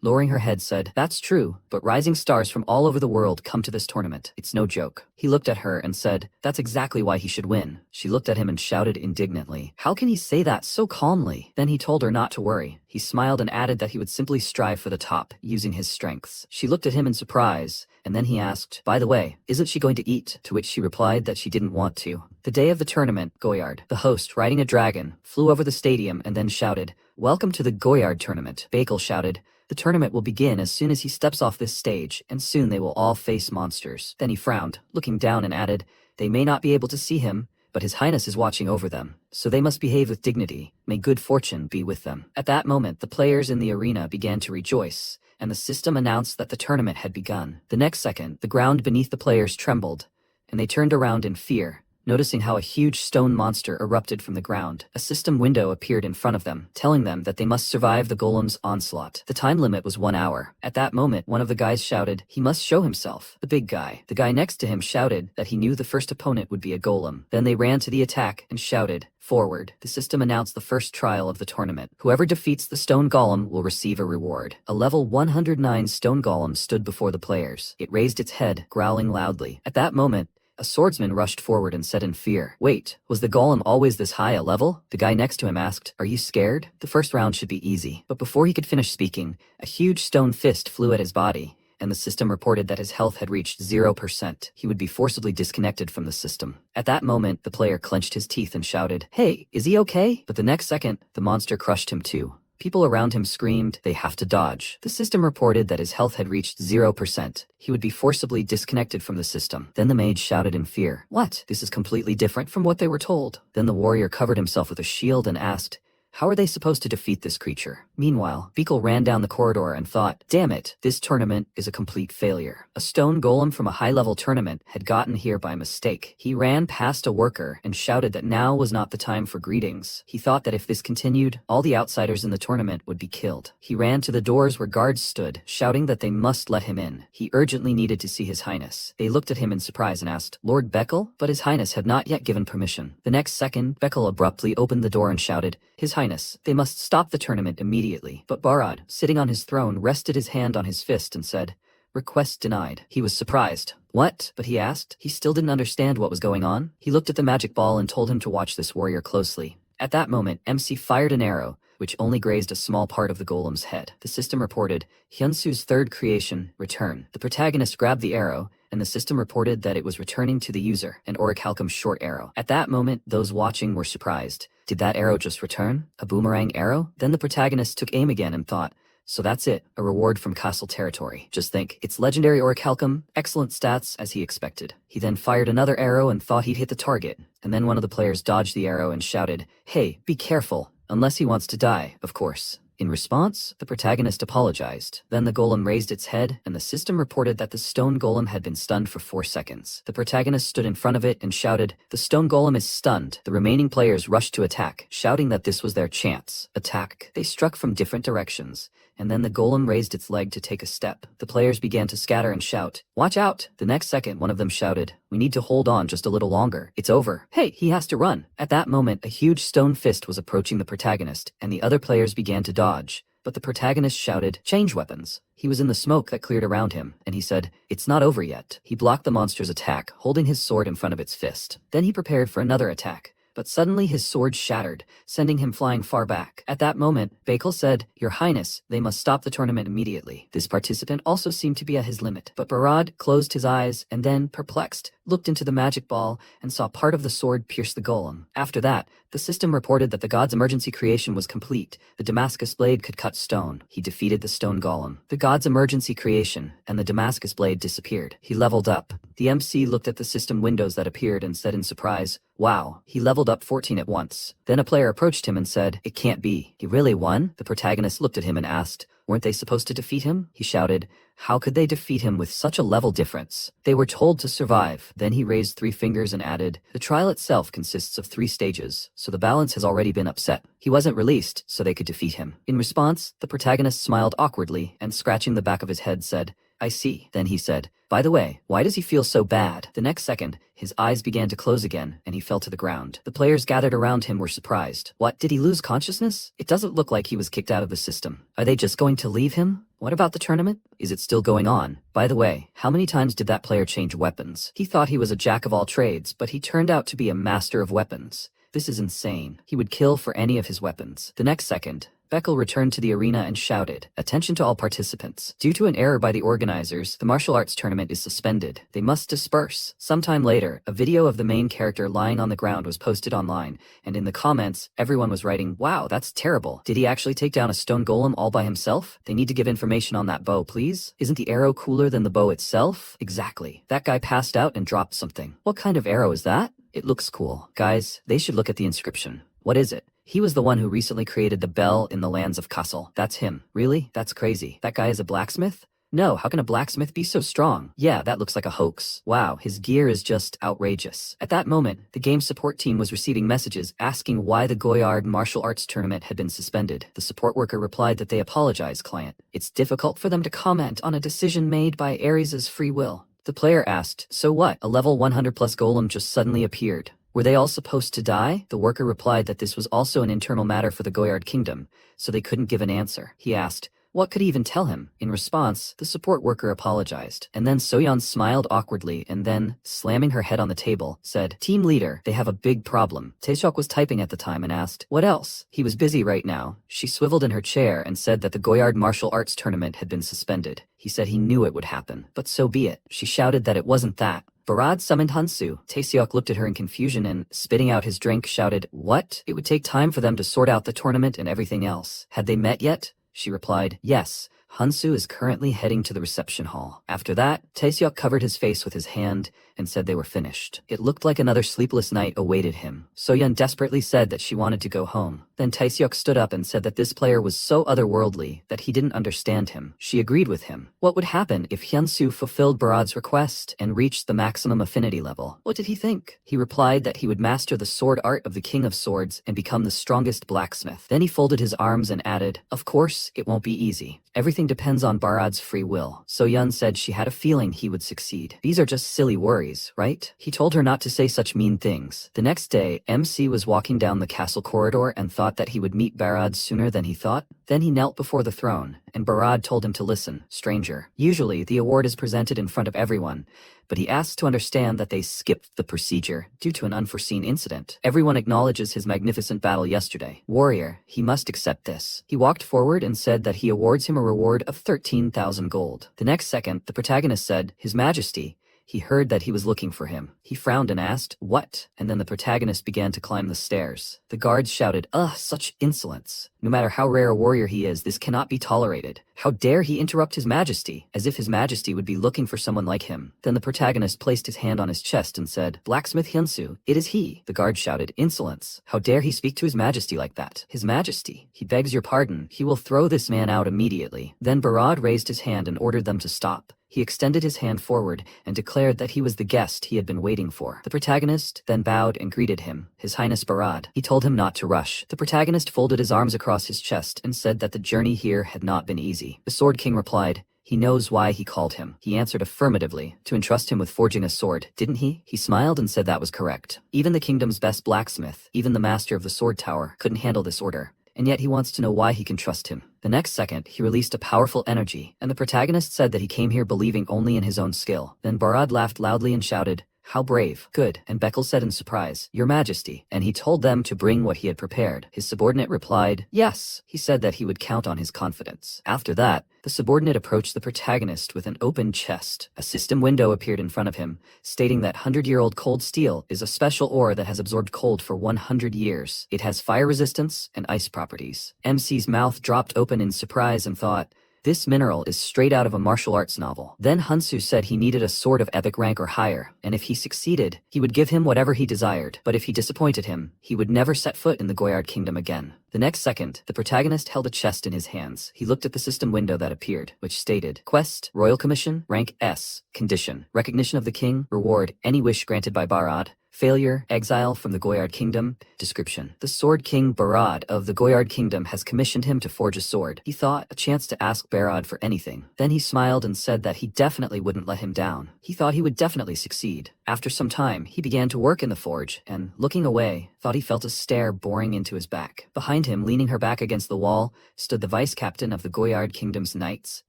Speaker 1: lowering her head, said, that's true, but rising stars from all over the world come to this tournament. It's no joke. He looked at her and said, that's exactly why he should win. She looked at him and shouted indignantly, how can he say that so calmly? Then he told her not to worry. He smiled and added that he would simply strive for the top, using his strengths. She looked at him in surprise, and then he asked, by the way, isn't she going to eat? To which she replied that she didn't want to. The day of the tournament, Goyard, the host, riding a dragon, flew over the stadium and then shouted, welcome to the Goyard tournament. Bakel shouted, the tournament will begin as soon as he steps off this stage, and soon they will all face monsters. Then he frowned, looking down and added, they may not be able to see him, but His Highness is watching over them, so they must behave with dignity. May good fortune be with them. At that moment, the players in the arena began to rejoice, and the system announced that the tournament had begun. The next second, the ground beneath the players trembled, and they turned around in fear, noticing how a huge stone monster erupted from the ground. A system window appeared in front of them, telling them that they must survive the golem's onslaught. The time limit was 1 hour. At that moment, one of the guys shouted, he must show himself. The big guy. The guy next to him shouted that he knew the first opponent would be a golem. Then they ran to the attack and shouted, forward. The system announced the first trial of the tournament. Whoever defeats the stone golem will receive a reward. A level 109 stone golem stood before the players. It raised its head, growling loudly. At that moment, a swordsman rushed forward and said in fear, wait, was the golem always this high a level? The guy next to him asked, are you scared? The first round should be easy. But before he could finish speaking, a huge stone fist flew at his body, and the system reported that his health had reached 0%. He would be forcibly disconnected from the system. At that moment, the player clenched his teeth and shouted, hey, is he okay? But the next second, the monster crushed him too. People around him screamed, they have to dodge. The system reported that his health had reached 0%. He would be forcibly disconnected from the system. Then the mage shouted in fear, what? This is completely different from what they were told. Then the warrior covered himself with a shield and asked, how are they supposed to defeat this creature? Meanwhile, Beekle ran down the corridor and thought, damn it, this tournament is a complete failure. A stone golem from a high-level tournament had gotten here by mistake. He ran past a worker and shouted that now was not the time for greetings. He thought that if this continued, all the outsiders in the tournament would be killed. He ran to the doors where guards stood, shouting that they must let him in. He urgently needed to see His Highness. They looked at him in surprise and asked, Lord Bekel? But His Highness had not yet given permission. The next second, Bekel abruptly opened the door and shouted, His Highness, they must stop the tournament immediately. But Barad, sitting on his throne, rested his hand on his fist and said, Request denied. He was surprised. What? But he asked. He still didn't understand what was going on. He looked at the magic ball and told him to watch this warrior closely. At that moment, MC fired an arrow, which only grazed a small part of the golem's head. The system reported, Hyunsu's third creation, return. The protagonist grabbed the arrow, and the system reported that it was returning to the user, an orichalcum short arrow. At that moment, those watching were surprised. Did that arrow just return? A boomerang arrow? Then the protagonist took aim again and thought, so that's it, a reward from castle territory. Just think, it's legendary orichalcum, excellent stats as he expected. He then fired another arrow and thought he'd hit the target, and then one of the players dodged the arrow and shouted, hey, be careful, unless he wants to die, of course. In response, the protagonist apologized. Then the golem raised its head, and the system reported that the stone golem had been stunned for 4 seconds. The protagonist stood in front of it and shouted, the stone golem is stunned. The remaining players rushed to attack, shouting that this was their chance. Attack. They struck from different directions, and then the golem raised its leg to take a step. The players began to scatter and shout, watch out! The next second, one of them shouted, we need to hold on just a little longer. It's over. Hey, he has to run. At that moment, a huge stone fist was approaching the protagonist, and the other players began to dodge. But the protagonist shouted, change weapons. He was in the smoke that cleared around him, and he said, it's not over yet. He blocked the monster's attack, holding his sword in front of its fist. Then he prepared for another attack. But suddenly his sword shattered, sending him flying far back. At that moment, Bakel said, Your Highness, they must stop the tournament immediately. This participant also seemed to be at his limit. But Barad closed his eyes and then, perplexed, looked into the magic ball and saw part of the sword pierce the golem. After that, the system reported that the god's emergency creation was complete. The Damascus blade could cut stone. He defeated the stone golem. The god's emergency creation, and the Damascus blade disappeared. He leveled up. The MC looked at the system windows that appeared and said in surprise, wow, he leveled up 14 at once. Then a player approached him and said, it can't be. He really won? The protagonist looked at him and asked, weren't they supposed to defeat him? He shouted, how could they defeat him with such a level difference? They were told to survive. Then he raised 3 fingers and added, the trial itself consists of 3 stages, so the balance has already been upset. He wasn't released, so they could defeat him. In response, the protagonist smiled awkwardly and scratching the back of his head said, I see. Then he said, by the way, why does he feel so bad? The next second, his eyes began to close again, and he fell to the ground. The players gathered around him were surprised. What, did he lose consciousness? It doesn't look like he was kicked out of the system. Are they just going to leave him? What about the tournament? Is it still going on? By the way, how many times did that player change weapons? He thought he was a jack of all trades, but he turned out to be a master of weapons. This is insane. He would kill for any of his weapons. The next second, Beckel returned to the arena and shouted, attention to all participants. Due to an error by the organizers, the martial arts tournament is suspended. They must disperse. Sometime later, a video of the main character lying on the ground was posted online, and in the comments, everyone was writing, wow, that's terrible. Did he actually take down a stone golem all by himself? They need to give information on that bow, please. Isn't the arrow cooler than the bow itself? Exactly. That guy passed out and dropped something. What kind of arrow is that? It looks cool. Guys, they should look at the inscription. What is it? He was the one who recently created the bell in the lands of Kassel. That's him. Really? That's crazy. That guy is a blacksmith? No, how can a blacksmith be so strong? Yeah, that looks like a hoax. Wow, his gear is just outrageous. At that moment, the game support team was receiving messages asking why the Goyard martial arts tournament had been suspended. The support worker replied that they apologize, client. It's difficult for them to comment on a decision made by Ares' free will. The player asked, so what? A level 100 plus golem just suddenly appeared. Were they all supposed to die? The worker replied that this was also an internal matter for the Goyard kingdom, so they couldn't give an answer. He asked, what could he even tell him? In response, the support worker apologized. And then Soyeon smiled awkwardly and then, slamming her head on the table, said, team leader, they have a big problem. Taeseok was typing at the time and asked, what else? He was busy right now. She swiveled in her chair and said that the Goyard martial arts tournament had been suspended. He said he knew it would happen. But so be it. She shouted that it wasn't that. Barad summoned Hansu. Taeseok looked at her in confusion and, spitting out his drink, shouted, what? It would take time for them to sort out the tournament and everything else. Had they met yet? She replied, yes. Hansu is currently heading to the reception hall. After that, Taeseok covered his face with his hand and said they were finished. It looked like another sleepless night awaited him. Soyeon desperately said that she wanted to go home. Then Taeseok stood up and said that this player was so otherworldly that he didn't understand him. She agreed with him. What would happen if Hyunsu fulfilled Barad's request and reached the maximum affinity level? What did he think? He replied that he would master the sword art of the King of Swords and become the strongest blacksmith. Then he folded his arms and added, of course, it won't be easy. Everything depends on Barad's free will. Soyeon said she had a feeling he would succeed. These are just silly worries, right? He told her not to say such mean things. The next day, MC was walking down the castle corridor and thought that he would meet Barad sooner than he thought. Then he knelt before the throne, and Barad told him to listen, stranger. Usually, the award is presented in front of everyone, but he asks to understand that they skipped the procedure due to an unforeseen incident. Everyone acknowledges his magnificent battle yesterday. Warrior, he must accept this. He walked forward and said that he awards him a reward of 13,000 gold. The next second, the protagonist said, His Majesty. He heard that he was looking for him. He frowned and asked, What? And then the protagonist began to climb the stairs. The guards shouted, Ugh, such insolence. No matter how rare a warrior he is, this cannot be tolerated. How dare he interrupt His Majesty, as if His Majesty would be looking for someone like him. Then the protagonist placed his hand on his chest and said, Blacksmith Hyunsu, it is he. The guard shouted, Insolence. How dare he speak to His Majesty like that? His Majesty, he begs your pardon. He will throw this man out immediately. Then Barad raised his hand and ordered them to stop. He extended his hand forward and declared that he was the guest he had been waiting for. The protagonist then bowed and greeted him, His Highness Barad. He told him not to rush. The protagonist folded his arms across his chest and said that the journey here had not been easy. The Sword King replied, He knows why he called him. He answered affirmatively, to entrust him with forging a sword, didn't he? He smiled and said that was correct. Even the kingdom's best blacksmith, even the master of the sword tower, couldn't handle this order. And yet he wants to know why he can trust him. The next second, he released a powerful energy, and the protagonist said that he came here believing only in his own skill. Then Barad laughed loudly and shouted, How brave. Good. And Beckel said in surprise, Your Majesty. And he told them to bring what he had prepared. His subordinate replied, Yes. He said that he would count on his confidence. After that, the subordinate approached the protagonist with an open chest. A system window appeared in front of him, stating that 100-year-old cold steel is a special ore that has absorbed cold for 100 years. It has fire resistance and ice properties. MC's mouth dropped open in surprise and thought, This mineral is straight out of a martial arts novel. Then Hunsu said he needed a sword of epic rank or higher, and if he succeeded, he would give him whatever he desired. But if he disappointed him, he would never set foot in the Goyard Kingdom again. The next second, the protagonist held a chest in his hands. He looked at the system window that appeared, which stated, Quest, Royal Commission, Rank S, Condition, Recognition of the King, Reward, any wish granted by Barad. Failure, exile from the Goyard Kingdom. Description. The Sword King Barad of the Goyard Kingdom has commissioned him to forge a sword. He thought a chance to ask Barad for anything. Then he smiled and said that he definitely wouldn't let him down. He thought he would definitely succeed. After some time, he began to work in the forge, and, looking away, thought he felt a stare boring into his back. Behind him, leaning her back against the wall, stood the vice captain of the Goyard Kingdom's knights,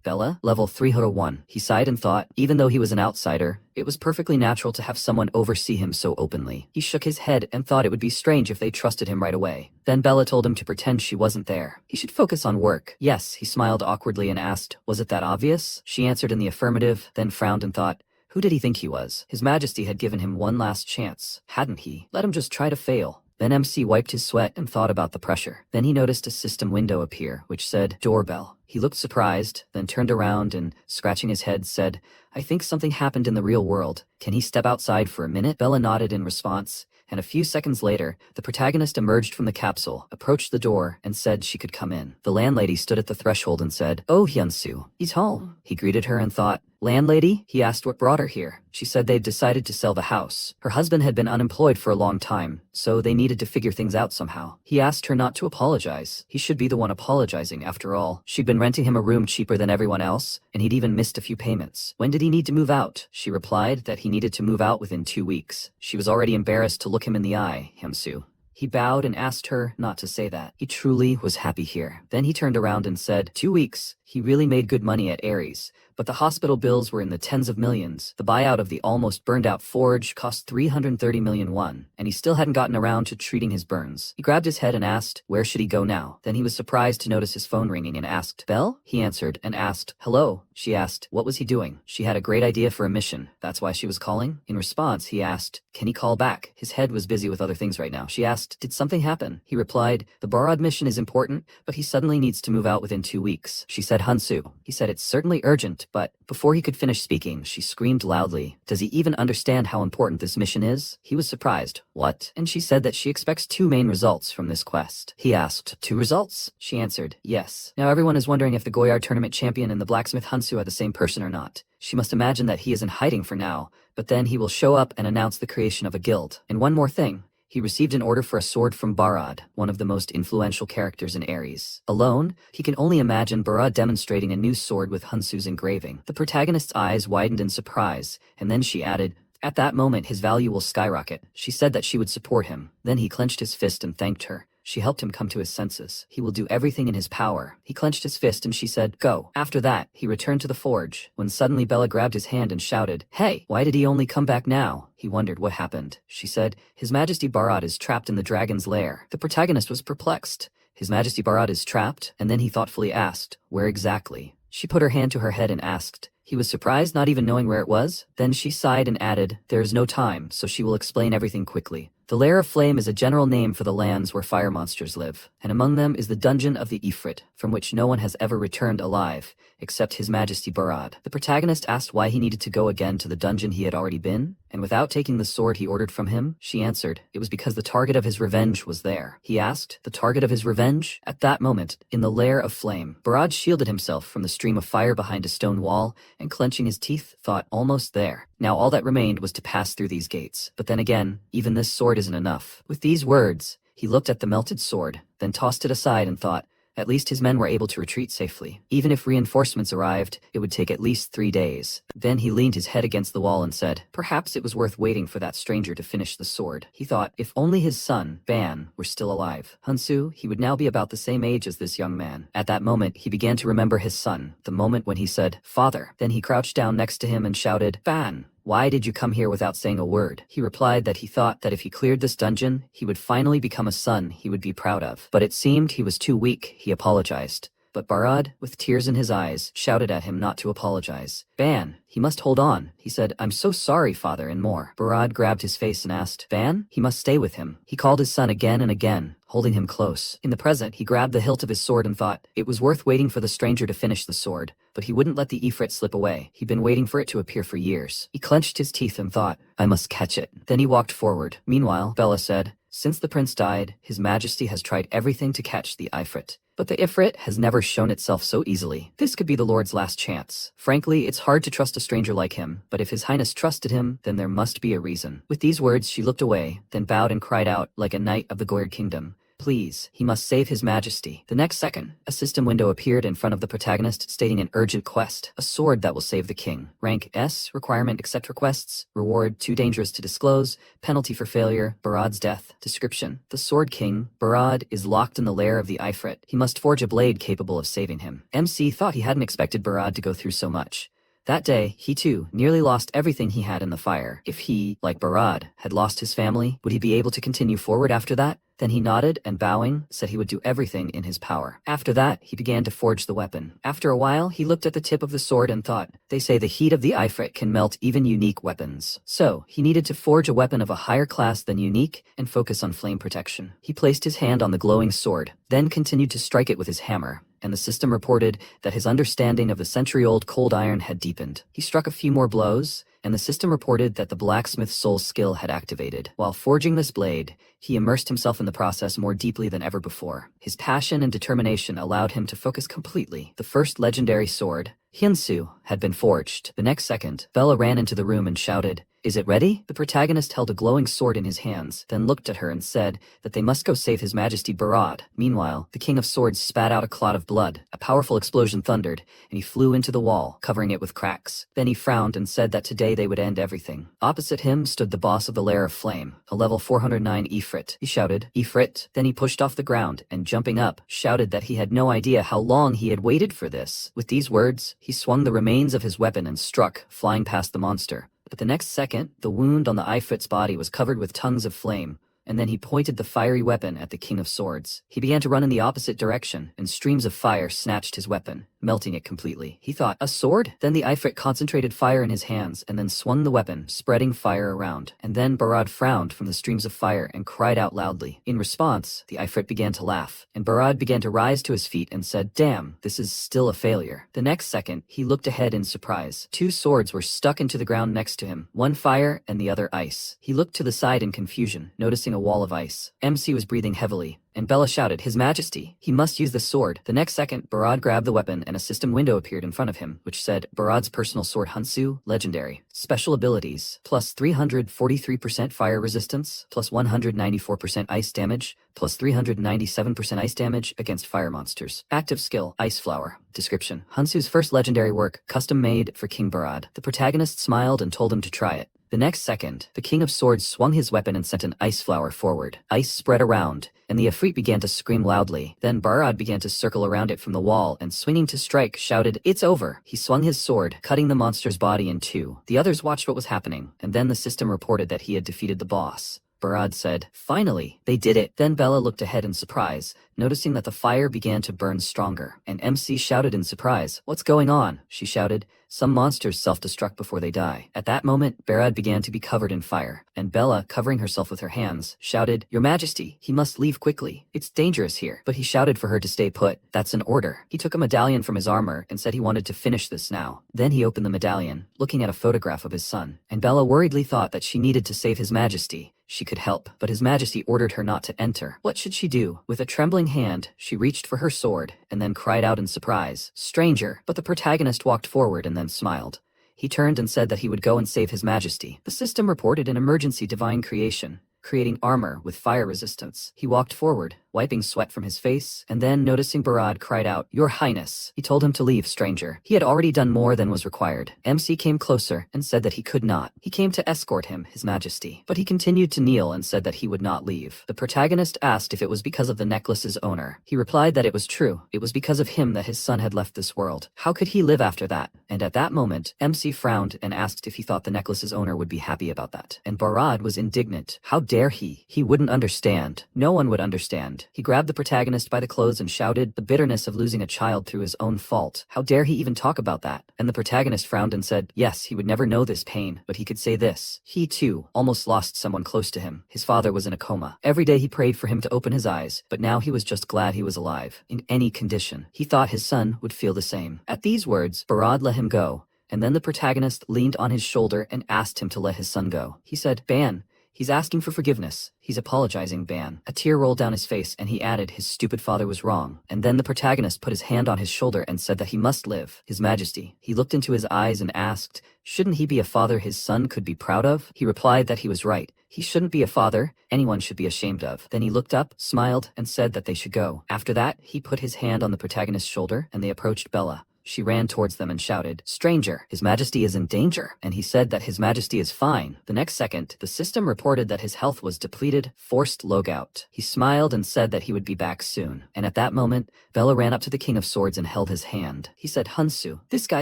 Speaker 1: Bella, level 301. He sighed and thought, even though he was an outsider, it was perfectly natural to have someone oversee him so openly. He shook his head and thought it would be strange if they trusted him right away. Then Bella told him to pretend she wasn't there. He should focus on work. Yes, he smiled awkwardly and asked, was it that obvious? She answered in the affirmative, then frowned and thought, who did he think he was? His Majesty had given him one last chance, hadn't he? Let him just try to fail. Then MC wiped his sweat and thought about the pressure. Then he noticed a system window appear, which said, Doorbell. He looked surprised, then turned around and, scratching his head, said, I think something happened in the real world. Can he step outside for a minute? Bella nodded in response, and a few seconds later, the protagonist emerged from the capsule, approached the door, and said she could come in. The landlady stood at the threshold and said, Oh, Hyunsu, he's home. He greeted her and thought, Landlady? He asked what brought her here. She said they'd decided to sell the house. Her husband had been unemployed for a long time, so they needed to figure things out somehow. He asked her not to apologize. He should be the one apologizing, after all. She'd been renting him a room cheaper than everyone else, and he'd even missed a few payments. When did he need to move out? She replied that he needed to move out within 2 weeks. She was already embarrassed to look him in the eye, Hyunsu. He bowed and asked her not to say that. He truly was happy here. Then he turned around and said, 2 weeks. He really made good money at Ares, but the hospital bills were in the tens of millions. The buyout of the almost burned out forge cost 330 million won, and he still hadn't gotten around to treating his burns. He grabbed his head and asked, where should he go now? Then he was surprised to notice his phone ringing and asked, Belle? He answered and asked, hello. She asked, what was he doing? She had a great idea for a mission. That's why she was calling? In response, he asked, can he call back? His head was busy with other things right now. She asked, did something happen? He replied, the Barad mission is important, but he suddenly needs to move out within 2 weeks. She said, Hunsu. He said, it's certainly urgent, but before he could finish speaking, she screamed loudly, does he even understand how important this mission is? He was surprised. What? And she said that she expects 2 main results from this quest. He asked, 2 results? She answered, yes. Now everyone is wondering if the Goyard tournament champion and the blacksmith Hunsu are the same person or not. She must imagine that he is in hiding for now, but then he will show up and announce the creation of a guild. And one more thing. He received an order for a sword from Barad, one of the most influential characters in Ares. Alone, he can only imagine Barad demonstrating a new sword with Hunsu's engraving. The protagonist's eyes widened in surprise, and then she added, at that moment his value will skyrocket. She said that she would support him. Then he clenched his fist and thanked her. She helped him come to his senses. He will do everything in his power. He clenched his fist and she said, "Go." After that, he returned to the forge, when suddenly Bella grabbed his hand and shouted, "Hey, why did he only come back now?" He wondered what happened. She said, "His Majesty Barad is trapped in the dragon's lair." The protagonist was perplexed. His Majesty Barad is trapped? And then he thoughtfully asked, "Where exactly?" She put her hand to her head and asked. He was surprised, not even knowing where it was. Then she sighed and added, "There is no time, so she will explain everything quickly. The Lair of Flame is a general name for the lands where fire monsters live, and among them is the Dungeon of the Ifrit, from which no one has ever returned alive, except His Majesty Barad." The protagonist asked why he needed to go again to the dungeon he had already been, and without taking the sword he ordered from him, she answered, it was because the target of his revenge was there. He asked, "The target of his revenge?" At that moment, in the Lair of Flame, Barad shielded himself from the stream of fire behind a stone wall, and clenching his teeth, thought, almost there. Now all that remained was to pass through these gates. But then again, even this sword isn't enough. With these words, he looked at the melted sword, then tossed it aside and thought, at least his men were able to retreat safely. Even if reinforcements arrived, it would take at least 3 days. Then he leaned his head against the wall and said, perhaps it was worth waiting for that stranger to finish the sword. He thought, if only his son, Ban, were still alive. Hansu, he would now be about the same age as this young man. At that moment, he began to remember his son, the moment when he said, "Father." Then he crouched down next to him and shouted, "Ban, why did you come here without saying a word?" He replied that he thought that if he cleared this dungeon, he would finally become a son he would be proud of. But it seemed he was too weak. He apologized. But Barad, with tears in his eyes, shouted at him not to apologize. "Ban, he must hold on." He said, "I'm so sorry, father," and more. Barad grabbed his face and asked, "Ban?" He must stay with him. He called his son again and again, holding him close. In the present, he grabbed the hilt of his sword and thought, it was worth waiting for the stranger to finish the sword. But he wouldn't let the Ifrit slip away. He'd been waiting for it to appear for years. He clenched his teeth and thought, I must catch it. Then he walked forward. Meanwhile, Bella said, since the prince died, His Majesty has tried everything to catch the Ifrit. But the Ifrit has never shown itself so easily. This could be the Lord's last chance. Frankly, it's hard to trust a stranger like him, but if His Highness trusted him, then there must be a reason. With these words, she looked away, then bowed and cried out, like a knight of the Goyard Kingdom, please, he must save His Majesty. The next second, a system window appeared in front of the protagonist stating an urgent quest, a sword that will save the king. Rank S, requirement accept requests, reward too dangerous to disclose, penalty for failure, Barad's death. Description: the Sword King, Barad, is locked in the lair of the Ifrit. He must forge a blade capable of saving him. MC thought he hadn't expected Barad to go through so much. That day, he too nearly lost everything he had in the fire. If he, like Barad, had lost his family, would he be able to continue forward after that? Then he nodded and bowing, said he would do everything in his power. After that, he began to forge the weapon. After a while, he looked at the tip of the sword and thought, they say the heat of the Ifrit can melt even unique weapons. So, he needed to forge a weapon of a higher class than unique and focus on flame protection. He placed his hand on the glowing sword, then continued to strike it with his hammer, and the system reported that his understanding of the century-old cold iron had deepened. He struck a few more blows, and the system reported that the blacksmith's soul skill had activated. While forging this blade, he immersed himself in the process more deeply than ever before. His passion and determination allowed him to focus completely. The first legendary sword, Hyunsu, had been forged. The next second, Bella ran into the room and shouted, "Is it ready?" The protagonist held a glowing sword in his hands, then looked at her and said that they must go save His Majesty Barad. Meanwhile, the King of Swords spat out a clot of blood. A powerful explosion thundered, and he flew into the wall, covering it with cracks. Then he frowned and said that today they would end everything. Opposite him stood the boss of the Lair of Flame, a level 409 Ifrit. He shouted, "Ifrit!" Then he pushed off the ground, and jumping up, shouted that he had no idea how long he had waited for this. With these words, he swung the remains of his weapon and struck, flying past the monster. But the next second, the wound on the Ifrit's body was covered with tongues of flame, and then he pointed the fiery weapon at the King of Swords. He began to run in the opposite direction, and streams of fire snatched his weapon, melting it completely. He thought, a sword? Then the Ifrit concentrated fire in his hands and then swung the weapon, spreading fire around. And then Barad frowned from the streams of fire and cried out loudly. In response, the Ifrit began to laugh, and Barad began to rise to his feet and said, damn, this is still a failure. The next second, he looked ahead in surprise. 2 swords were stuck into the ground next to him, one fire and the other ice. He looked to the side in confusion, noticing a wall of ice. MC was breathing heavily, and Bella shouted, His Majesty, he must use the sword. The next second, Barad grabbed the weapon and a system window appeared in front of him, which said, Barad's personal sword Hansu, legendary. Special abilities, plus 343% fire resistance, plus 194% ice damage, plus 397% ice damage against fire monsters. Active skill, Ice Flower. Description: Hansu's first legendary work, custom made for King Barad. The protagonist smiled and told him to try it. The next second, the King of Swords swung his weapon and sent an ice flower forward. Ice spread around, and the Ifrit began to scream loudly. Then Barad began to circle around it from the wall and swinging to strike, shouted, "It's over!" He swung his sword, cutting the monster's body in two. The others watched what was happening, and then the system reported that he had defeated the boss. Barad said, "Finally, they did it." Then Bella looked ahead in surprise, noticing that the fire began to burn stronger. And MC shouted in surprise, "What's going on?" She shouted, "Some monsters self-destruct before they die." At that moment, Barad began to be covered in fire, and Bella, covering herself with her hands, shouted, "Your Majesty, he must leave quickly. It's dangerous here." But he shouted for her to stay put. "That's an order." He took a medallion from his armor and said he wanted to finish this now. Then he opened the medallion, looking at a photograph of his son, and Bella worriedly thought that she needed to save his Majesty. She could help, but his Majesty ordered her not to enter. What should she do? With a trembling hand, she reached for her sword, and then cried out in surprise, "Stranger!" But the protagonist walked forward and then smiled. He turned and said that he would go and save his Majesty. The system reported an emergency divine creation, creating armor with fire resistance. He walked forward, wiping sweat from his face, and then, noticing Barad, cried out, "Your Highness." He told him to leave, stranger. He had already done more than was required. MC came closer and said that he could not. He came to escort him, his Majesty. But he continued to kneel and said that he would not leave. The protagonist asked if it was because of the necklace's owner. He replied that it was true. It was because of him that his son had left this world. How could he live after that? And at that moment, MC frowned and asked if he thought the necklace's owner would be happy about that. And Barad was indignant. How dare he? He wouldn't understand. No one would understand. He grabbed the protagonist by the clothes and shouted, the bitterness of losing a child through his own fault. How dare he even talk about that? And the protagonist frowned and said, yes, he would never know this pain, but he could say this. He, too, almost lost someone close to him. His father was in a coma. Every day he prayed for him to open his eyes, but now he was just glad he was alive. In any condition. He thought his son would feel the same. At these words, Barad let him go, and then the protagonist leaned on his shoulder and asked him to let his son go. He said, Ban. He's asking for forgiveness. He's apologizing, Ban. A tear rolled down his face and he added his stupid father was wrong. And then the protagonist put his hand on his shoulder and said that he must live. His Majesty. He looked into his eyes and asked, shouldn't he be a father his son could be proud of? He replied that he was right. He shouldn't be a father anyone should be ashamed of. Then he looked up, smiled, and said that they should go. After that, he put his hand on the protagonist's shoulder and they approached Bella. She ran towards them and shouted, stranger, His Majesty is in danger. And he said that His Majesty is fine. The next second, the system reported that his health was depleted, forced logout. He smiled and said that he would be back soon. And at that moment, Bella ran up to the King of Swords and held his hand. He said, Hunsu, this guy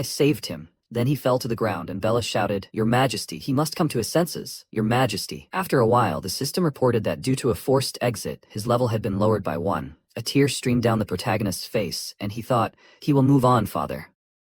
Speaker 1: saved him. Then he fell to the ground and Bella shouted, Your Majesty, he must come to his senses. Your Majesty. After a while, the system reported that due to a forced exit, his level had been lowered by 1. A tear streamed down the protagonist's face, and he thought, he will move on, father.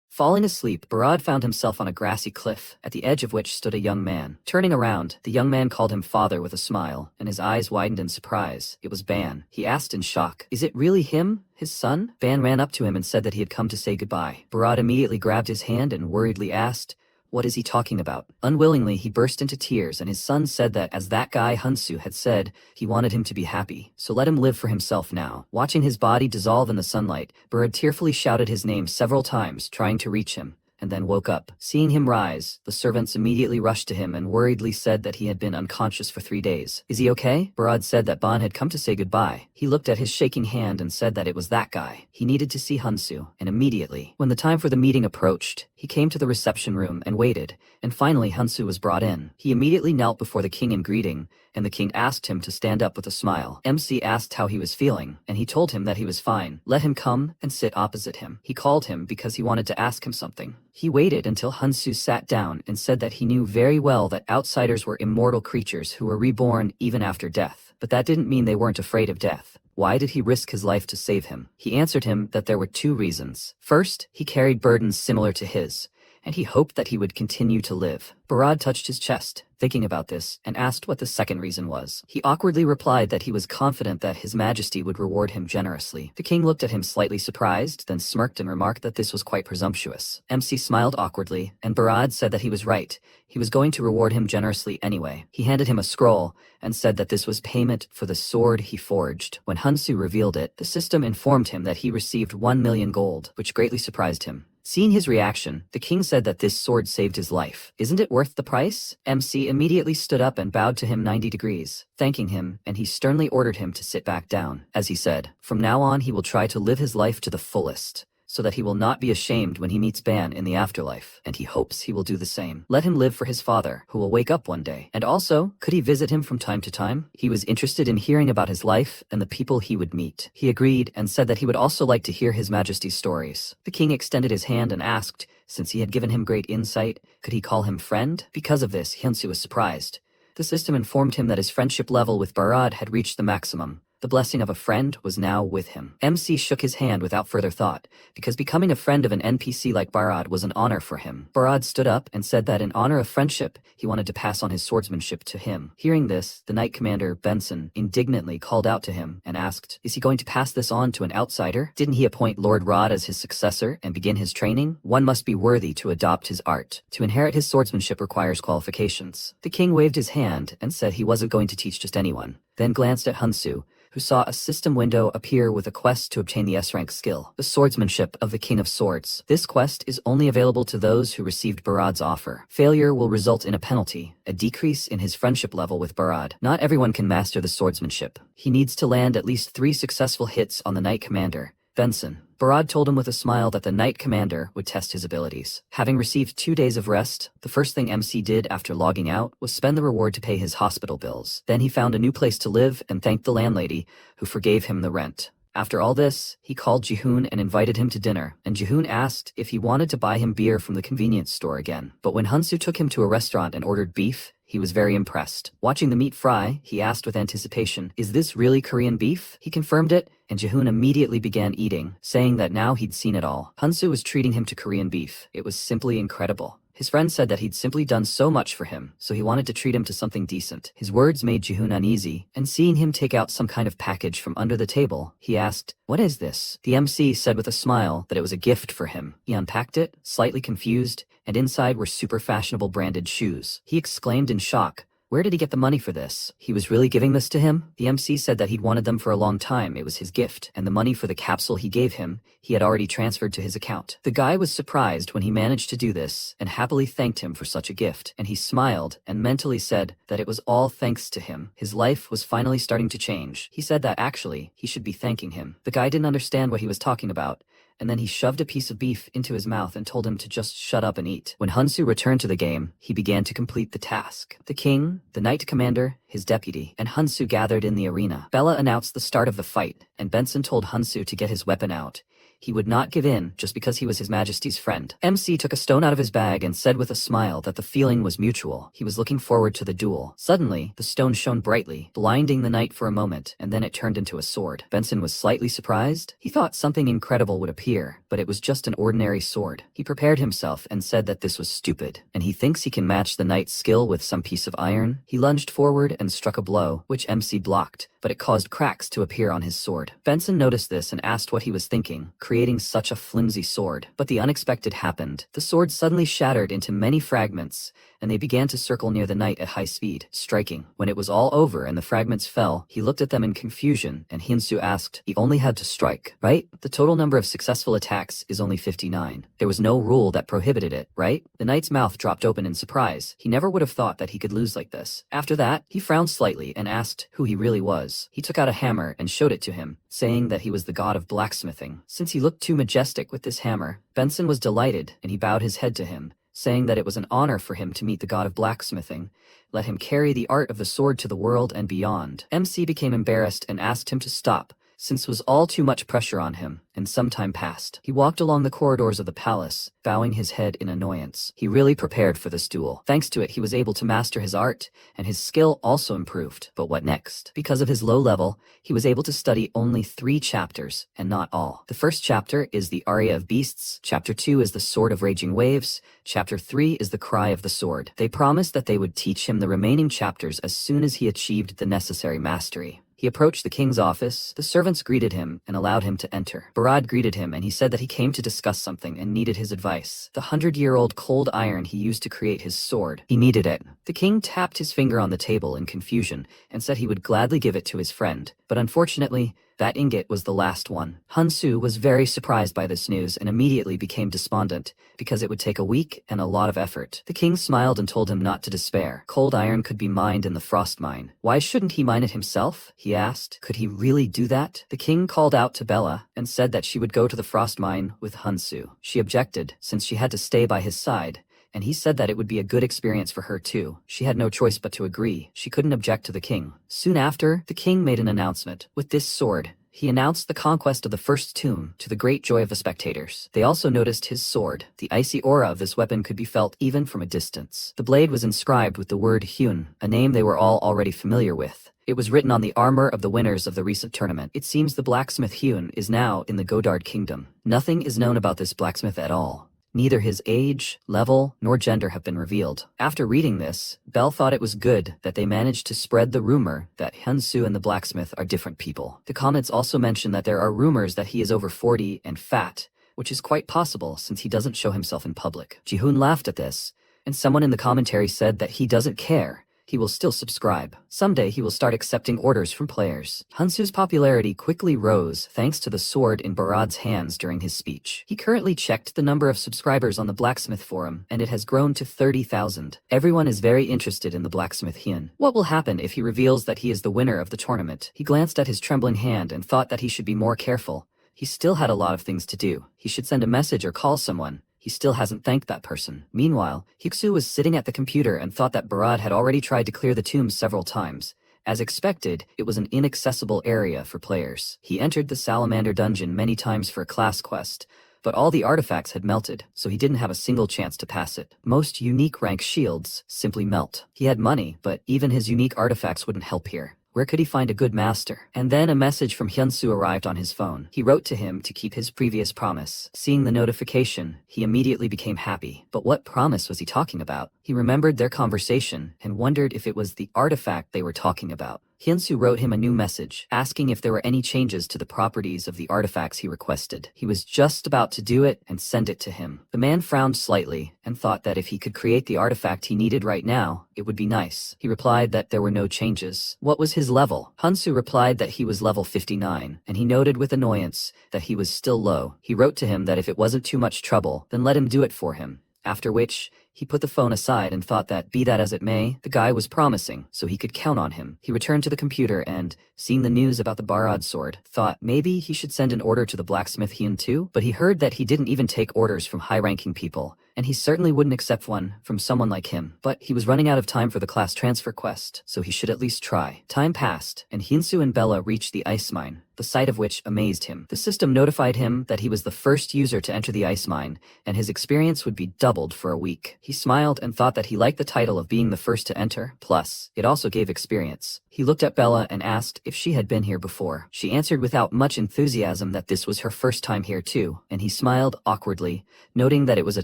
Speaker 1: Falling asleep, Barad found himself on a grassy cliff, at the edge of which stood a young man. Turning around, the young man called him father with a smile, and his eyes widened in surprise. It was Ban. He asked in shock, is it really him? His son? Ban ran up to him and said that he had come to say goodbye. Barad immediately grabbed his hand and worriedly asked, what is he talking about? Unwillingly, he burst into tears, and his son said that as that guy Hunsu had said, he wanted him to be happy, so let him live for himself now. Watching his body dissolve in the sunlight, Barad tearfully shouted his name several times, trying to reach him, and then woke up. Seeing him rise, the servants immediately rushed to him and worriedly said that he had been unconscious for 3 days. Is he okay? Barad said that Ban had come to say goodbye. He looked at his shaking hand and said that it was that guy. He needed to see Hunsu, and immediately, when the time for the meeting approached, he came to the reception room and waited, and finally Hunsu was brought in. He immediately knelt before the king in greeting, and the king asked him to stand up with a smile. MC asked how he was feeling, and he told him that he was fine. Let him come and sit opposite him. He called him because he wanted to ask him something. He waited until Hunsu sat down and said that he knew very well that outsiders were immortal creatures who were reborn even after death, but that didn't mean they weren't afraid of death. Why did he risk his life to save him? He answered him that there were 2 reasons. First, he carried burdens similar to his, and he hoped that he would continue to live. Barad touched his chest, thinking about this, and asked what the second reason was. He awkwardly replied that he was confident that His Majesty would reward him generously. The king looked at him slightly surprised, then smirked and remarked that this was quite presumptuous. MC smiled awkwardly, and Barad said that he was right. He was going to reward him generously anyway. He handed him a scroll, and said that this was payment for the sword he forged. When Hunsu revealed it, the system informed him that he received 1 million gold, which greatly surprised him. Seeing his reaction, the king said that this sword saved his life. Isn't it worth the price? MC immediately stood up and bowed to him 90 degrees, thanking him, and he sternly ordered him to sit back down. As he said, from now on he will try to live his life to the fullest. so that he will not be ashamed when he meets Ban in the afterlife, and he hopes he will do the same. Let him live for his father, who will wake up one day. And also, could he visit him from time to time? He was interested in hearing about his life and the people he would meet. He agreed and said that he would also like to hear His Majesty's stories. The king extended his hand and asked, since he had given him great insight, could he call him friend? Because of this, Hyunsu was surprised. The system informed him that his friendship level with Barad had reached the maximum. The blessing of a friend was now with him. MC shook his hand without further thought, because becoming a friend of an NPC like Barad was an honor for him. Barad stood up and said that in honor of friendship, he wanted to pass on his swordsmanship to him. Hearing this, the Knight Commander, Benson, indignantly called out to him and asked, is he going to pass this on to an outsider? Didn't he appoint Lord Rod as his successor and begin his training? One must be worthy to adopt his art. To inherit his swordsmanship requires qualifications. The king waved his hand and said he wasn't going to teach just anyone, then glanced at Hyunsu, who saw a system window appear with a quest to obtain the S-rank skill, the swordsmanship of the King of Swords. This quest is only available to those who received Barad's offer. Failure will result in a penalty, a decrease in his friendship level with Barad. Not everyone can master the swordsmanship. He needs to land at least 3 successful hits on the Knight Commander, Benson. Barad told him with a smile that the Knight Commander would test his abilities. Having received 2 days of rest, the first thing MC did after logging out was spend the reward to pay his hospital bills. Then he found a new place to live and thanked the landlady, who forgave him the rent. After all this, he called Jihoon and invited him to dinner, and Jihoon asked if he wanted to buy him beer from the convenience store again. But when Hyunsu took him to a restaurant and ordered beef, he was very impressed. Watching the meat fry, he asked with anticipation, is this really Korean beef? He confirmed it, and Jihoon immediately began eating, saying that now he'd seen it all. Hyunsu was treating him to Korean beef. It was simply incredible. His friend said that he'd simply done so much for him, so he wanted to treat him to something decent. His words made Jihoon uneasy, and seeing him take out some kind of package from under the table, he asked, what is this? The MC said with a smile that it was a gift for him. He unpacked it, slightly confused, and inside were super fashionable branded shoes. He exclaimed in shock, where did he get the money for this? He was really giving this to him? The MC said that he'd wanted them for a long time. It was his gift, and the money for the capsule he gave him, he had already transferred to his account. The guy was surprised when he managed to do this, and happily thanked him for such a gift, and he smiled and mentally said that it was all thanks to him. His life was finally starting to change. He said that actually, he should be thanking him. The guy didn't understand what he was talking about, and then he shoved a piece of beef into his mouth and told him to just shut up and eat. When Hyunsu returned to the game, he began to complete the task. The king, the Knight Commander, his deputy, and Hyunsu gathered in the arena. Bella announced the start of the fight, and Benson told Hyunsu to get his weapon out. He would not give in just because he was His Majesty's friend. MC took a stone out of his bag and said with a smile that the feeling was mutual. He was looking forward to the duel. Suddenly, the stone shone brightly, blinding the knight for a moment, and then it turned into a sword. Benson was slightly surprised. He thought something incredible would appear, but it was just an ordinary sword. He prepared himself and said that this was stupid, and he thinks he can match the knight's skill with some piece of iron. He lunged forward and struck a blow, which MC blocked, but it caused cracks to appear on his sword. Benson noticed this and asked what he was thinking, creating such a flimsy sword. But the unexpected happened. The sword suddenly shattered into many fragments, and they began to circle near the knight at high speed, striking. When it was all over and the fragments fell, he looked at them in confusion, and Hyunsu asked, he only had to strike, right? The total number of successful attacks is only 59. There was no rule that prohibited it, right? The knight's mouth dropped open in surprise. He never would have thought that he could lose like this. After that, he frowned slightly and asked who he really was. He took out a hammer and showed it to him, saying that he was the god of blacksmithing. Since he looked too majestic with this hammer, Benson was delighted, and he bowed his head to him, saying that it was an honor for him to meet the god of blacksmithing. Let him carry the art of the sword to the world and beyond. MC became embarrassed and asked him to stop, since it was all too much pressure on him, and some time passed. He walked along the corridors of the palace, bowing his head in annoyance. He really prepared for this duel. Thanks to it, he was able to master his art, and his skill also improved. But what next? Because of his low level, he was able to study only 3 chapters, and not all. The first chapter is the Aria of Beasts, Chapter 2 is the Sword of Raging Waves, Chapter 3 is the Cry of the Sword. They promised that they would teach him the remaining chapters as soon as he achieved the necessary mastery. He approached the king's office. The servants greeted him and allowed him to enter. Barad greeted him, and he said that he came to discuss something and needed his advice. The 100-year-old cold iron he used to create his sword. He needed it. The king tapped his finger on the table in confusion and said he would gladly give it to his friend, but unfortunately, That ingot was the last one. Hunsu was very surprised by this news and immediately became despondent, because it would take a week and a lot of effort. The king smiled and told him not to despair. Cold iron could be mined in the frost mine. Why shouldn't he mine it himself? He asked. Could he really do that? The king called out to Bella and said that she would go to the frost mine with Hunsu. She objected, since she had to stay by his side, and he said that it would be a good experience for her too. She had no choice but to agree. She couldn't object to the king. Soon after, the king made an announcement. With this sword, he announced the conquest of the first tomb, to the great joy of the spectators. They also noticed his sword. The icy aura of this weapon could be felt even from a distance. The blade was inscribed with the word Hyun, a name they were all already familiar with. It was written on the armor of the winners of the recent tournament. It seems the blacksmith Hyun is now in the Godard kingdom. Nothing is known about this blacksmith at all. Neither his age, level, nor gender have been revealed. After reading this, Belle thought it was good that they managed to spread the rumor that Hyunsu and the blacksmith are different people. The comments also mention that there are rumors that he is over 40 and fat, which is quite possible since he doesn't show himself in public. Jihoon laughed at this, and someone in the commentary said that he doesn't care. He will still subscribe. Someday he will start accepting orders from players. Hunsu's popularity quickly rose thanks to the sword in Barad's hands during his speech. He currently checked the number of subscribers on the Blacksmith forum, and it has grown to 30,000. Everyone is very interested in the Blacksmith Hyun. What will happen if he reveals that he is the winner of the tournament? He glanced at his trembling hand and thought that he should be more careful. He still had a lot of things to do. He should send a message or call someone. He still hasn't thanked that person. Meanwhile, Hyuksu was sitting at the computer and thought that Barad had already tried to clear the tomb several times. As expected, it was an inaccessible area for players. He entered the Salamander dungeon many times for a class quest, but all the artifacts had melted, so he didn't have a single chance to pass it. Most unique rank shields simply melt. He had money, but even his unique artifacts wouldn't help here. Where could he find a good master? And then a message from Hyunsu arrived on his phone. He wrote to him to keep his previous promise. Seeing the notification, he immediately became happy. But what promise was he talking about? He remembered their conversation and wondered if it was the artifact they were talking about. Hyunsu wrote him a new message, asking if there were any changes to the properties of the artifacts he requested. He was just about to do it and send it to him. The man frowned slightly and thought that if he could create the artifact he needed right now, it would be nice. He replied that there were no changes. What was his level? Hyunsu replied that he was level 59, and he noted with annoyance that he was still low. He wrote to him that if it wasn't too much trouble, then let him do it for him. After which, he put the phone aside and thought that, be that as it may, the guy was promising, so he could count on him. He returned to the computer and, seeing the news about the Barad sword, thought maybe he should send an order to the blacksmith Hyun too, but he heard that he didn't even take orders from high-ranking people, and he certainly wouldn't accept one from someone like him. But he was running out of time for the class transfer quest, so he should at least try. Time passed, and Hyunsu and Bella reached the ice mine, the sight of which amazed him. The system notified him that he was the first user to enter the ice mine, and his experience would be doubled for a week. He smiled and thought that he liked the title of being the first to enter, plus, it also gave experience. He looked at Bella and asked if she had been here before. She answered without much enthusiasm that this was her first time here too, and he smiled awkwardly, noting that it was a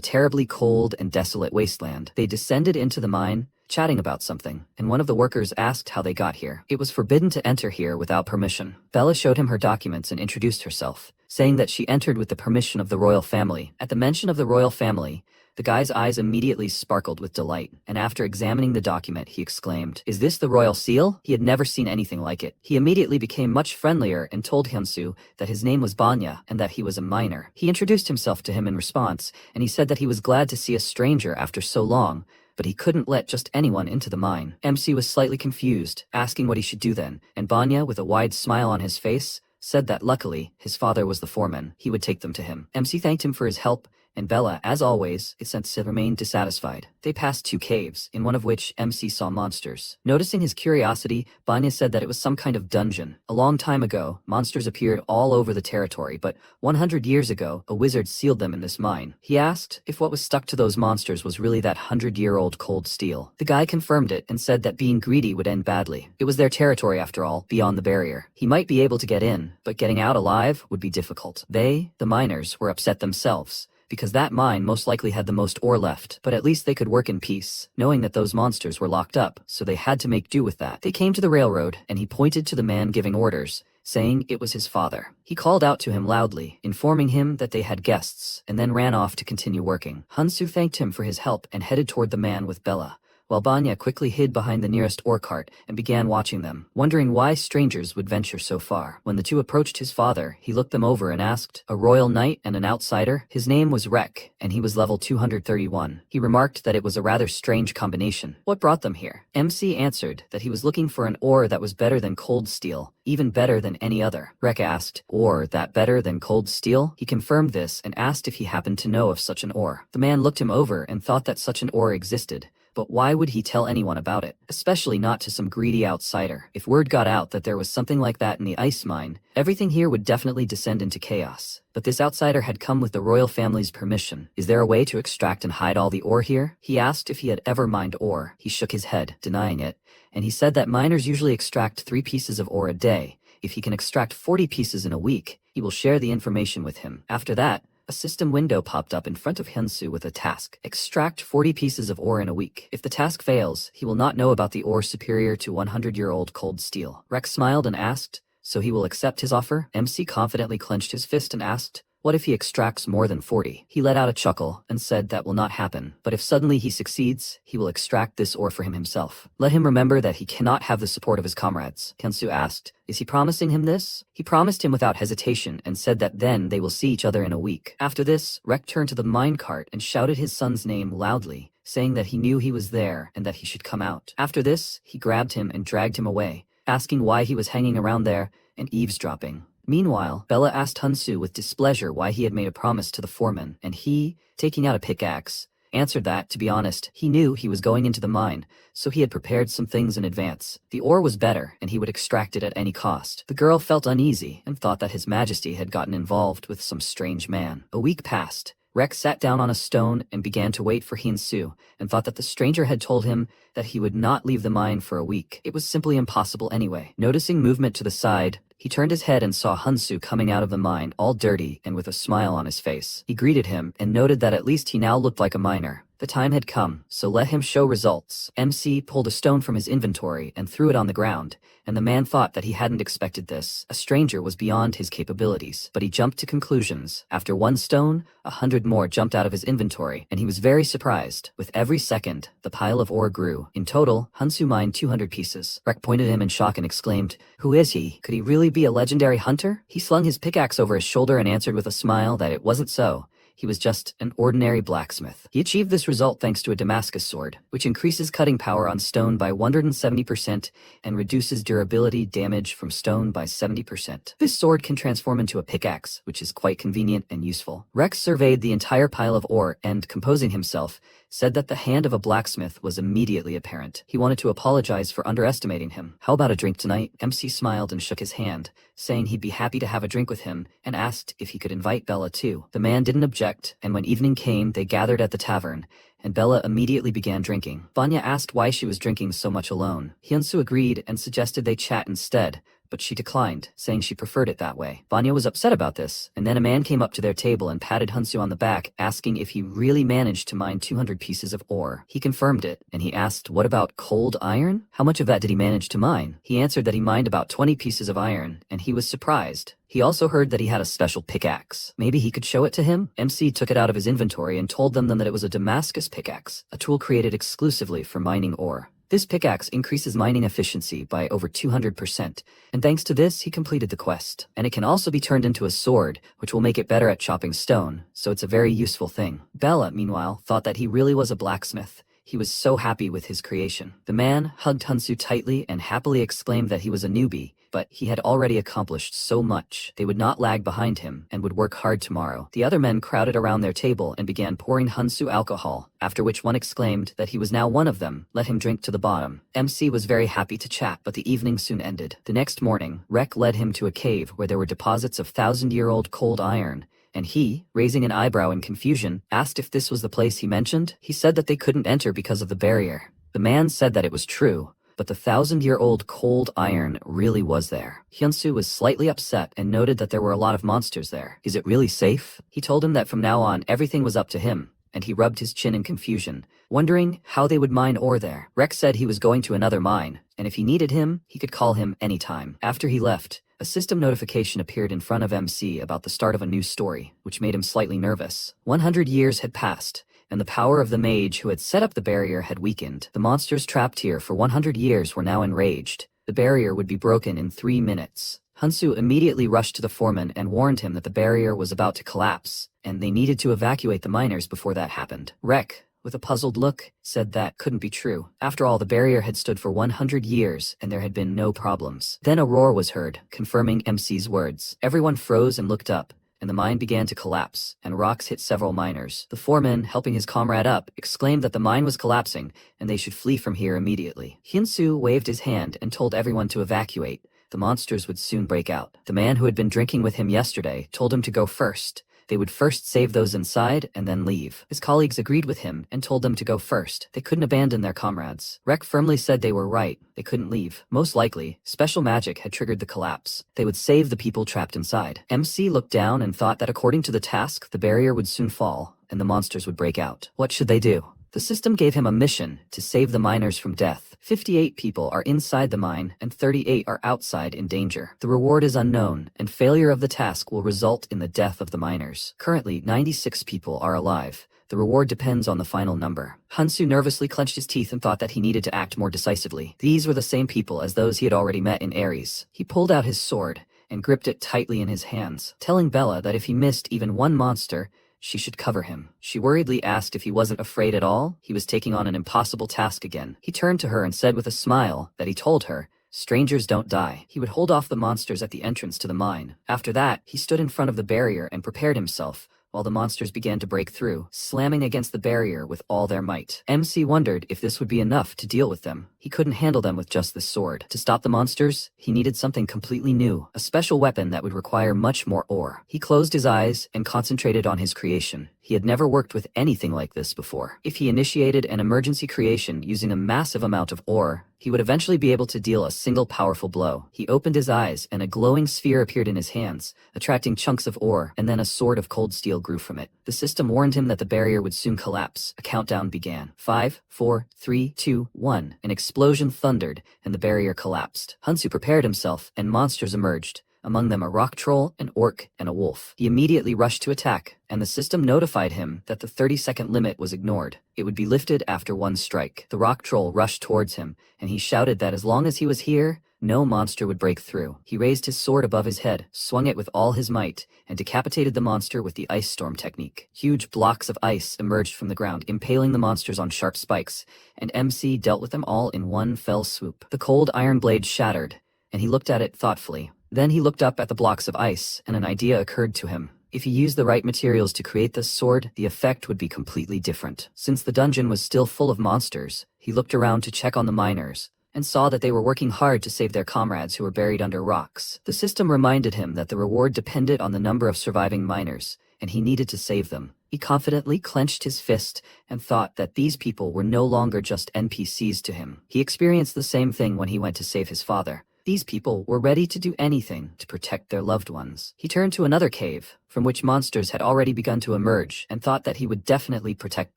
Speaker 1: terribly cold and desolate wasteland. They descended into the mine, chatting about something, and one of the workers asked how they got here. It was forbidden to enter here without permission. Bella showed him her documents and introduced herself, saying that she entered with the permission of the royal family. At the mention of the royal family, the guy's eyes immediately sparkled with delight, and after examining the document, he exclaimed, "Is this the royal seal?" He had never seen anything like it. He immediately became much friendlier and told Hyunsu that his name was Banya and that he was a miner. He introduced himself to him in response, and he said that he was glad to see a stranger after so long, but he couldn't let just anyone into the mine. MC was slightly confused, asking what he should do then, and Banya, with a wide smile on his face, said that luckily, his father was the foreman. He would take them to him. MC thanked him for his help, and Bella, as always, is sent to remain dissatisfied. They passed 2 caves, in one of which MC saw monsters. Noticing his curiosity, Banya said that it was some kind of dungeon. A long time ago, monsters appeared all over the territory, but 100 years ago, a wizard sealed them in this mine. He asked if what was stuck to those monsters was really that 100-year-old cold steel. The guy confirmed it and said that being greedy would end badly. It was their territory after all, beyond the barrier. He might be able to get in, but getting out alive would be difficult. They, the miners, were upset themselves, because that mine most likely had the most ore left, but at least they could work in peace, knowing that those monsters were locked up, so they had to make do with that. They came to the railroad, and he pointed to the man giving orders, saying it was his father. He called out to him loudly, informing him that they had guests, and then ran off to continue working. Hunsu thanked him for his help and headed toward the man with Bella, while Banya quickly hid behind the nearest ore cart and began watching them, wondering why strangers would venture so far. When the two approached his father, he looked them over and asked, "A royal knight and an outsider?" His name was Rek, and he was level 231. He remarked that it was a rather strange combination. What brought them here? MC answered that he was looking for an ore that was better than cold steel, even better than any other. Rek asked, "Ore that better than cold steel?" He confirmed this and asked if he happened to know of such an ore. The man looked him over and thought that such an ore existed. But why would he tell anyone about it? Especially not to some greedy outsider. If word got out that there was something like that in the ice mine, everything here would definitely descend into chaos. But this outsider had come with the royal family's permission. Is there a way to extract and hide all the ore here? He asked if he had ever mined ore. He shook his head, denying it, and he said that miners usually extract 3 pieces of ore a day. If he can extract 40 pieces in a week, he will share the information with him. After that, a system window popped up in front of Hyunsu with a task. Extract 40 pieces of ore in a week. If the task fails, he will not know about the ore superior to 100-year-old cold steel. Rex smiled and asked, "So he will accept his offer?" MC confidently clenched his fist and asked, "What if he extracts more than 40? He let out a chuckle and said that will not happen, but if suddenly he succeeds, he will extract this ore for him himself. Let him remember that he cannot have the support of his comrades." Hyunsu asked, "Is he promising him this?" He promised him without hesitation and said that then they will see each other in a week. After this, Rek turned to the minecart and shouted his son's name loudly, saying that he knew he was there and that he should come out. After this, he grabbed him and dragged him away, asking why he was hanging around there and eavesdropping. Meanwhile, Bella asked Hyunsu with displeasure why he had made a promise to the foreman, and he, taking out a pickaxe, answered that, to be honest, he knew he was going into the mine, so he had prepared some things in advance. The ore was better, and he would extract it at any cost. The girl felt uneasy and thought that His Majesty had gotten involved with some strange man. A week passed. Rex sat down on a stone and began to wait for Hyunsu, and thought that the stranger had told him that he would not leave the mine for a week. It was simply impossible anyway. Noticing movement to the side, he turned his head and saw Hyunsu coming out of the mine, all dirty and with a smile on his face. He greeted him and noted that at least he now looked like a miner. The time had come, so let him show results. MC pulled a stone from his inventory and threw it on the ground, and the man thought that he hadn't expected this. A stranger was beyond his capabilities, but he jumped to conclusions. After 1 stone, 100 more jumped out of his inventory, and he was very surprised. With every second, the pile of ore grew. In total, Hyunsu mined 200 pieces. Rek pointed at him in shock and exclaimed, "Who is he? Could he really be a legendary hunter?" He slung his pickaxe over his shoulder and answered with a smile that it wasn't so. He was just an ordinary blacksmith. He achieved this result thanks to a Damascus sword, which increases cutting power on stone by 170% and reduces durability damage from stone by 70%. This sword can transform into a pickaxe, which is quite convenient and useful. Rex surveyed the entire pile of ore and, composing himself, said that the hand of a blacksmith was immediately apparent. He wanted to apologize for underestimating him. "How about a drink tonight?" MC smiled and shook his hand, saying he'd be happy to have a drink with him, and asked if he could invite Bella too. The man didn't object, and when evening came, they gathered at the tavern, and Bella immediately began drinking. Vanya asked why she was drinking so much alone. Hyunsu agreed and suggested they chat instead, but she declined, saying she preferred it that way. Vanya was upset about this, and then a man came up to their table and patted Hyunsu on the back, asking if he really managed to mine 200 pieces of ore. He confirmed it, and he asked, "What about cold iron? How much of that did he manage to mine?" He answered that he mined about 20 pieces of iron, and he was surprised. He also heard that he had a special pickaxe. Maybe he could show it to him? MC took it out of his inventory and told them that it was a Damascus pickaxe, a tool created exclusively for mining ore. This pickaxe increases mining efficiency by over 200%, and thanks to this, he completed the quest. And it can also be turned into a sword, which will make it better at chopping stone, so it's a very useful thing. Bella, meanwhile, thought that he really was a blacksmith. He was so happy with his creation. The man hugged Hyunsu tightly and happily exclaimed that he was a newbie, but he had already accomplished so much. They would not lag behind him and would work hard tomorrow. The other men crowded around their table and began pouring Hyunsu alcohol, after which one exclaimed that he was now one of them. Let him drink to the bottom. MC was very happy to chat, but the evening soon ended. The next morning, Rek led him to a cave where there were deposits of 1,000-year-old cold iron, and he, raising an eyebrow in confusion, asked if this was the place he mentioned. He said that they couldn't enter because of the barrier. The man said that it was true, but the 1,000-year-old cold iron really was there. Hyunsu was slightly upset and noted that there were a lot of monsters there. Is it really safe? He told him that from now on everything was up to him, and he rubbed his chin in confusion, wondering how they would mine ore there. Rex said he was going to another mine, and if he needed him, he could call him anytime. After he left, a system notification appeared in front of MC about the start of a new story, which made him slightly nervous. 100 years had passed, and the power of the mage who had set up the barrier had weakened. The monsters trapped here for 100 years were now enraged. The barrier would be broken in 3 minutes. Hansu immediately rushed to the foreman and warned him that the barrier was about to collapse, and they needed to evacuate the miners before that happened. Rek, with a puzzled look, said that couldn't be true. After all, the barrier had stood for 100 years, and there had been no problems. Then a roar was heard, confirming MC's words. Everyone froze and looked up, and the mine began to collapse, and rocks hit several miners. The foreman, helping his comrade up, exclaimed that the mine was collapsing, and they should flee from here immediately. Hyunsu waved his hand and told everyone to evacuate. The monsters would soon break out. The man who had been drinking with him yesterday told him to go first. They would first save those inside and then leave. His colleagues agreed with him and told them to go first. They couldn't abandon their comrades. Rek firmly said they were right. They couldn't leave. Most likely, special magic had triggered the collapse. They would save the people trapped inside. MC looked down and thought that according to the task, the barrier would soon fall and the monsters would break out. What should they do? The system gave him a mission to save the miners from death. 58 people are inside the mine and 38 are outside in danger. The reward is unknown, and failure of the task will result in the death of the miners. Currently, 96 people are alive. The reward depends on the final number. Hansu nervously clenched his teeth and thought that he needed to act more decisively. These were the same people as those he had already met in Ares. He pulled out his sword and gripped it tightly in his hands, telling Bella that if he missed even one monster, she should cover him. She worriedly asked if he wasn't afraid at all. He was taking on an impossible task again. He turned to her and said with a smile that he told her, strangers don't die. He would hold off the monsters at the entrance to the mine. After that, he stood in front of the barrier and prepared himself, while the monsters began to break through, slamming against the barrier with all their might. MC wondered if this would be enough to deal with them. He couldn't handle them with just this sword. To stop the monsters, he needed something completely new, a special weapon that would require much more ore. He closed his eyes and concentrated on his creation. He had never worked with anything like this before. If he initiated an emergency creation using a massive amount of ore, he would eventually be able to deal a single powerful blow. He opened his eyes and a glowing sphere appeared in his hands, attracting chunks of ore, and then a sword of cold steel grew from it. The system warned him that the barrier would soon collapse. A countdown began. 5, 4, 3, 2, 1. An explosion thundered, and the barrier collapsed. Hansu prepared himself, and monsters emerged. Among them a rock troll, an orc, and a wolf. He immediately rushed to attack, and the system notified him that the 30-second limit was ignored. It would be lifted after one strike. The rock troll rushed towards him, and he shouted that as long as he was here, no monster would break through. He raised his sword above his head, swung it with all his might, and decapitated the monster with the ice storm technique. Huge blocks of ice emerged from the ground, impaling the monsters on sharp spikes, and MC dealt with them all in one fell swoop. The cold iron blade shattered, and he looked at it thoughtfully. Then he looked up at the blocks of ice, and an idea occurred to him. If he used the right materials to create this sword, the effect would be completely different. Since the dungeon was still full of monsters, he looked around to check on the miners, and saw that they were working hard to save their comrades who were buried under rocks. The system reminded him that the reward depended on the number of surviving miners, and he needed to save them. He confidently clenched his fist and thought that these people were no longer just NPCs to him. He experienced the same thing when he went to save his father. These people were ready to do anything to protect their loved ones. He turned to another cave, from which monsters had already begun to emerge, and thought that he would definitely protect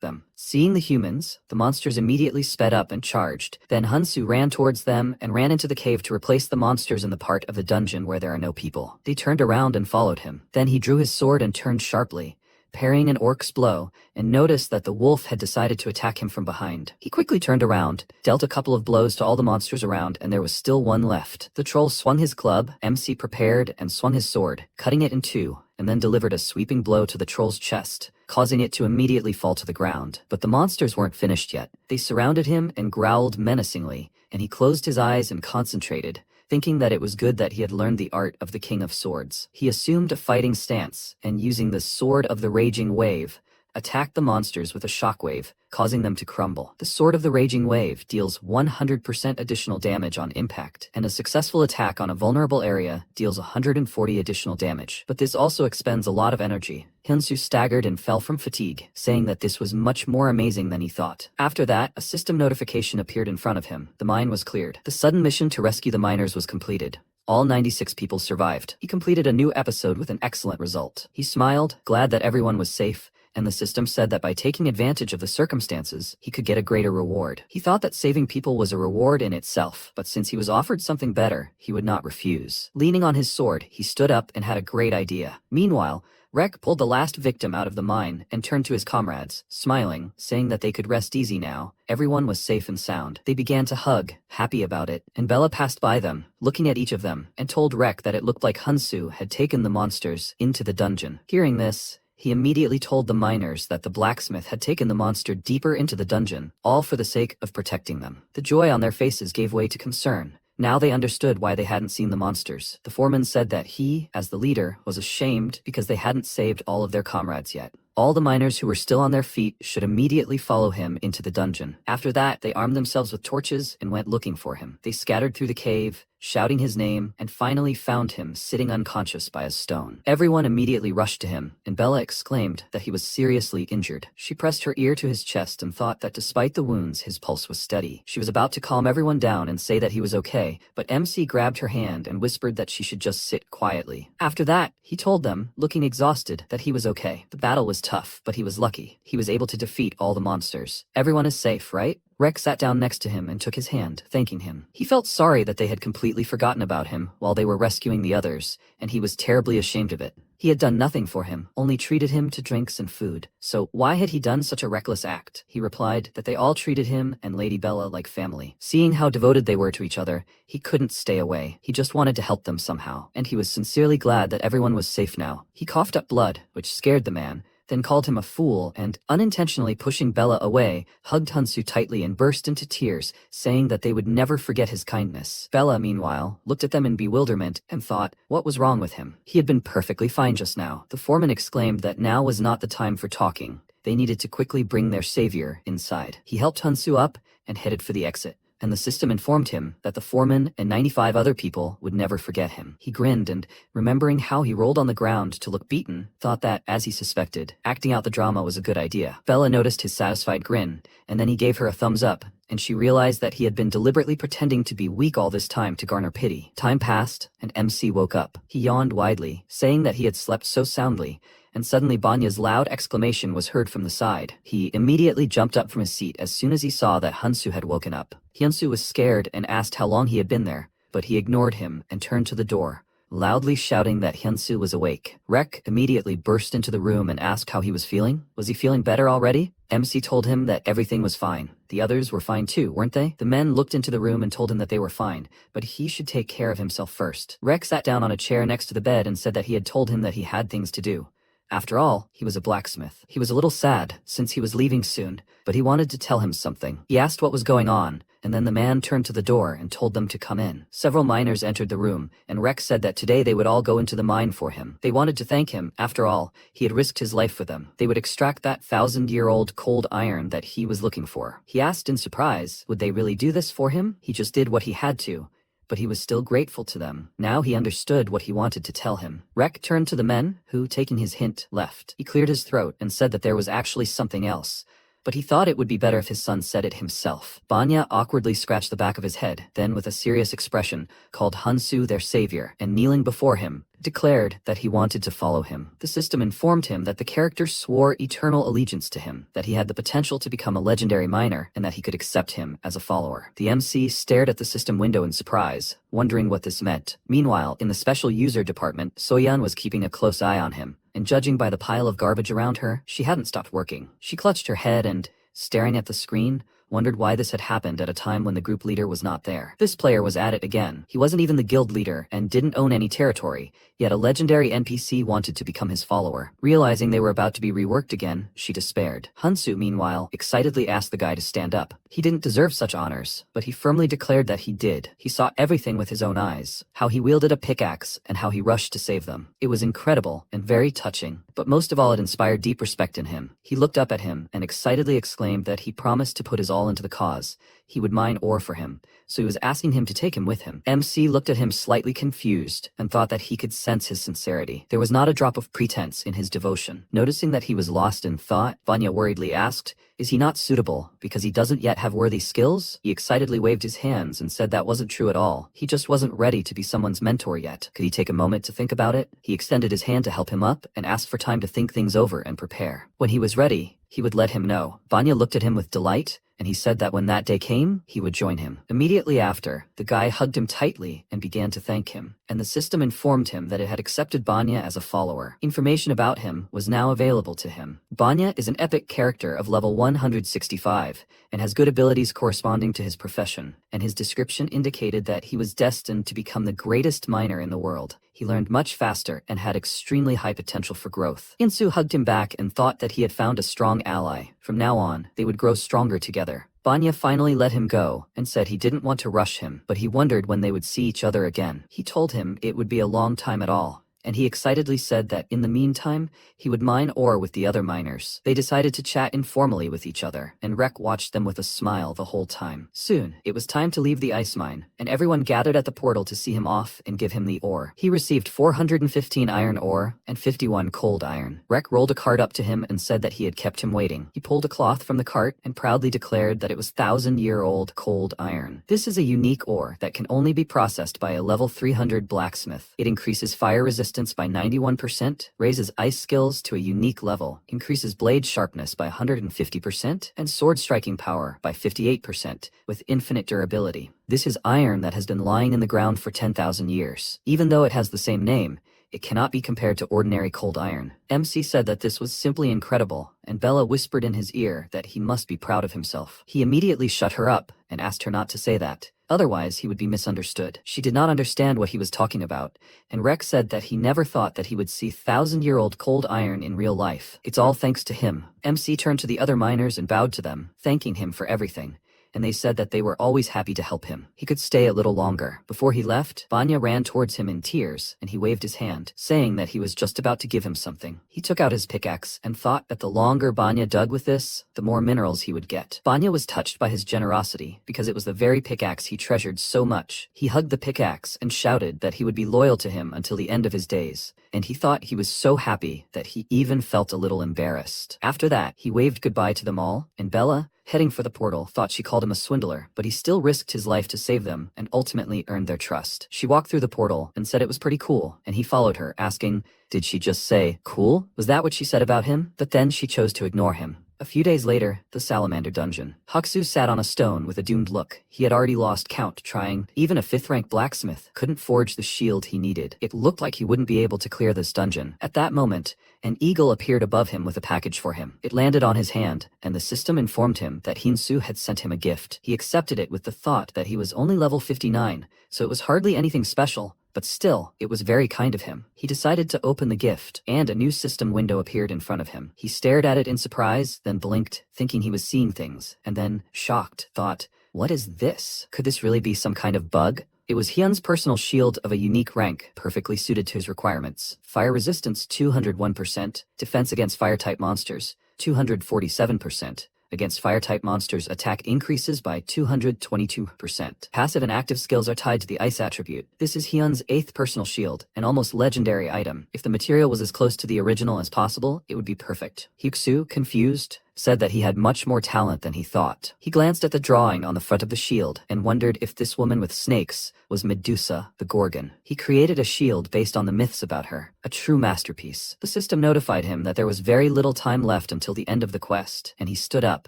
Speaker 1: them. Seeing the humans, the monsters immediately sped up and charged. Then Hansu ran towards them and ran into the cave to replace the monsters in the part of the dungeon where there are no people. They turned around and followed him. Then he drew his sword and turned sharply, parrying an orc's blow, and noticed that the wolf had decided to attack him from behind. He quickly turned around, dealt a couple of blows to all the monsters around, and there was still one left. The troll swung his club, MC prepared, and swung his sword, cutting it in two, and then delivered a sweeping blow to the troll's chest, causing it to immediately fall to the ground. But the monsters weren't finished yet. They surrounded him and growled menacingly, and he closed his eyes and concentrated, thinking that it was good that he had learned the art of the King of Swords. He assumed a fighting stance, and using the Sword of the Raging Wave, attacked the monsters with a shockwave, causing them to crumble. The Sword of the Raging Wave deals 100% additional damage on impact, and a successful attack on a vulnerable area deals 140 additional damage. But this also expends a lot of energy. Hyunsu staggered and fell from fatigue, saying that this was much more amazing than he thought. After that, a system notification appeared in front of him. The mine was cleared. The sudden mission to rescue the miners was completed. All 96 people survived. He completed a new episode with an excellent result. He smiled, glad that everyone was safe, and the system said that by taking advantage of the circumstances, he could get a greater reward. He thought that saving people was a reward in itself, but since he was offered something better, he would not refuse. Leaning on his sword, he stood up and had a great idea. Meanwhile, Rek pulled the last victim out of the mine and turned to his comrades, smiling, saying that they could rest easy now. Everyone was safe and sound. They began to hug, happy about it, and Bella passed by them, looking at each of them, and told Rek that it looked like Hansu had taken the monsters into the dungeon. Hearing this, he immediately told the miners that the blacksmith had taken the monster deeper into the dungeon, all for the sake of protecting them. The joy on their faces gave way to concern. Now they understood why they hadn't seen the monsters. The foreman said that he, as the leader, was ashamed because they hadn't saved all of their comrades yet. All the miners who were still on their feet should immediately follow him into the dungeon. After that, they armed themselves with torches and went looking for him. They scattered through the cave, shouting his name, and finally found him sitting unconscious by a stone. Everyone immediately rushed to him, and Bella exclaimed that he was seriously injured. She pressed her ear to his chest and thought that despite the wounds, his pulse was steady. She was about to calm everyone down and say that he was okay, but MC grabbed her hand and whispered that she should just sit quietly. After that, he told them, looking exhausted, that he was okay. The battle was tough, but he was lucky. He was able to defeat all the monsters. Everyone is safe, right? Rek sat down next to him and took his hand, thanking him. He felt sorry that they had completely forgotten about him while they were rescuing the others, and he was terribly ashamed of it. He had done nothing for him, only treated him to drinks and food. So why had he done such a reckless act? He replied that they all treated him and Lady Bella like family. Seeing how devoted they were to each other, he couldn't stay away. He just wanted to help them somehow, and he was sincerely glad that everyone was safe now. He coughed up blood, which scared the man, then called him a fool and, unintentionally pushing Bella away, hugged Hansu tightly and burst into tears, saying that they would never forget his kindness. Bella, meanwhile, looked at them in bewilderment and thought, what was wrong with him? He had been perfectly fine just now. The foreman exclaimed that now was not the time for talking. They needed to quickly bring their savior inside. He helped Hansu up and headed for the exit, and the system informed him that the foreman and 95 other people would never forget him. He grinned and, remembering how he rolled on the ground to look beaten, thought that, as he suspected, acting out the drama was a good idea. Bella noticed his satisfied grin, and then he gave her a thumbs up, and she realized that he had been deliberately pretending to be weak all this time to garner pity. Time passed, and MC woke up. He yawned widely, saying that he had slept so soundly, and suddenly Banya's loud exclamation was heard from the side. He immediately jumped up from his seat as soon as he saw that Hansu had woken up. Hyunsu was scared and asked how long he had been there, but he ignored him and turned to the door, loudly shouting that Hyunsu was awake. Rek immediately burst into the room and asked how he was feeling. Was he feeling better already? MC told him that everything was fine. The others were fine too, weren't they? The men looked into the room and told him that they were fine, but he should take care of himself first. Rek sat down on a chair next to the bed and said that he had told him that he had things to do. After all, he was a blacksmith. He was a little sad, since he was leaving soon, but he wanted to tell him something. He asked what was going on, and then the man turned to the door and told them to come in. Several miners entered the room, and Rex said that today they would all go into the mine for him. They wanted to thank him. After all, he had risked his life for them. They would extract that 1,000-year-old cold iron that he was looking for. He asked in surprise, would they really do this for him? He just did what he had to, but he was still grateful to them. Now he understood what he wanted to tell him. Rek turned to the men, who, taking his hint, left. He cleared his throat and said that there was actually something else, but he thought it would be better if his son said it himself. Banya awkwardly scratched the back of his head, then with a serious expression, called Hansu their savior, and kneeling before him, declared that he wanted to follow him. The system informed him that the character swore eternal allegiance to him, that he had the potential to become a legendary miner, and that he could accept him as a follower. The MC stared at the system window in surprise, wondering what this meant. Meanwhile, in the special user department, Soyeon was keeping a close eye on him, and judging by the pile of garbage around her, she hadn't stopped working. She clutched her head and, staring at the screen, wondered why this had happened at a time when the group leader was not there. This player was at it again. He wasn't even the guild leader and didn't own any territory, yet a legendary NPC wanted to become his follower. Realizing they were about to be reworked again, she despaired. Hansu, meanwhile, excitedly asked the guy to stand up. He didn't deserve such honors, but he firmly declared that he did. He saw everything with his own eyes, how he wielded a pickaxe and how he rushed to save them. It was incredible and very touching, but most of all it inspired deep respect in him. He looked up at him and excitedly exclaimed that he promised to put his all into the cause. He would mine ore for him, so he was asking him to take him with him. MC looked at him slightly confused and thought that he could sense his sincerity. There was not a drop of pretense in his devotion. Noticing that he was lost in thought, Vanya worriedly asked, "Is he not suitable because he doesn't yet have worthy skills?" He excitedly waved his hands and said that wasn't true at all. He just wasn't ready to be someone's mentor yet. Could he take a moment to think about it? He extended his hand to help him up and asked for time to think things over and prepare. When he was ready, he would let him know. Vanya looked at him with delight, and he said that when that day came, he would join him. Immediately after, the guy hugged him tightly and began to thank him. and the system informed him that it had accepted Banya as a follower. Information about him was now available to him. Banya is an epic character of level 165 and has good abilities corresponding to his profession, and his description indicated that he was destined to become the greatest miner in the world. He learned much faster and had extremely high potential for growth. Insu hugged him back and thought that he had found a strong ally. From now on, they would grow stronger together. Banya finally let him go and said he didn't want to rush him, but he wondered when they would see each other again. He told him it would be a long time at all, and he excitedly said that in the meantime, he would mine ore with the other miners. They decided to chat informally with each other, and Rek watched them with a smile the whole time. Soon, it was time to leave the ice mine, and everyone gathered at the portal to see him off and give him the ore. He received 415 iron ore and 51 cold iron. Rek rolled a cart up to him and said that he had kept him waiting. He pulled a cloth from the cart and proudly declared that it was 1,000-year-old cold iron. This is a unique ore that can only be processed by a level 300 blacksmith. It increases fire resistance by 91%, raises ice skills to a unique level, increases blade sharpness by 150%, and sword striking power by 58%, with infinite durability. This is iron that has been lying in the ground for 10,000 years. Even though it has the same name, it cannot be compared to ordinary cold iron. MC said that this was simply incredible, and Bella whispered in his ear that he must be proud of himself. He immediately shut her up and asked her not to say that. Otherwise, he would be misunderstood. She did not understand what he was talking about, and Rex said that he never thought that he would see 1,000-year-old cold iron in real life. It's all thanks to him. MC turned to the other miners and bowed to them, thanking him for everything, and they said that they were always happy to help him. He could stay a little longer. Before he left, Banya ran towards him in tears, and he waved his hand, saying that he was just about to give him something. He took out his pickaxe and thought that the longer Banya dug with this, the more minerals he would get. Banya was touched by his generosity, because it was the very pickaxe he treasured so much. He hugged the pickaxe and shouted that he would be loyal to him until the end of his days, and he thought he was so happy that he even felt a little embarrassed. After that, he waved goodbye to them all, and Bella, heading for the portal, thought she called him a swindler, but he still risked his life to save them and ultimately earned their trust. She walked through the portal and said it was pretty cool, and he followed her, asking, "Did she just say, cool? Was that what she said about him?" But then she chose to ignore him. A few days later, the Salamander Dungeon. Haksu sat on a stone with a doomed look. He had already lost count trying. Even a 5th-rank blacksmith couldn't forge the shield he needed. It looked like he wouldn't be able to clear this dungeon. At that moment, an eagle appeared above him with a package for him. It landed on his hand, and the system informed him that Hinsu had sent him a gift. He accepted it with the thought that he was only level 59, so it was hardly anything special. But still, it was very kind of him. He decided to open the gift, and a new system window appeared in front of him. He stared at it in surprise, then blinked, thinking he was seeing things, and then, shocked, thought, "What is this? Could this really be some kind of bug?" It was Hyun's personal shield of a unique rank, perfectly suited to his requirements. Fire resistance 201%, defense against fire-type monsters 247%. Against fire-type monsters, attack increases by 222%. Passive and active skills are tied to the ice attribute. This is Hyun's 8th personal shield, an almost legendary item. If the material was as close to the original as possible, it would be perfect. Hyuksu, confused, said that he had much more talent than he thought. He glanced at the drawing on the front of the shield and wondered if this woman with snakes was Medusa, the Gorgon. He created a shield based on the myths about her, a true masterpiece. The system notified him that there was very little time left until the end of the quest, and he stood up,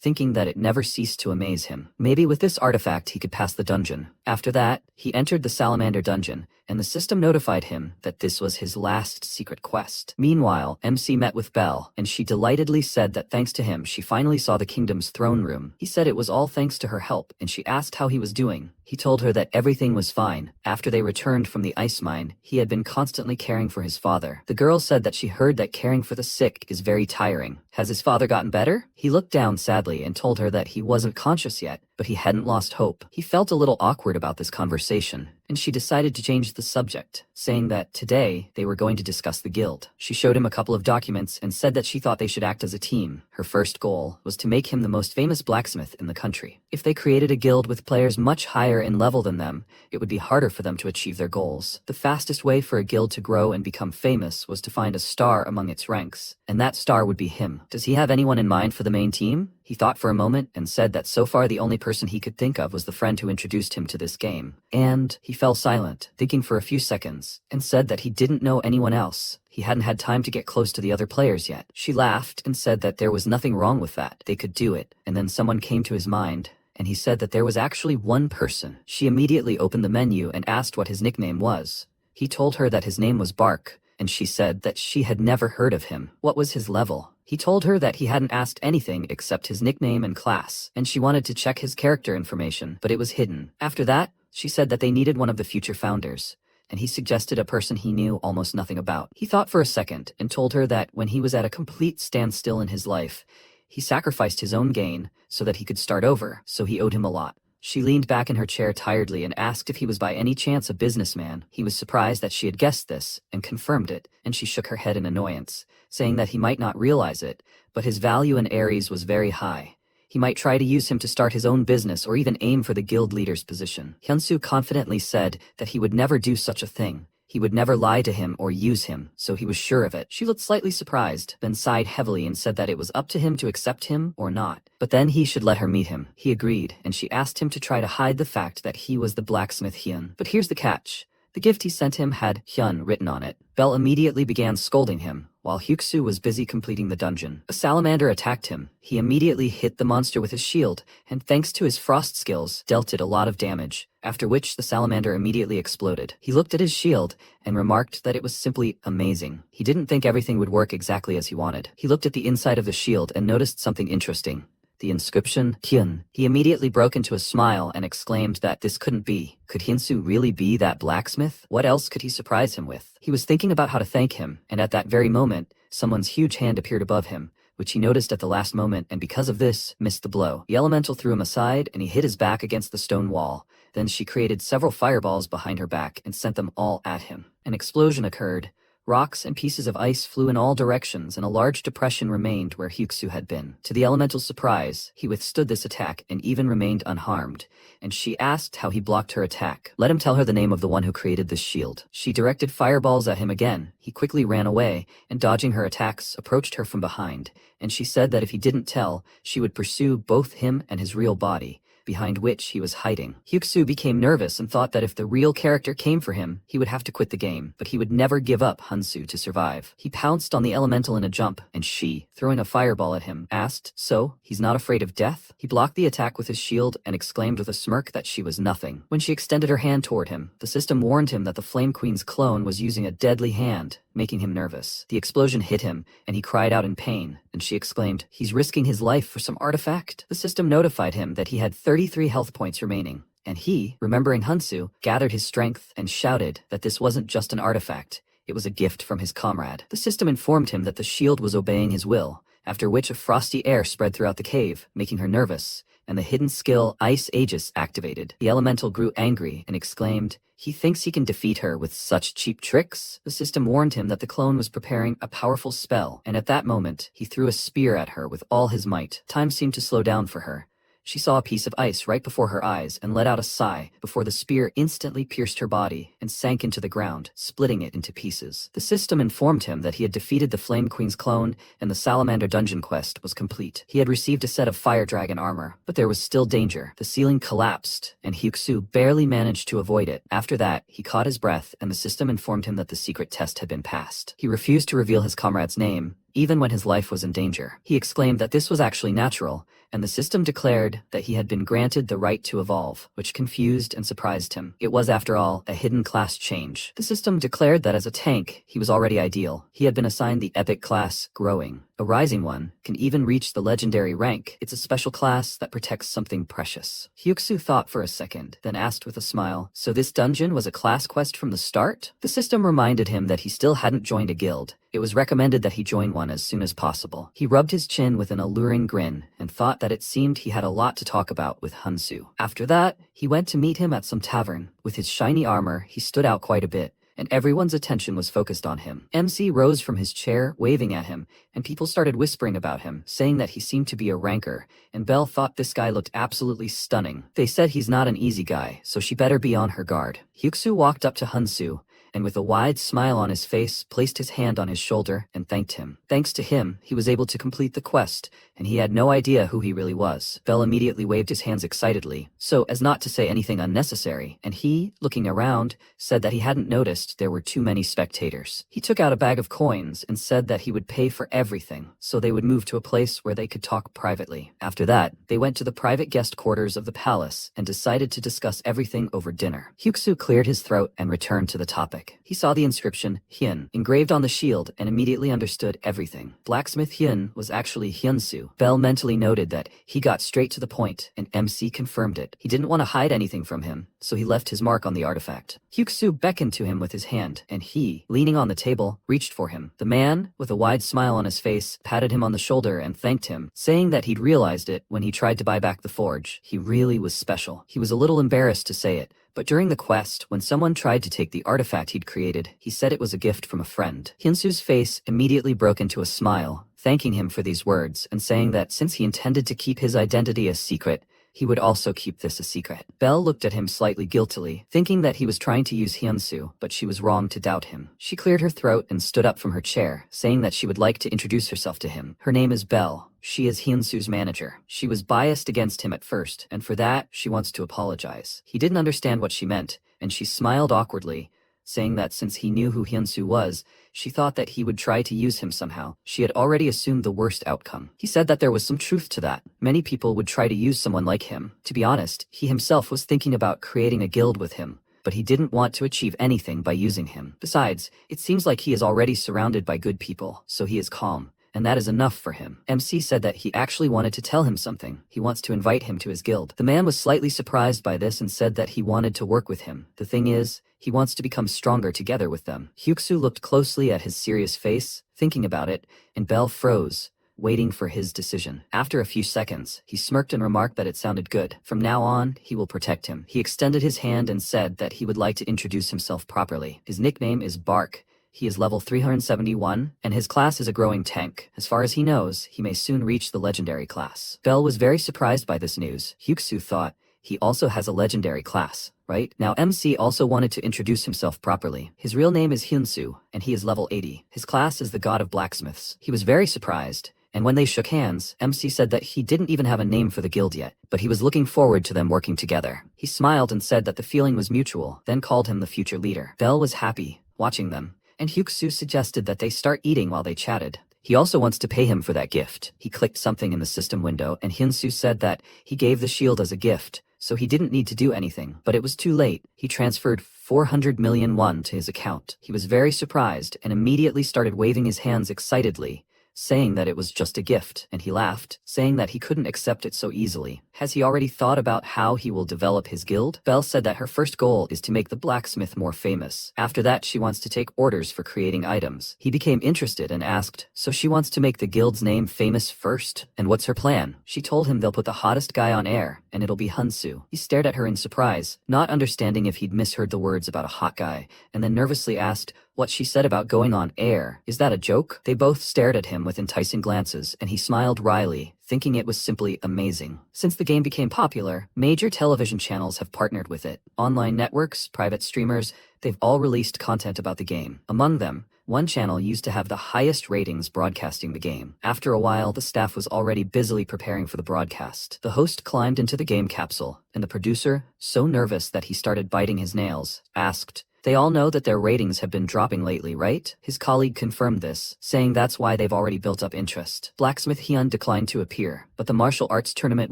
Speaker 1: thinking that it never ceased to amaze him. Maybe with this artifact he could pass the dungeon. After that, he entered the Salamander Dungeon, and the system notified him that this was his last secret quest. Meanwhile, MC met with Belle, and she delightedly said that thanks to him she finally saw the kingdom's throne room. He said it was all thanks to her help, and she asked how he was doing. He told her that everything was fine. After they returned from the ice mine, he had been constantly caring for his father. The girl said that she heard that caring for the sick is very tiring. Has his father gotten better? He looked down sadly and told her that he wasn't conscious yet, but he hadn't lost hope. He felt a little awkward about this conversation, and she decided to change the subject, saying that today they were going to discuss the guild. She showed him a couple of documents and said that she thought they should act as a team. Her first goal was to make him the most famous blacksmith in the country. If they created a guild with players much higher in level than them, it would be harder for them to achieve their goals. The fastest way for a guild to grow and become famous was to find a star among its ranks, and that star would be him. Does he have anyone in mind for the main team? He thought for a moment and said that so far the only person he could think of was the friend who introduced him to this game. And he fell silent, thinking for a few seconds, and said that he didn't know anyone else. He hadn't had time to get close to the other players yet. She laughed and said that there was nothing wrong with that. They could do it. And then someone came to his mind, and he said that there was actually one person. She immediately opened the menu and asked what his nickname was. He told her that his name was Bark, and she said that she had never heard of him. What was his level? He told her that he hadn't asked anything except his nickname and class, and she wanted to check his character information, but it was hidden. After that, she said that they needed one of the future founders, and he suggested a person he knew almost nothing about. He thought for a second and told her that when he was at a complete standstill in his life, he sacrificed his own gain so that he could start over, so he owed him a lot. She leaned back in her chair tiredly and asked if he was by any chance a businessman. He was surprised that she had guessed this and confirmed it, and she shook her head in annoyance, saying that he might not realize it, but his value in Aries was very high. He might try to use him to start his own business or even aim for the guild leader's position. Hyunsu confidently said that he would never do such a thing. He would never lie to him or use him, so he was sure of it. She looked slightly surprised, then sighed heavily and said that it was up to him to accept him or not. But then he should let her meet him. He agreed, and she asked him to try to hide the fact that he was the blacksmith Hyun. But here's the catch. The gift he sent him had Hyun written on it. Belle immediately began scolding him, while Hyuksu was busy completing the dungeon. A salamander attacked him. He immediately hit the monster with his shield, and thanks to his frost skills, dealt it a lot of damage, after which the salamander immediately exploded. He looked at his shield and remarked that it was simply amazing. He didn't think everything would work exactly as he wanted. He looked at the inside of the shield and noticed something interesting. The inscription, Hyun. He immediately broke into a smile and exclaimed that this couldn't be. Could Hyunsu really be that blacksmith? What else could he surprise him with? He was thinking about how to thank him, and at that very moment, someone's huge hand appeared above him, which he noticed at the last moment, and because of this, missed the blow. The elemental threw him aside, and he hit his back against the stone wall. Then she created several fireballs behind her back and sent them all at him. An explosion occurred. Rocks and pieces of ice flew in all directions, and a large depression remained where Hyuksu had been. To the elemental's surprise, he withstood this attack and even remained unharmed, and she asked how he blocked her attack. Let him tell her the name of the one who created this shield. She directed fireballs at him again. He quickly ran away, and dodging her attacks, approached her from behind, and she said that if he didn't tell, she would pursue both him and his real body, behind which he was hiding. Hyuksu became nervous and thought that if the real character came for him, he would have to quit the game, but he would never give up Hyunsu to survive. He pounced on the elemental in a jump, and she, throwing a fireball at him, asked, "So, he's not afraid of death?" He blocked the attack with his shield and exclaimed with a smirk that she was nothing. When she extended her hand toward him, the system warned him that the Flame Queen's clone was using a deadly hand, making him nervous. The explosion hit him, and he cried out in pain, and she exclaimed, "He's risking his life for some artifact?" The system notified him that he had 33 health points remaining, and he, remembering Hyunsu, gathered his strength and shouted that this wasn't just an artifact, it was a gift from his comrade. The system informed him that the shield was obeying his will, after which a frosty air spread throughout the cave, making her nervous, and the hidden skill Ice Aegis activated. The elemental grew angry and exclaimed, "He thinks he can defeat her with such cheap tricks?" The system warned him that the clone was preparing a powerful spell, and at that moment, he threw a spear at her with all his might. Time seemed to slow down for her. She saw a piece of ice right before her eyes and let out a sigh before the spear instantly pierced her body and sank into the ground, splitting it into pieces. The system informed him that he had defeated the Flame Queen's clone and the Salamander dungeon quest was complete. He had received a set of Fire Dragon armor, but there was still danger. The ceiling collapsed, and Hyuksu barely managed to avoid it. After that, he caught his breath, and the system informed him that the secret test had been passed. He refused to reveal his comrade's name, even when his life was in danger. He exclaimed that this was actually natural, and the system declared that he had been granted the right to evolve, which confused and surprised him. It was, after all, a hidden class change. The system declared that as a tank, he was already ideal. He had been assigned the epic class, Growing. A rising one can even reach the legendary rank. It's a special class that protects something precious. Hyuksu thought for a second, then asked with a smile, "So this dungeon was a class quest from the start?" The system reminded him that he still hadn't joined a guild. It was recommended that he join one as soon as possible. He rubbed his chin with an alluring grin and thought that it seemed he had a lot to talk about with Hyunsu. After that, he went to meet him at some tavern. With his shiny armor, he stood out quite a bit, and everyone's attention was focused on him. MC rose from his chair, waving at him, and people started whispering about him, saying that he seemed to be a ranker, and Belle thought this guy looked absolutely stunning. They said he's not an easy guy, so she better be on her guard. Hyuksu walked up to Hyunsu, and with a wide smile on his face, placed his hand on his shoulder and thanked him. Thanks to him, he was able to complete the quest, and he had no idea who he really was. Belle immediately waved his hands excitedly, so as not to say anything unnecessary, and he, looking around, said that he hadn't noticed there were too many spectators. He took out a bag of coins and said that he would pay for everything, so they would move to a place where they could talk privately. After that, they went to the private guest quarters of the palace and decided to discuss everything over dinner. Hyuksu cleared his throat and returned to the topic. neck. He saw the inscription, Hyun, engraved on the shield and immediately understood everything. Blacksmith Hyun was actually Hyunsu. Bell mentally noted that he got straight to the point, and MC confirmed it. He didn't want to hide anything from him, so he left his mark on the artifact. Hyuksu beckoned to him with his hand, and he, leaning on the table, reached for him. The man, with a wide smile on his face, patted him on the shoulder and thanked him, saying that he'd realized it when he tried to buy back the forge. He really was special. He was a little embarrassed to say it, but during the quest, when someone tried to take the artifact he'd created, he said it was a gift from a friend. Hyunsu's face immediately broke into a smile, thanking him for these words and saying that since he intended to keep his identity a secret, he would also keep this a secret. Belle looked at him slightly guiltily, thinking that he was trying to use Hyunsu, but she was wrong to doubt him. She cleared her throat and stood up from her chair, saying that she would like to introduce herself to him. Her name is Belle. She is Hyunsu's manager. She was biased against him at first, and for that, she wants to apologize. He didn't understand what she meant, and she smiled awkwardly, saying that since he knew who Hyunsu was, she thought that he would try to use him somehow. She had already assumed the worst outcome. He said that there was some truth to that. Many people would try to use someone like him. To be honest, he himself was thinking about creating a guild with him, but he didn't want to achieve anything by using him. Besides, it seems like he is already surrounded by good people, so he is calm. And that is enough for him. MC said that he actually wanted to tell him something. He wants to invite him to his guild. The man was slightly surprised by this and said that he wanted to work with him. The thing is, he wants to become stronger together with them. Hyuksu looked closely at his serious face, thinking about it, and Belle froze, waiting for his decision. After a few seconds, he smirked and remarked that it sounded good. From now on, he will protect him. He extended his hand and said that he would like to introduce himself properly. His nickname is Bark. He is level 371, and his class is a growing tank. As far as he knows, he may soon reach the legendary class. Belle was very surprised by this news. Hyuksu thought, he also has a legendary class, right? Now MC also wanted to introduce himself properly. His real name is Hyunsu, and he is level 80. His class is the god of blacksmiths. He was very surprised, and when they shook hands, MC said that he didn't even have a name for the guild yet, but he was looking forward to them working together. He smiled and said that the feeling was mutual, then called him the future leader. Belle was happy, watching them, and Hyuksu suggested that they start eating while they chatted. He also wants to pay him for that gift. He clicked something in the system window, and Hyunsu said that he gave the shield as a gift, so he didn't need to do anything. But it was too late. He transferred 400 million won to his account. He was very surprised and immediately started waving his hands excitedly, saying that it was just a gift, and he laughed, saying that he couldn't accept it so easily. Has he already thought about how he will develop his guild? Belle said that her first goal is to make the blacksmith more famous. After that, she wants to take orders for creating items. He became interested and asked, so she wants to make the guild's name famous first? And what's her plan? She told him they'll put the hottest guy on air, and it'll be Hyunsu. He stared at her in surprise, not understanding if he'd misheard the words about a hot guy, and then nervously asked what she said about going on air. Is that a joke? They both stared at him with enticing glances, and he smiled wryly, thinking it was simply amazing. Since the game became popular, major television channels have partnered with it. Online networks, private streamers, they've all released content about the game. Among them, one channel used to have the highest ratings broadcasting the game. After a while, the staff was already busily preparing for the broadcast. The host climbed into the game capsule, and the producer, so nervous that he started biting his nails, asked, "They all know that their ratings have been dropping lately, right?" His colleague confirmed this, saying that's why they've already built up interest. Blacksmith Hyun declined to appear, but the martial arts tournament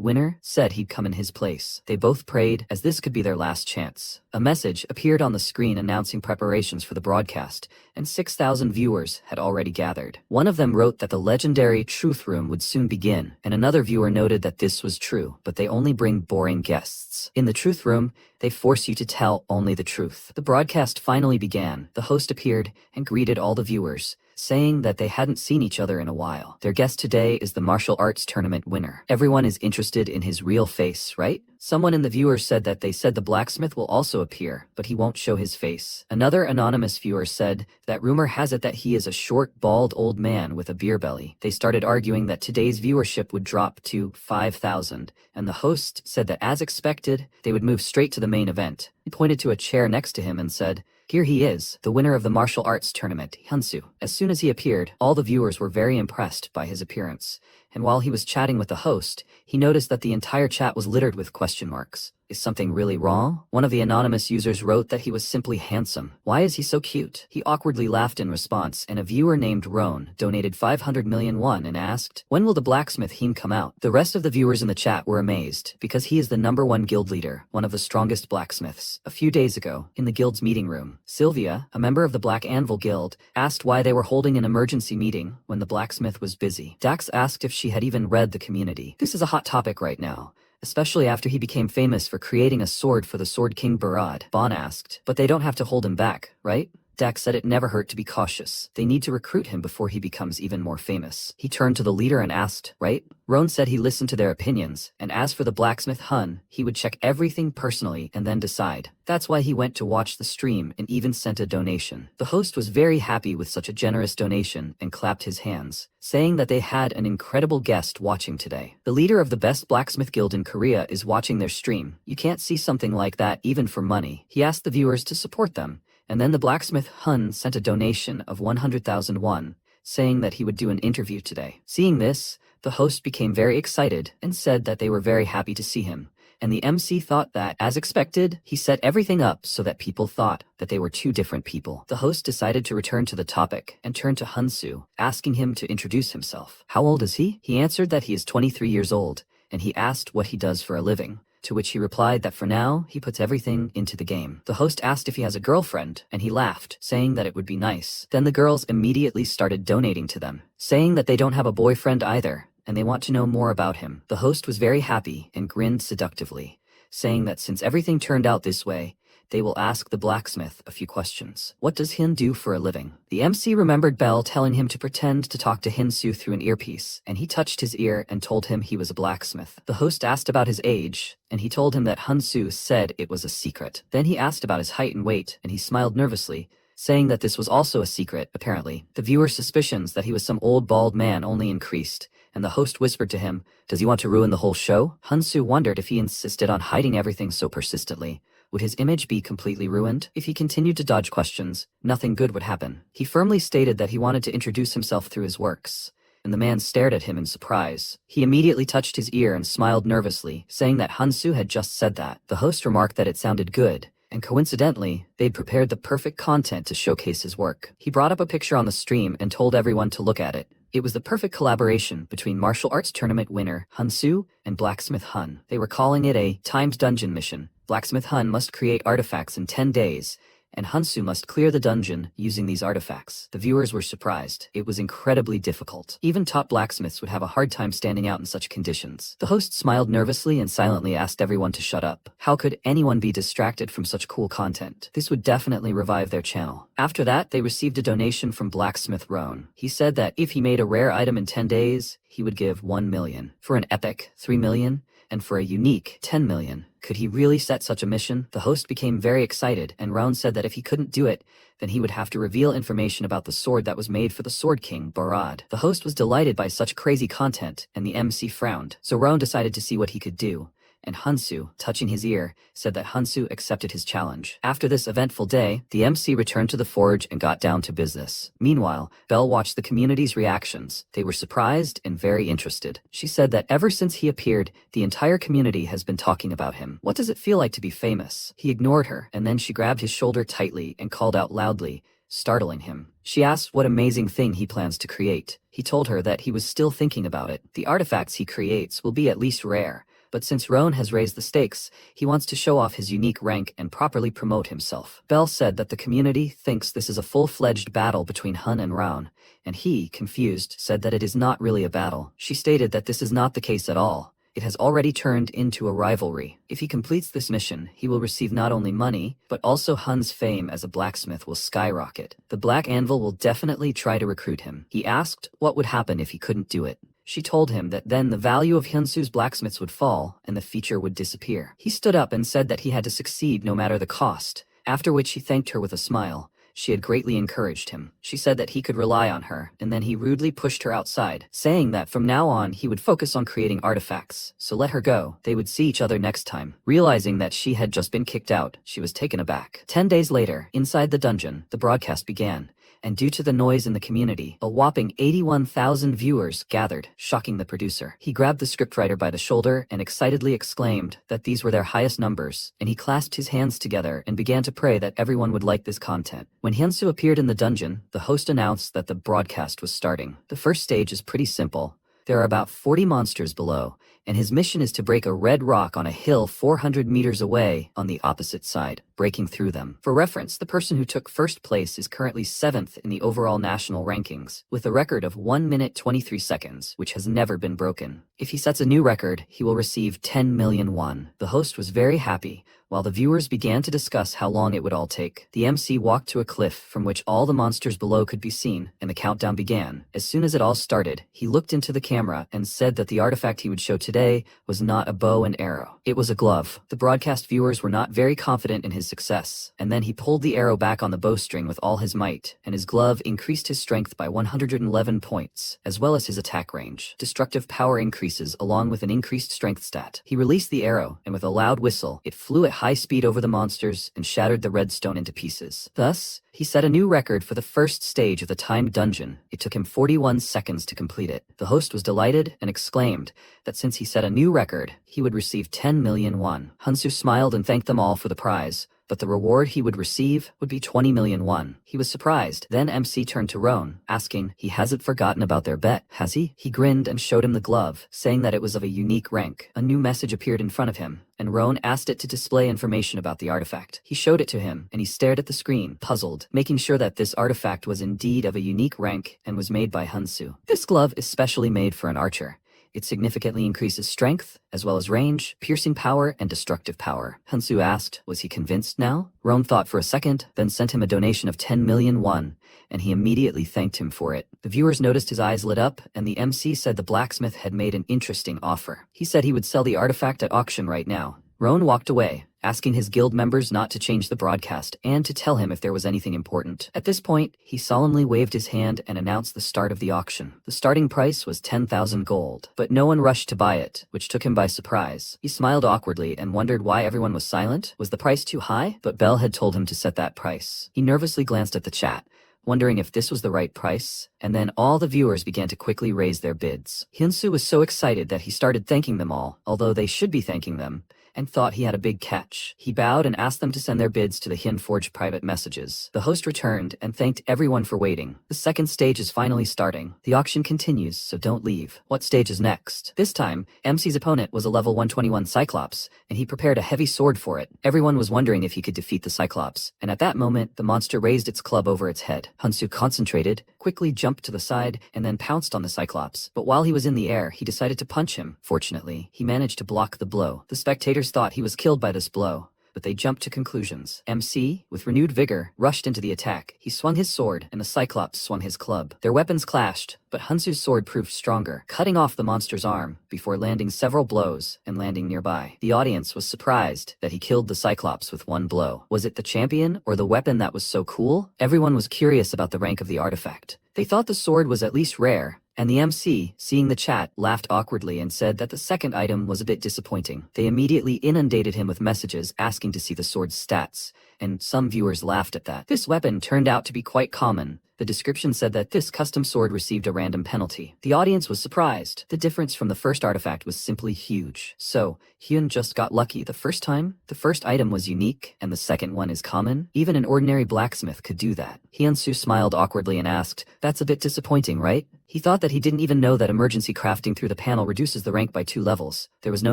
Speaker 1: winner said he'd come in his place. They both prayed, as this could be their last chance. A message appeared on the screen announcing preparations for the broadcast, and 6,000 viewers had already gathered. One of them wrote that the legendary Truth Room would soon begin, and another viewer noted that this was true, but they only bring boring guests. In the Truth Room, they force you to tell only the truth. The broadcast finally began. The host appeared and greeted all the viewers, saying that they hadn't seen each other in a while. Their guest today is the martial arts tournament winner. Everyone is interested in his real face, right? Someone in the viewers said that they said the blacksmith will also appear, but he won't show his face. Another anonymous viewer said that rumor has it that he is a short, bald old man with a beer belly. They started arguing that today's viewership would drop to 5,000, and the host said that as expected, they would move straight to the main event. He pointed to a chair next to him and said, "Here he is, the winner of the martial arts tournament, Hyunsu." As soon as he appeared, all the viewers were very impressed by his appearance, and while he was chatting with the host, he noticed that the entire chat was littered with question marks. Is something really wrong? One of the anonymous users wrote that he was simply handsome. Why is he so cute? He awkwardly laughed in response, and a viewer named Roan donated 500 million won and asked, when will the Blacksmith heme come out? The rest of the viewers in the chat were amazed, because he is the #1 guild leader, one of the strongest blacksmiths. A few days ago, in the guild's meeting room, Sylvia, a member of the Black Anvil Guild, asked why they were holding an emergency meeting when the blacksmith was busy. Dax asked if she had even read the community. This is a hot topic right now, especially after he became famous for creating a sword for the Sword King Barad. Bon asked, but they don't have to hold him back, right? Dax said it never hurt to be cautious. They need to recruit him before he becomes even more famous. He turned to the leader and asked, right? Roan said he listened to their opinions, and as for the blacksmith Hun, he would check everything personally and then decide. That's why he went to watch the stream and even sent a donation. The host was very happy with such a generous donation and clapped his hands, saying that they had an incredible guest watching today. The leader of the best blacksmith guild in Korea is watching their stream. You can't see something like that even for money. He asked the viewers to support them, and then the blacksmith Hun sent a donation of 100,000 won, saying that he would do an interview today. Seeing this, the host became very excited and said that they were very happy to see him. And the MC thought that, as expected, he set everything up so that people thought that they were two different people. The host decided to return to the topic and turned to Hunsu, asking him to introduce himself. How old is he? He answered that he is 23 years old, and he asked what he does for a living, to which he replied that for now, he puts everything into the game. The host asked if he has a girlfriend, and he laughed, saying that it would be nice. Then the girls immediately started donating to them, saying that they don't have a boyfriend either, and they want to know more about him. The host was very happy and grinned seductively, saying that since everything turned out this way, they will ask the blacksmith a few questions. What does Hin do for a living? The MC remembered Bell telling him to pretend to talk to Hinsu through an earpiece, and he touched his ear and told him he was a blacksmith. The host asked about his age, and he told him that Hunsu said it was a secret. Then he asked about his height and weight, and he smiled nervously, saying that this was also a secret, apparently. The viewer's suspicions that he was some old bald man only increased, and the host whispered to him, does he want to ruin the whole show? Hunsu wondered if he insisted on hiding everything so persistently, would his image be completely ruined? If he continued to dodge questions, nothing good would happen. He firmly stated that he wanted to introduce himself through his works, and the man stared at him in surprise. He immediately touched his ear and smiled nervously, saying that Hunsu had just said that. The host remarked that it sounded good, and coincidentally, they'd prepared the perfect content to showcase his work. He brought up a picture on the stream and told everyone to look at it. It was the perfect collaboration between martial arts tournament winner Hunsu and Blacksmith Hun. They were calling it a timed dungeon mission. Blacksmith Hun must create artifacts in 10 days, and Hunsu must clear the dungeon using these artifacts. The viewers were surprised. It was incredibly difficult. Even top blacksmiths would have a hard time standing out in such conditions. The host smiled nervously and silently asked everyone to shut up. How could anyone be distracted from such cool content? This would definitely revive their channel. After that, they received a donation from Blacksmith Roan. He said that if he made a rare item in 10 days, he would give 1 million. For an epic, 3 million. And for a unique, 10 million. Could he really set such a mission? The host became very excited, and Roan said that if he couldn't do it, then he would have to reveal information about the sword that was made for the Sword King, Barad. The host was delighted by such crazy content, and the MC frowned. So Roan decided to see what he could do, and Hunsu, touching his ear, said that Hunsu accepted his challenge. After this eventful day, the MC returned to the forge and got down to business. Meanwhile, Belle watched the community's reactions. They were surprised and very interested. She said that ever since he appeared, the entire community has been talking about him. What does it feel like to be famous? He ignored her, and then she grabbed his shoulder tightly and called out loudly, startling him. She asked what amazing thing he plans to create. He told her that he was still thinking about it. The artifacts he creates will be at least rare, but since Roan has raised the stakes, he wants to show off his unique rank and properly promote himself. Belle said that the community thinks this is a full-fledged battle between Hun and Roan, and he, confused, said that it is not really a battle. She stated that this is not the case at all. It has already turned into a rivalry. If he completes this mission, he will receive not only money, but also Hun's fame as a blacksmith will skyrocket. The Black Anvil will definitely try to recruit him. He asked what would happen if he couldn't do it. She told him that then the value of Hyunsu's blacksmiths would fall and the feature would disappear. He stood up and said that he had to succeed no matter the cost, after which he thanked her with a smile. She had greatly encouraged him. She said that he could rely on her, and then he rudely pushed her outside, saying that from now on he would focus on creating artifacts, so let her go. They would see each other next time. Realizing that she had just been kicked out, she was taken aback. 10 days later, inside the dungeon, the broadcast began, and due to the noise in the community, a whopping 81,000 viewers gathered, shocking the producer. He grabbed the scriptwriter by the shoulder and excitedly exclaimed that these were their highest numbers, and he clasped his hands together and began to pray that everyone would like this content. When Hyunsu appeared in the dungeon, the host announced that the broadcast was starting. The first stage is pretty simple. There are about 40 monsters below, and his mission is to break a red rock on a hill 400 meters away on the opposite side, breaking through them. For reference, the person who took first place is currently 7th in the overall national rankings, with a record of 1 minute 23 seconds, which has never been broken. If he sets a new record, he will receive 10 million won. The host was very happy, while the viewers began to discuss how long it would all take. The MC walked to a cliff from which all the monsters below could be seen, and the countdown began. As soon as it all started, he looked into the camera and said that the artifact he would show today was not a bow and arrow. It was a glove. The broadcast viewers were not very confident in his success, and then he pulled the arrow back on the bowstring with all his might, and his glove increased his strength by 111 points, as well as his attack range. Destructive power increases along with an increased strength stat. He released the arrow, and with a loud whistle, it flew at high speed over the monsters and shattered the redstone into pieces. Thus, he set a new record for the first stage of the timed dungeon. It took him 41 seconds to complete it. The host was delighted and exclaimed that since he set a new record, he would receive 10 million won. Hyunsu smiled and thanked them all for the prize, but the reward he would receive would be 20 million won. He was surprised. Then MC turned to Roan, asking, he hasn't forgotten about their bet, has he? He grinned and showed him the glove, saying that it was of a unique rank. A new message appeared in front of him, and Roan asked it to display information about the artifact. He showed it to him, and he stared at the screen, puzzled, making sure that this artifact was indeed of a unique rank and was made by Hyunsu. This glove is specially made for an archer. It significantly increases strength, as well as range, piercing power, and destructive power. Hyunsu asked, was he convinced now? Roan thought for a second, then sent him a donation of 10 million won, and he immediately thanked him for it. The viewers noticed his eyes lit up, and the MC said the blacksmith had made an interesting offer. He said he would sell the artifact at auction right now. Roan walked away, asking his guild members not to change the broadcast and to tell him if there was anything important. At this point, he solemnly waved his hand and announced the start of the auction. The starting price was 10,000 gold, but no one rushed to buy it, which took him by surprise. He smiled awkwardly and wondered why everyone was silent. Was the price too high? But Bell had told him to set that price. He nervously glanced at the chat, wondering if this was the right price, and then all the viewers began to quickly raise their bids. Hyunsu was so excited that he started thanking them all, although they should be thanking them, and thought he had a big catch. He bowed and asked them to send their bids to the Hyun Forge private messages. The host returned and thanked everyone for waiting. The second stage is finally starting. The auction continues, so don't leave. What stage is next? This time, MC's opponent was a level 121 Cyclops, and he prepared a heavy sword for it. Everyone was wondering if he could defeat the Cyclops, and at that moment, the monster raised its club over its head. Hyunsu concentrated, quickly jumped to the side, and then pounced on the Cyclops. But while he was in the air, he decided to punch him. Fortunately, he managed to block the blow. The spectators thought he was killed by this blow, but they jumped to conclusions. MC, with renewed vigor, rushed into the attack. He swung his sword, and the Cyclops swung his club. Their weapons clashed, but Hyunsu's sword proved stronger, cutting off the monster's arm before landing several blows and landing nearby. The audience was surprised that he killed the Cyclops with one blow. Was it the champion or the weapon that was so cool? Everyone was curious about the rank of the artifact. They thought the sword was at least rare, and the MC, seeing the chat, laughed awkwardly and said that the second item was a bit disappointing. They immediately inundated him with messages asking to see the sword's stats, and some viewers laughed at that. This weapon turned out to be quite common. The description said that this custom sword received a random penalty. The audience was surprised. The difference from the first artifact was simply huge. So, Hyun just got lucky the first time. The first item was unique, and the second one is common. Even an ordinary blacksmith could do that. Hyunsu smiled awkwardly and asked, that's a bit disappointing, right? He thought that he didn't even know that emergency crafting through the panel reduces the rank by 2 levels. There was no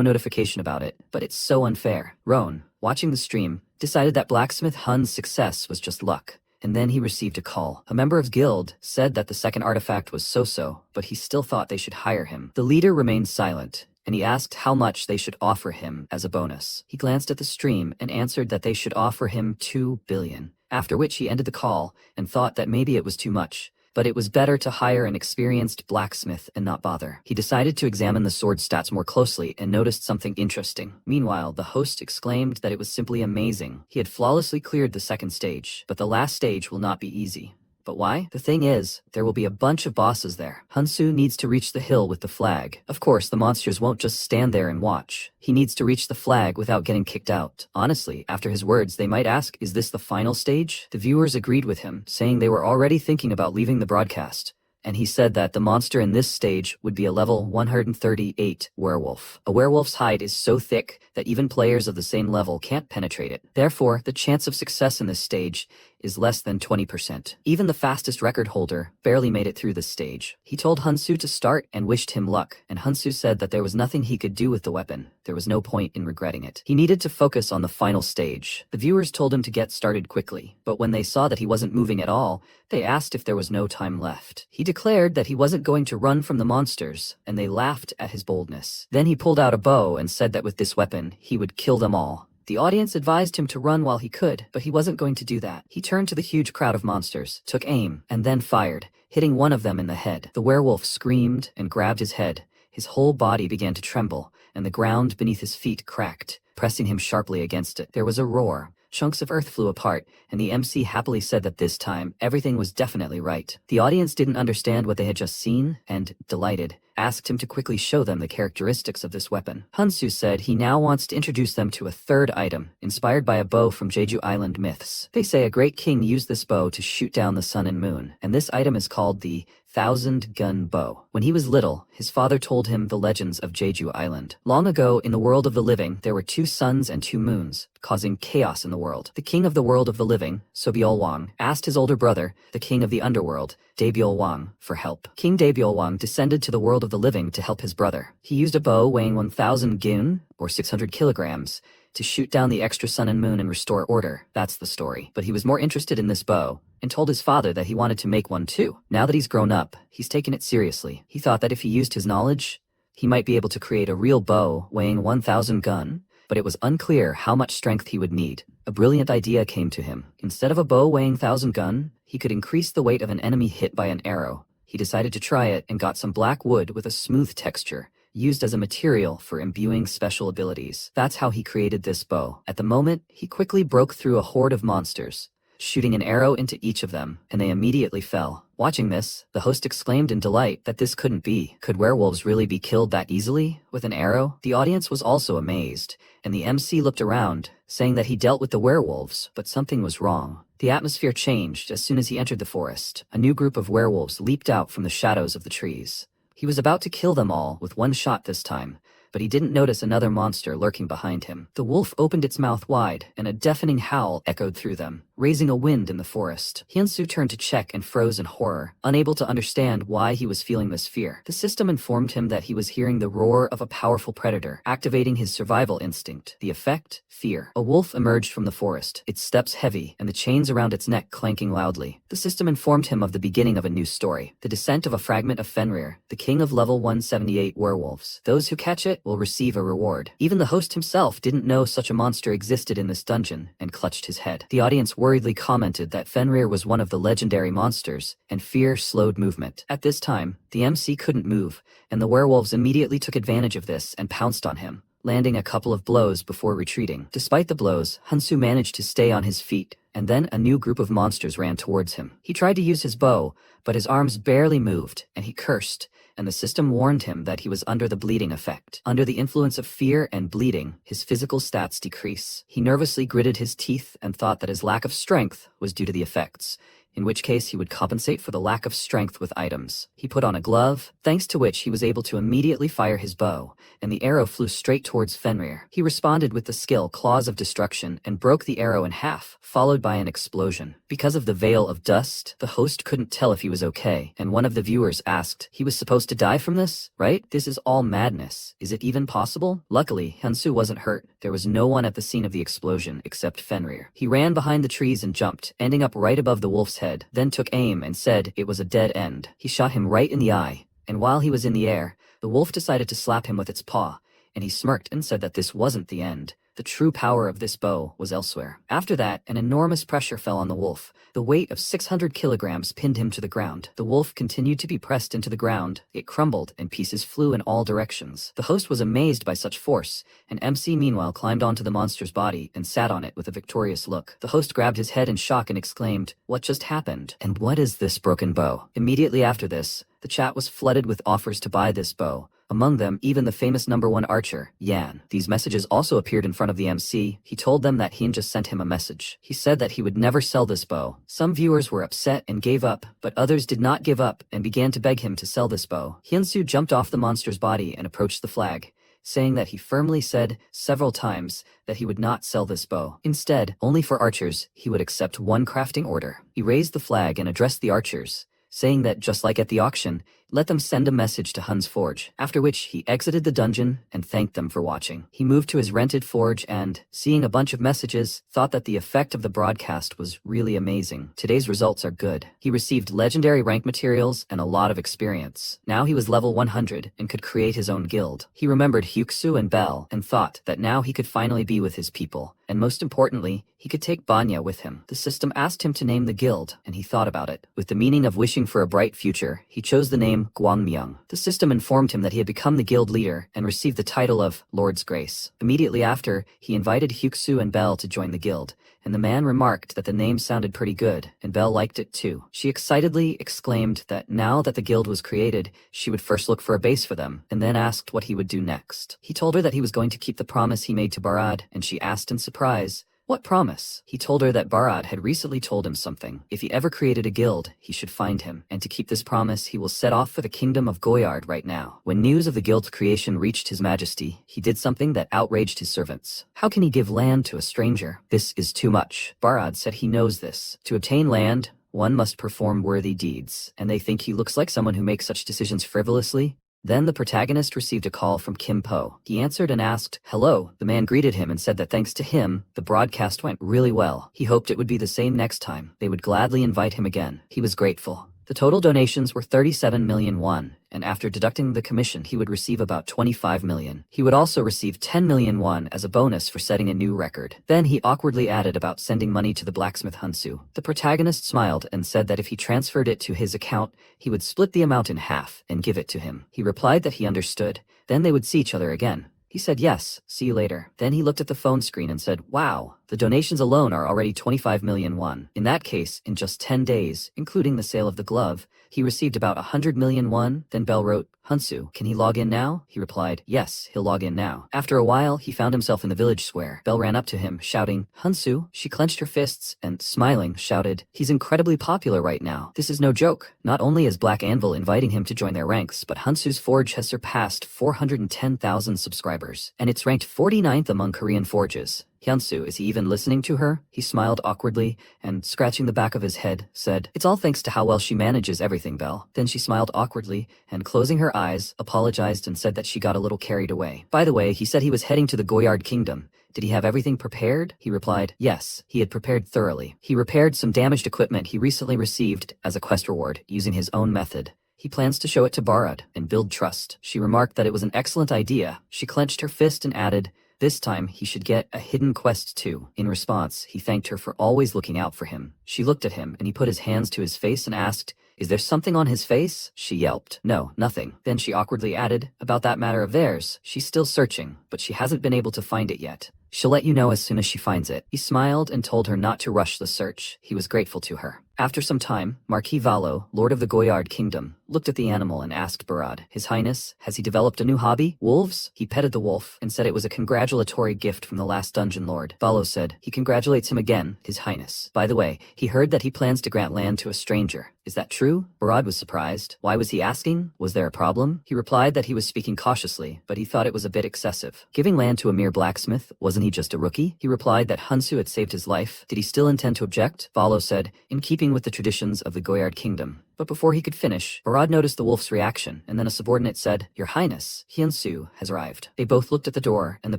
Speaker 1: notification about it, but it's so unfair. Roan, watching the stream, decided that Blacksmith Hun's success was just luck. And then he received a call. A member of his guild said that the second artifact was so-so, but he still thought they should hire him. The leader remained silent, and he asked how much they should offer him as a bonus. He glanced at the stream and answered that they should offer him 2 billion, after which he ended the call and thought that maybe it was too much. But it was better to hire an experienced blacksmith and not bother. He decided to examine the sword stats more closely and noticed something interesting. Meanwhile, the host exclaimed that it was simply amazing. He had flawlessly cleared the second stage, but the last stage will not be easy. But why? The thing is, there will be a bunch of bosses there. Hansu needs to reach the hill with the flag. Of course, the monsters won't just stand there and watch. He needs to reach the flag without getting kicked out. Honestly, after his words, they might ask, is this the final stage? The viewers agreed with him, saying they were already thinking about leaving the broadcast. And he said that the monster in this stage would be a level 138 werewolf. A werewolf's hide is so thick that even players of the same level can't penetrate it. Therefore, the chance of success in this stage is less than 20%. Even the fastest record holder barely made it through this stage. He told Hansu to start and wished him luck, and Hansu said that there was nothing he could do with the weapon. There was no point in regretting it. He needed to focus on the final stage. The viewers told him to get started quickly, but when they saw that he wasn't moving at all, they asked if there was no time left. He declared that he wasn't going to run from the monsters, and they laughed at his boldness. Then he pulled out a bow and said that with this weapon, he would kill them all. The audience advised him to run while he could, but he wasn't going to do that. He turned to the huge crowd of monsters, took aim, and then fired, hitting one of them in the head. The werewolf screamed and grabbed his head. His whole body began to tremble, and the ground beneath his feet cracked, pressing him sharply against it. There was a roar. Chunks of earth flew apart, and the MC happily said that this time, everything was definitely right. The audience didn't understand what they had just seen, and, delighted, asked him to quickly show them the characteristics of this weapon. Hansu said he now wants to introduce them to a third item, inspired by a bow from Jeju Island myths. They say a great king used this bow to shoot down the sun and moon, and this item is called the 1,000-gun bow. When he was little, his father told him the legends of Jeju Island. Long ago, in the world of the living, there were 2 suns and 2 moons, causing chaos in the world. The king of the world of the living, Sobyul Wang, asked his older brother, the king of the underworld, Daebyul Wang, for help. King Daebyul Wang descended to the world of the living to help his brother. He used a bow weighing 1,000 gun, or 600 kilograms, to shoot down the extra sun and moon and restore order. That's the story. But he was more interested in this bow, and told his father that he wanted to make one too. Now that he's grown up, he's taken it seriously. He thought that if he used his knowledge, he might be able to create a real bow weighing 1,000 gun, but it was unclear how much strength he would need. A brilliant idea came to him. Instead of a bow weighing 1,000 gun, he could increase the weight of an enemy hit by an arrow. He decided to try it and got some black wood with a smooth texture, used as a material for imbuing special abilities. That's how he created this bow. At the moment, he quickly broke through a horde of monsters, shooting an arrow into each of them, and they immediately fell. Watching this, the host exclaimed in delight that this couldn't be. Could werewolves really be killed that easily, with an arrow? The audience was also amazed, and the MC looked around, saying that he dealt with the werewolves, but something was wrong. The atmosphere changed as soon as he entered the forest. A new group of werewolves leaped out from the shadows of the trees. He was about to kill them all with one shot this time, but he didn't notice another monster lurking behind him. The wolf opened its mouth wide, and a deafening howl echoed through them, raising a wind in the forest. Hyunsu turned to check and froze in horror, unable to understand why he was feeling this fear. The system informed him that he was hearing the roar of a powerful predator, activating his survival instinct. The effect? Fear. A wolf emerged from the forest, its steps heavy, and the chains around its neck clanking loudly. The system informed him of the beginning of a new story, the descent of a fragment of Fenrir, the king of level 178 werewolves. Those who catch it will receive a reward. Even the host himself didn't know such a monster existed in this dungeon, and clutched his head. The audience worriedly commented that Fenrir was one of the legendary monsters, and fear slowed movement. At this time, the MC couldn't move, and the werewolves immediately took advantage of this and pounced on him, landing a couple of blows before retreating. Despite the blows, Hansu managed to stay on his feet, and then a new group of monsters ran towards him. He tried to use his bow, but his arms barely moved, and he cursed, and the system warned him that he was under the bleeding effect. Under the influence of fear and bleeding, his physical stats decrease. He nervously gritted his teeth and thought that his lack of strength was due to the effects, in which case he would compensate for the lack of strength with items. He put on a glove, thanks to which he was able to immediately fire his bow, and the arrow flew straight towards Fenrir. He responded with the skill Claws of Destruction and broke the arrow in half, followed by an explosion. Because of the veil of dust, the host couldn't tell if he was okay, and one of the viewers asked, "He was supposed to die from this, right? This is all madness. Is it even possible?" Luckily, Hyunsu wasn't hurt. There was no one at the scene of the explosion except Fenrir. He ran behind the trees and jumped, ending up right above the wolf's head, then took aim and said it was a dead end. He shot him right in the eye, and while he was in the air, the wolf decided to slap him with its paw, and he smirked and said that this wasn't the end, The true power of this bow was elsewhere. After that, an enormous pressure fell on the wolf. The weight of 600 kilograms pinned him to the ground. The wolf continued to be pressed into the ground. It crumbled, and pieces flew in all directions. The host was amazed by such force, and MC meanwhile climbed onto the monster's body and sat on it with a victorious look. The host grabbed his head in shock and exclaimed, "What just happened? And what is this broken bow?" Immediately after this, the chat was flooded with offers to buy this bow. Among them, even the famous #1 archer, Yan. These messages also appeared in front of the MC. He told them that Hyun just sent him a message. He said that he would never sell this bow. Some viewers were upset and gave up, but others did not give up and began to beg him to sell this bow. Hyunsu jumped off the monster's body and approached the flag, saying that he firmly said several times that he would not sell this bow. Instead, only for archers, he would accept one crafting order. He raised the flag and addressed the archers, saying that just like at the auction, let them send a message to Hun's forge, after which he exited the dungeon and thanked them for watching. He moved to his rented forge and, seeing a bunch of messages, thought that the effect of the broadcast was really amazing. Today's results are good. He received legendary rank materials and a lot of experience. Now he was level 100 and could create his own guild. He remembered Hyuksu and Bell and thought that now he could finally be with his people. And most importantly, he could take Banya with him. The system asked him to name the guild, and he thought about it. With the meaning of wishing for a bright future, he chose the name Gwangmyeong. The system informed him that he had become the guild leader and received the title of Lord's Grace. Immediately after, he invited Hyuksu and Bell to join the guild, and the man remarked that the name sounded pretty good, and Belle liked it too. She excitedly exclaimed that now that the guild was created, she would first look for a base for them, and then asked what he would do next. He told her that he was going to keep the promise he made to Barad, and she asked in surprise, "What promise?" He told her that Barad had recently told him something. If he ever created a guild, he should find him, and to keep this promise, he will set off for the kingdom of Goyard right now. When news of the guild's creation reached His Majesty, he did something that outraged his servants. How can he give land to a stranger? This is too much. Barad said he knows this. To obtain land, one must perform worthy deeds, and they think he looks like someone who makes such decisions frivolously. Then the protagonist received a call from Kim Po. He answered and asked, "Hello." The man greeted him and said that thanks to him, the broadcast went really well. He hoped it would be the same next time. They would gladly invite him again. He was grateful. The total donations were 37 million won, and after deducting the commission, he would receive about 25 million. He would also receive 10 million won as a bonus for setting a new record. Then he awkwardly added about sending money to the blacksmith Hunsu. The protagonist smiled and said that if he transferred it to his account, he would split the amount in half and give it to him. He replied that he understood. Then they would see each other again. He said yes, see you later. Then he looked at the phone screen and said, "Wow, the donations alone are already 25 million won. In that case, in just 10 days, including the sale of the glove, he received about 100 million won." Then Bell wrote, "Hunsu, can he log in now?" He replied, "Yes, he'll log in now." After a while, he found himself in the village square. Bell ran up to him, shouting, "Hunsu." She clenched her fists and, smiling, shouted, "He's incredibly popular right now. This is no joke." Not only is Black Anvil inviting him to join their ranks, but Hunsu's forge has surpassed 410,000 subscribers, and it's ranked 49th among Korean forges. Hyunsu, is he even listening to her? He smiled awkwardly and, scratching the back of his head, said, "It's all thanks to how well she manages everything, Belle." Then she smiled awkwardly and, closing her eyes, apologized and said that she got a little carried away. By the way, he said he was heading to the Goyard Kingdom. Did he have everything prepared? He replied, yes, he had prepared thoroughly. He repaired some damaged equipment he recently received as a quest reward using his own method. He plans to show it to Barad and build trust. She remarked that it was an excellent idea. She clenched her fist and added, this time he should get a hidden quest too. In response, he thanked her for always looking out for him. She looked at him and he put his hands to his face and asked, "Is there something on his face?" She yelped, "No, nothing." Then she awkwardly added, "About that matter of theirs, she's still searching, but she hasn't been able to find it yet. She'll let you know as soon as she finds it." He smiled and told her not to rush the search. He was grateful to her. After some time, Marquis Valo, Lord of the Goyard Kingdom, looked at the animal and asked Barad, "His Highness, has he developed a new hobby? Wolves?" He petted the wolf and said it was a congratulatory gift from the last dungeon lord. Valo said, "He congratulates him again, His Highness. By the way, he heard that he plans to grant land to a stranger. Is that true?" Barad was surprised. Why was he asking? Was there a problem? He replied that he was speaking cautiously, but he thought it was a bit excessive. Giving land to a mere blacksmith, wasn't he just a rookie? He replied that Hunsu had saved his life. Did he still intend to object? Valo said, "In keeping with the traditions of the Goyard Kingdom, But before he could finish, Barad noticed the wolf's reaction, and then a subordinate said, "Your Highness, Hyunsu has arrived." They both looked at the door, and the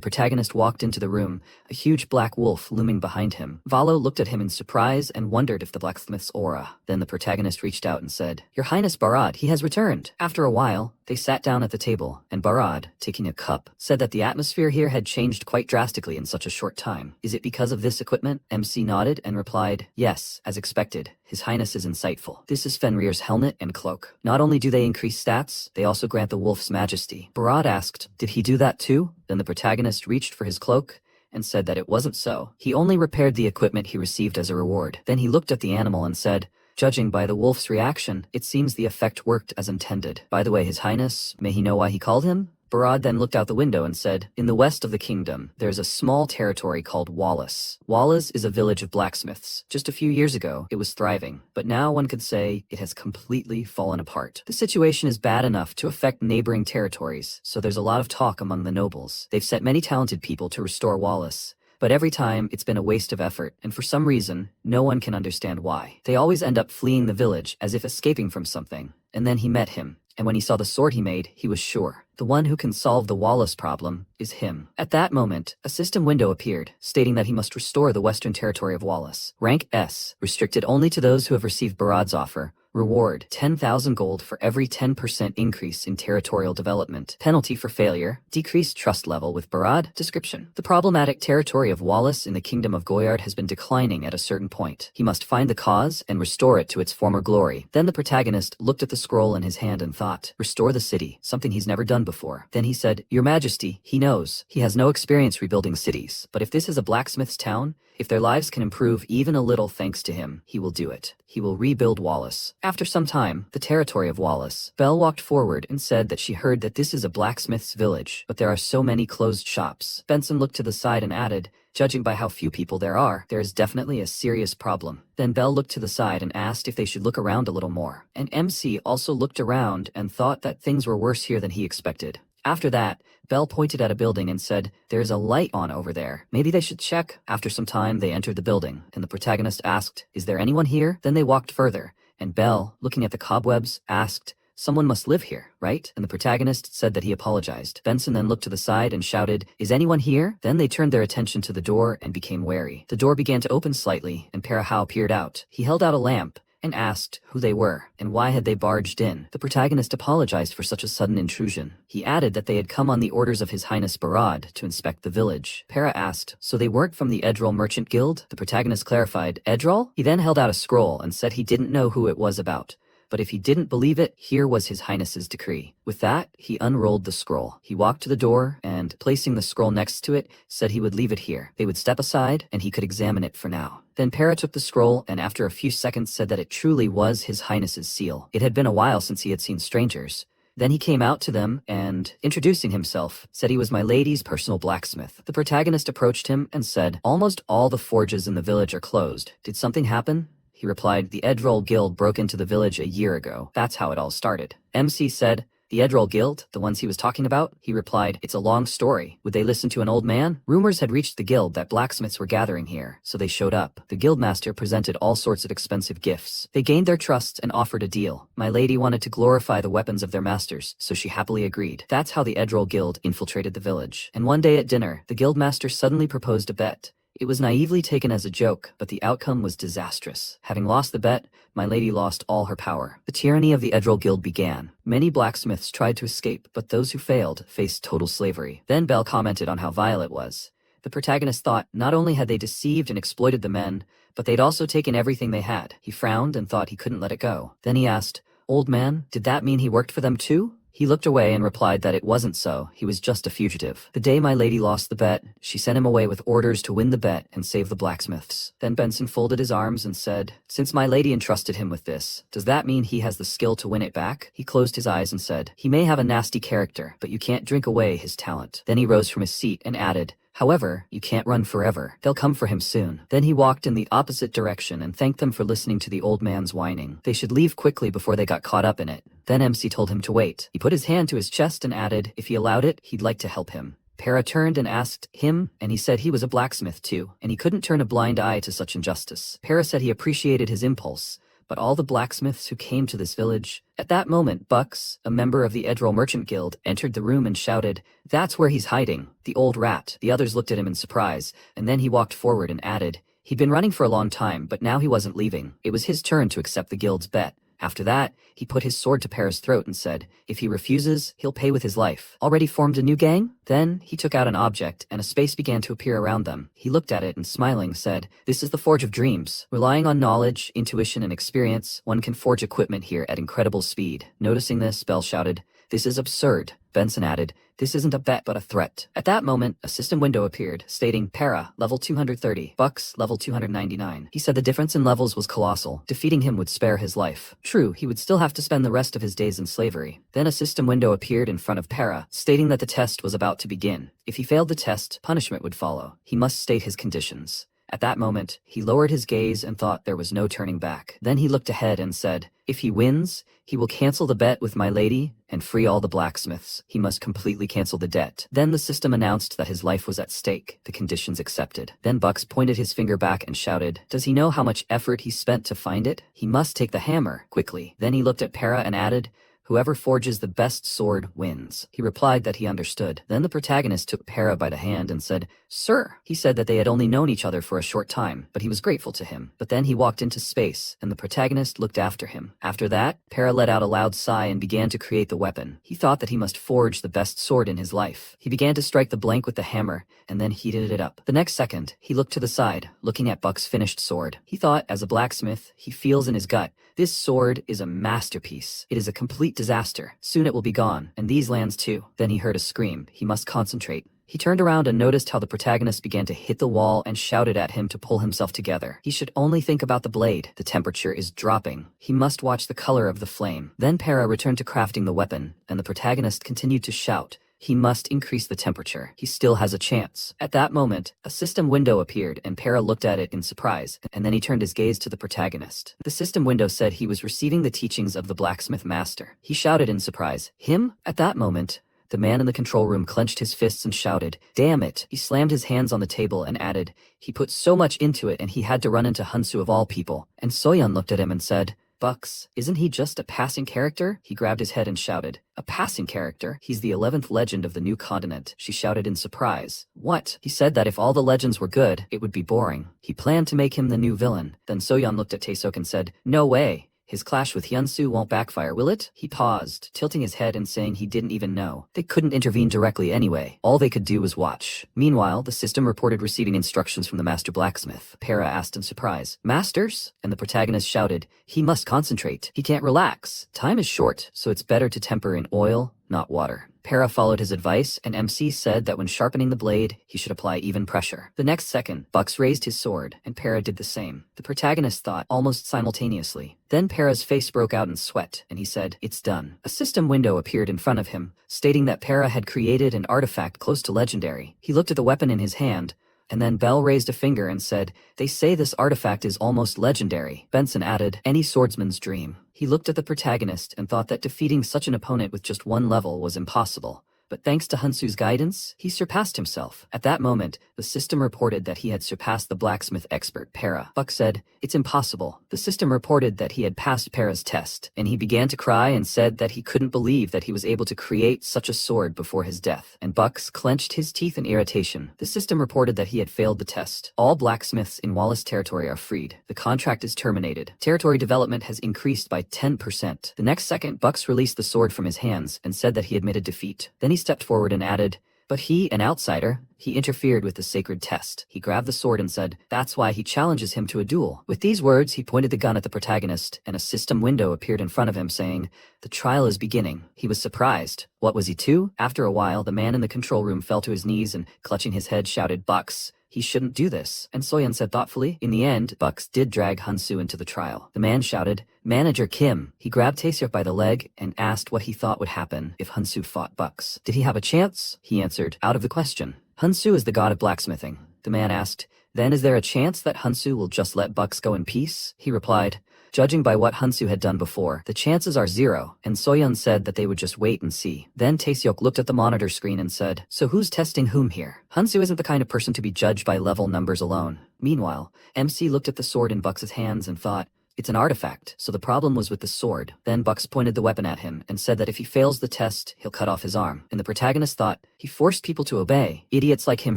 Speaker 1: protagonist walked into the room, a huge black wolf looming behind him. Valo looked at him in surprise and wondered if the blacksmith's aura. Then the protagonist reached out and said, "Your Highness Barad, he has returned." After a while, they sat down at the table, and Barad, taking a cup, said that the atmosphere here had changed quite drastically in such a short time. "Is it because of this equipment?" MC nodded and replied, "Yes, as expected. His Highness is insightful. This is Fenrir's helmet and cloak. Not only do they increase stats, they also grant the wolf's majesty." Barad asked, "Did he do that too?" Then the protagonist reached for his cloak and said that it wasn't so. He only repaired the equipment he received as a reward. Then he looked at the animal and said, "Judging by the wolf's reaction, it seems the effect worked as intended. By the way, His Highness, may he know why he called him?" Barad then looked out the window and said, "In the west of the kingdom, there's a small territory called Wallace. Wallace is a village of blacksmiths. Just a few years ago, it was thriving, but now one could say it has completely fallen apart. The situation is bad enough to affect neighboring territories, so there's a lot of talk among the nobles. They've sent many talented people to restore Wallace, but every time it's been a waste of effort, and for some reason, no one can understand why. They always end up fleeing the village as if escaping from something." And then he met him, and when he saw the sword he made, he was sure. The one who can solve the Wallace problem is him. At that moment, a system window appeared, stating that he must restore the western territory of Wallace. Rank S, restricted only to those who have received Barad's offer. Reward, 10,000 gold for every 10% increase in territorial development. Penalty for failure, decreased trust level with Barad. Description: the problematic territory of Wallace in the kingdom of Goyard has been declining at a certain point. He must find the cause and restore it to its former glory. Then the protagonist looked at the scroll in his hand and thought, "Restore the city," something he's never done before. Then he said, "Your Majesty, he knows. He has no experience rebuilding cities, but if this is a blacksmith's town, if their lives can improve even a little thanks to him, he will do it. He will rebuild Wallace." After some time, the territory of Wallace, Belle walked forward and said that she heard that this is a blacksmith's village, but there are so many closed shops. Benson looked to the side and added, "Judging by how few people there is definitely a serious problem." Then Belle looked to the side and asked if they should look around a little more. And MC also looked around and thought that things were worse here than he expected. After that, Belle pointed at a building and said, "There's a light on over there. Maybe they should check." After some time, they entered the building, and the protagonist asked, "Is there anyone here?" Then they walked further, and Belle, looking at the cobwebs, asked, "Someone must live here, right?" And the protagonist said that he apologized. Benson then looked to the side and shouted, "Is anyone here?" Then they turned their attention to the door and became wary. The door began to open slightly, and Parahao peered out. He held out a lamp and asked who they were and why had they barged in. The protagonist apologized for such a sudden intrusion. He added that they had come on the orders of His Highness Barad to inspect the village. Para asked, "So they weren't from the Edrol Merchant Guild?" The protagonist clarified, "Edrol?" He then held out a scroll and said he didn't know who it was about, but if he didn't believe it, here was His Highness's decree. With that, he unrolled the scroll. He walked to the door and, placing the scroll next to it, said he would leave it here. They would step aside and he could examine it for now. Then Para took the scroll and after a few seconds said that it truly was His Highness's seal. It had been a while since he had seen strangers. Then he came out to them and, introducing himself, said he was my lady's personal blacksmith. The protagonist approached him and said, "Almost all the forges in the village are closed. Did something happen?" He replied, "The Edrol Guild broke into the village a year ago. That's how it all started." MC said, "The Edrol Guild, the ones he was talking about?" He replied, "It's a long story. Would they listen to an old man?" Rumors had reached the guild that blacksmiths were gathering here, so they showed up. The guildmaster presented all sorts of expensive gifts. They gained their trust and offered a deal. My lady wanted to glorify the weapons of their masters, so she happily agreed. That's how the Edrol Guild infiltrated the village. And one day at dinner, the guildmaster suddenly proposed a bet. It was naively taken as a joke, but the outcome was disastrous. Having lost the bet, my lady lost all her power. The tyranny of the Edrol Guild began. Many blacksmiths tried to escape, but those who failed faced total slavery. Then Belle commented on how vile it was. The protagonist thought not only had they deceived and exploited the men, but they'd also taken everything they had. He frowned and thought he couldn't let it go. Then he asked, "Old man, did that mean he worked for them too?" He looked away and replied that it wasn't so, he was just a fugitive. The day my lady lost the bet, she sent him away with orders to win the bet and save the blacksmiths. Then Benson folded his arms and said, "Since my lady entrusted him with this, does that mean he has the skill to win it back?" He closed his eyes and said, "He may have a nasty character, but you can't drink away his talent." Then he rose from his seat and added, "However, you can't run forever. They'll come for him soon." Then he walked in the opposite direction and thanked them for listening to the old man's whining. They should leave quickly before they got caught up in it. Then MC told him to wait. He put his hand to his chest and added, if he allowed it, he'd like to help him. Para turned and asked him, and he said he was a blacksmith too, and he couldn't turn a blind eye to such injustice. Para said he appreciated his impulse, but all the blacksmiths who came to this village. At that moment, Bucks, a member of the Edrol Merchant Guild, entered the room and shouted, "That's where he's hiding, the old rat." The others looked at him in surprise, and then he walked forward and added, "He'd been running for a long time, but now he wasn't leaving. It was his turn to accept the guild's bet." After that, he put his sword to Para's throat and said, "If he refuses, he'll pay with his life." Already formed a new gang? Then, he took out an object, and a space began to appear around them. He looked at it and, smiling, said, "This is the Forge of Dreams. Relying on knowledge, intuition, and experience, one can forge equipment here at incredible speed." Noticing this, Bell shouted, "This is absurd." Benson added, "This isn't a bet but a threat." At that moment, a system window appeared, stating Para, level 230, Bucks, level 299. He said the difference in levels was colossal. Defeating him would spare his life. True, he would still have to spend the rest of his days in slavery. Then a system window appeared in front of Para, stating that the test was about to begin. If he failed the test, punishment would follow. He must state his conditions. At that moment, he lowered his gaze and thought there was no turning back. Then he looked ahead and said, "If he wins, he will cancel the bet with my lady and free all the blacksmiths. He must completely cancel the debt." Then the system announced that his life was at stake, the conditions accepted. Then Bucks pointed his finger back and shouted, "Does he know how much effort he spent to find it? He must take the hammer, quickly." Then he looked at Para and added, "Whoever forges the best sword wins." He replied that he understood. Then the protagonist took Para by the hand and said, "Sir." He said that they had only known each other for a short time, but he was grateful to him. But then he walked into space, and the protagonist looked after him. After that, Para let out a loud sigh and began to create the weapon. He thought that he must forge the best sword in his life. He began to strike the blank with the hammer, and then heated it up. The next second, he looked to the side, looking at Buck's finished sword. He thought, as a blacksmith, he feels in his gut, this sword is a masterpiece. It is a complete disaster. Soon it will be gone, and these lands too. Then he heard a scream. He must concentrate. He turned around and noticed how the protagonist began to hit the wall and shouted at him to pull himself together. He should only think about the blade. The temperature is dropping. He must watch the color of the flame. Then Para returned to crafting the weapon, and the protagonist continued to shout, "He must increase the temperature. He still has a chance." At that moment, a system window appeared and Para looked at it in surprise, and then he turned his gaze to the protagonist. The system window said he was receiving the teachings of the blacksmith master. He shouted in surprise, "Him?" At that moment, the man in the control room clenched his fists and shouted, "Damn it!" He slammed his hands on the table and added, "He put so much into it and he had to run into Hansu of all people." And Soyeon looked at him and said, "Bucks, isn't he just a passing character?" He grabbed his head and shouted, "A passing character? He's the 11th legend of the new continent." She shouted in surprise. "What?" He said that if all the legends were good, it would be boring. He planned to make him the new villain. Then Soyeon looked at Taesuk and said, "No way. His clash with Hyunsu won't backfire, will it?" He paused, tilting his head and saying he didn't even know. They couldn't intervene directly anyway. All they could do was watch. Meanwhile, the system reported receiving instructions from the master blacksmith. Para asked in surprise, "Masters?" And the protagonist shouted, "He must concentrate. He can't relax. Time is short, so it's better to temper in oil, not water." Para followed his advice, and MC said that when sharpening the blade, he should apply even pressure. The next second, Bucks raised his sword, and Para did the same. The protagonist thought almost simultaneously. Then Para's face broke out in sweat, and he said, "It's done." A system window appeared in front of him, stating that Para had created an artifact close to legendary. He looked at the weapon in his hand, and then Bell raised a finger and said, "They say this artifact is almost legendary." Benson added, "Any swordsman's dream." He looked at the protagonist and thought that defeating such an opponent with just one level was impossible. But thanks to Hansu's guidance, he surpassed himself. At that moment, the system reported that he had surpassed the blacksmith expert, Para. Buck said, "It's impossible." The system reported that he had passed Para's test, and he began to cry and said that he couldn't believe that he was able to create such a sword before his death. And Bucks clenched his teeth in irritation. The system reported that he had failed the test. All blacksmiths in Wallace territory are freed. The contract is terminated. Territory development has increased by 10%. The next second, Bucks released the sword from his hands and said that he admitted defeat. Then he stepped forward and added, "But he, an outsider, he interfered with the sacred test." He grabbed the sword and said, "That's why he challenges him to a duel." With these words, he pointed the gun at the protagonist, and a system window appeared in front of him saying, "The trial is beginning." He was surprised. What was he to? After a while, the man in the control room fell to his knees and, clutching his head, shouted, "Bucks, he shouldn't do this." And Soyeon said thoughtfully, "In the end, Bucks did drag Hansu into the trial." The man shouted, "Manager Kim." He grabbed Taesuk by the leg and asked what he thought would happen if Hansu fought Bucks. Did he have a chance? He answered, "Out of the question." "Hansu is the god of blacksmithing." The man asked, "Then is there a chance that Hansu will just let Bucks go in peace?" He replied, "Judging by what Hansu had done before, the chances are 0, and Soyeon said that they would just wait and see. Then Taesuk looked at the monitor screen and said, "So who's testing whom here? Hansu isn't the kind of person to be judged by level numbers alone." Meanwhile, MC looked at the sword in Bucks' hands and thought, It's an artifact, so the problem was with the sword. Then Bucks pointed the weapon at him and said that if he fails the test, he'll cut off his arm. And the protagonist thought, he forced people to obey. Idiots like him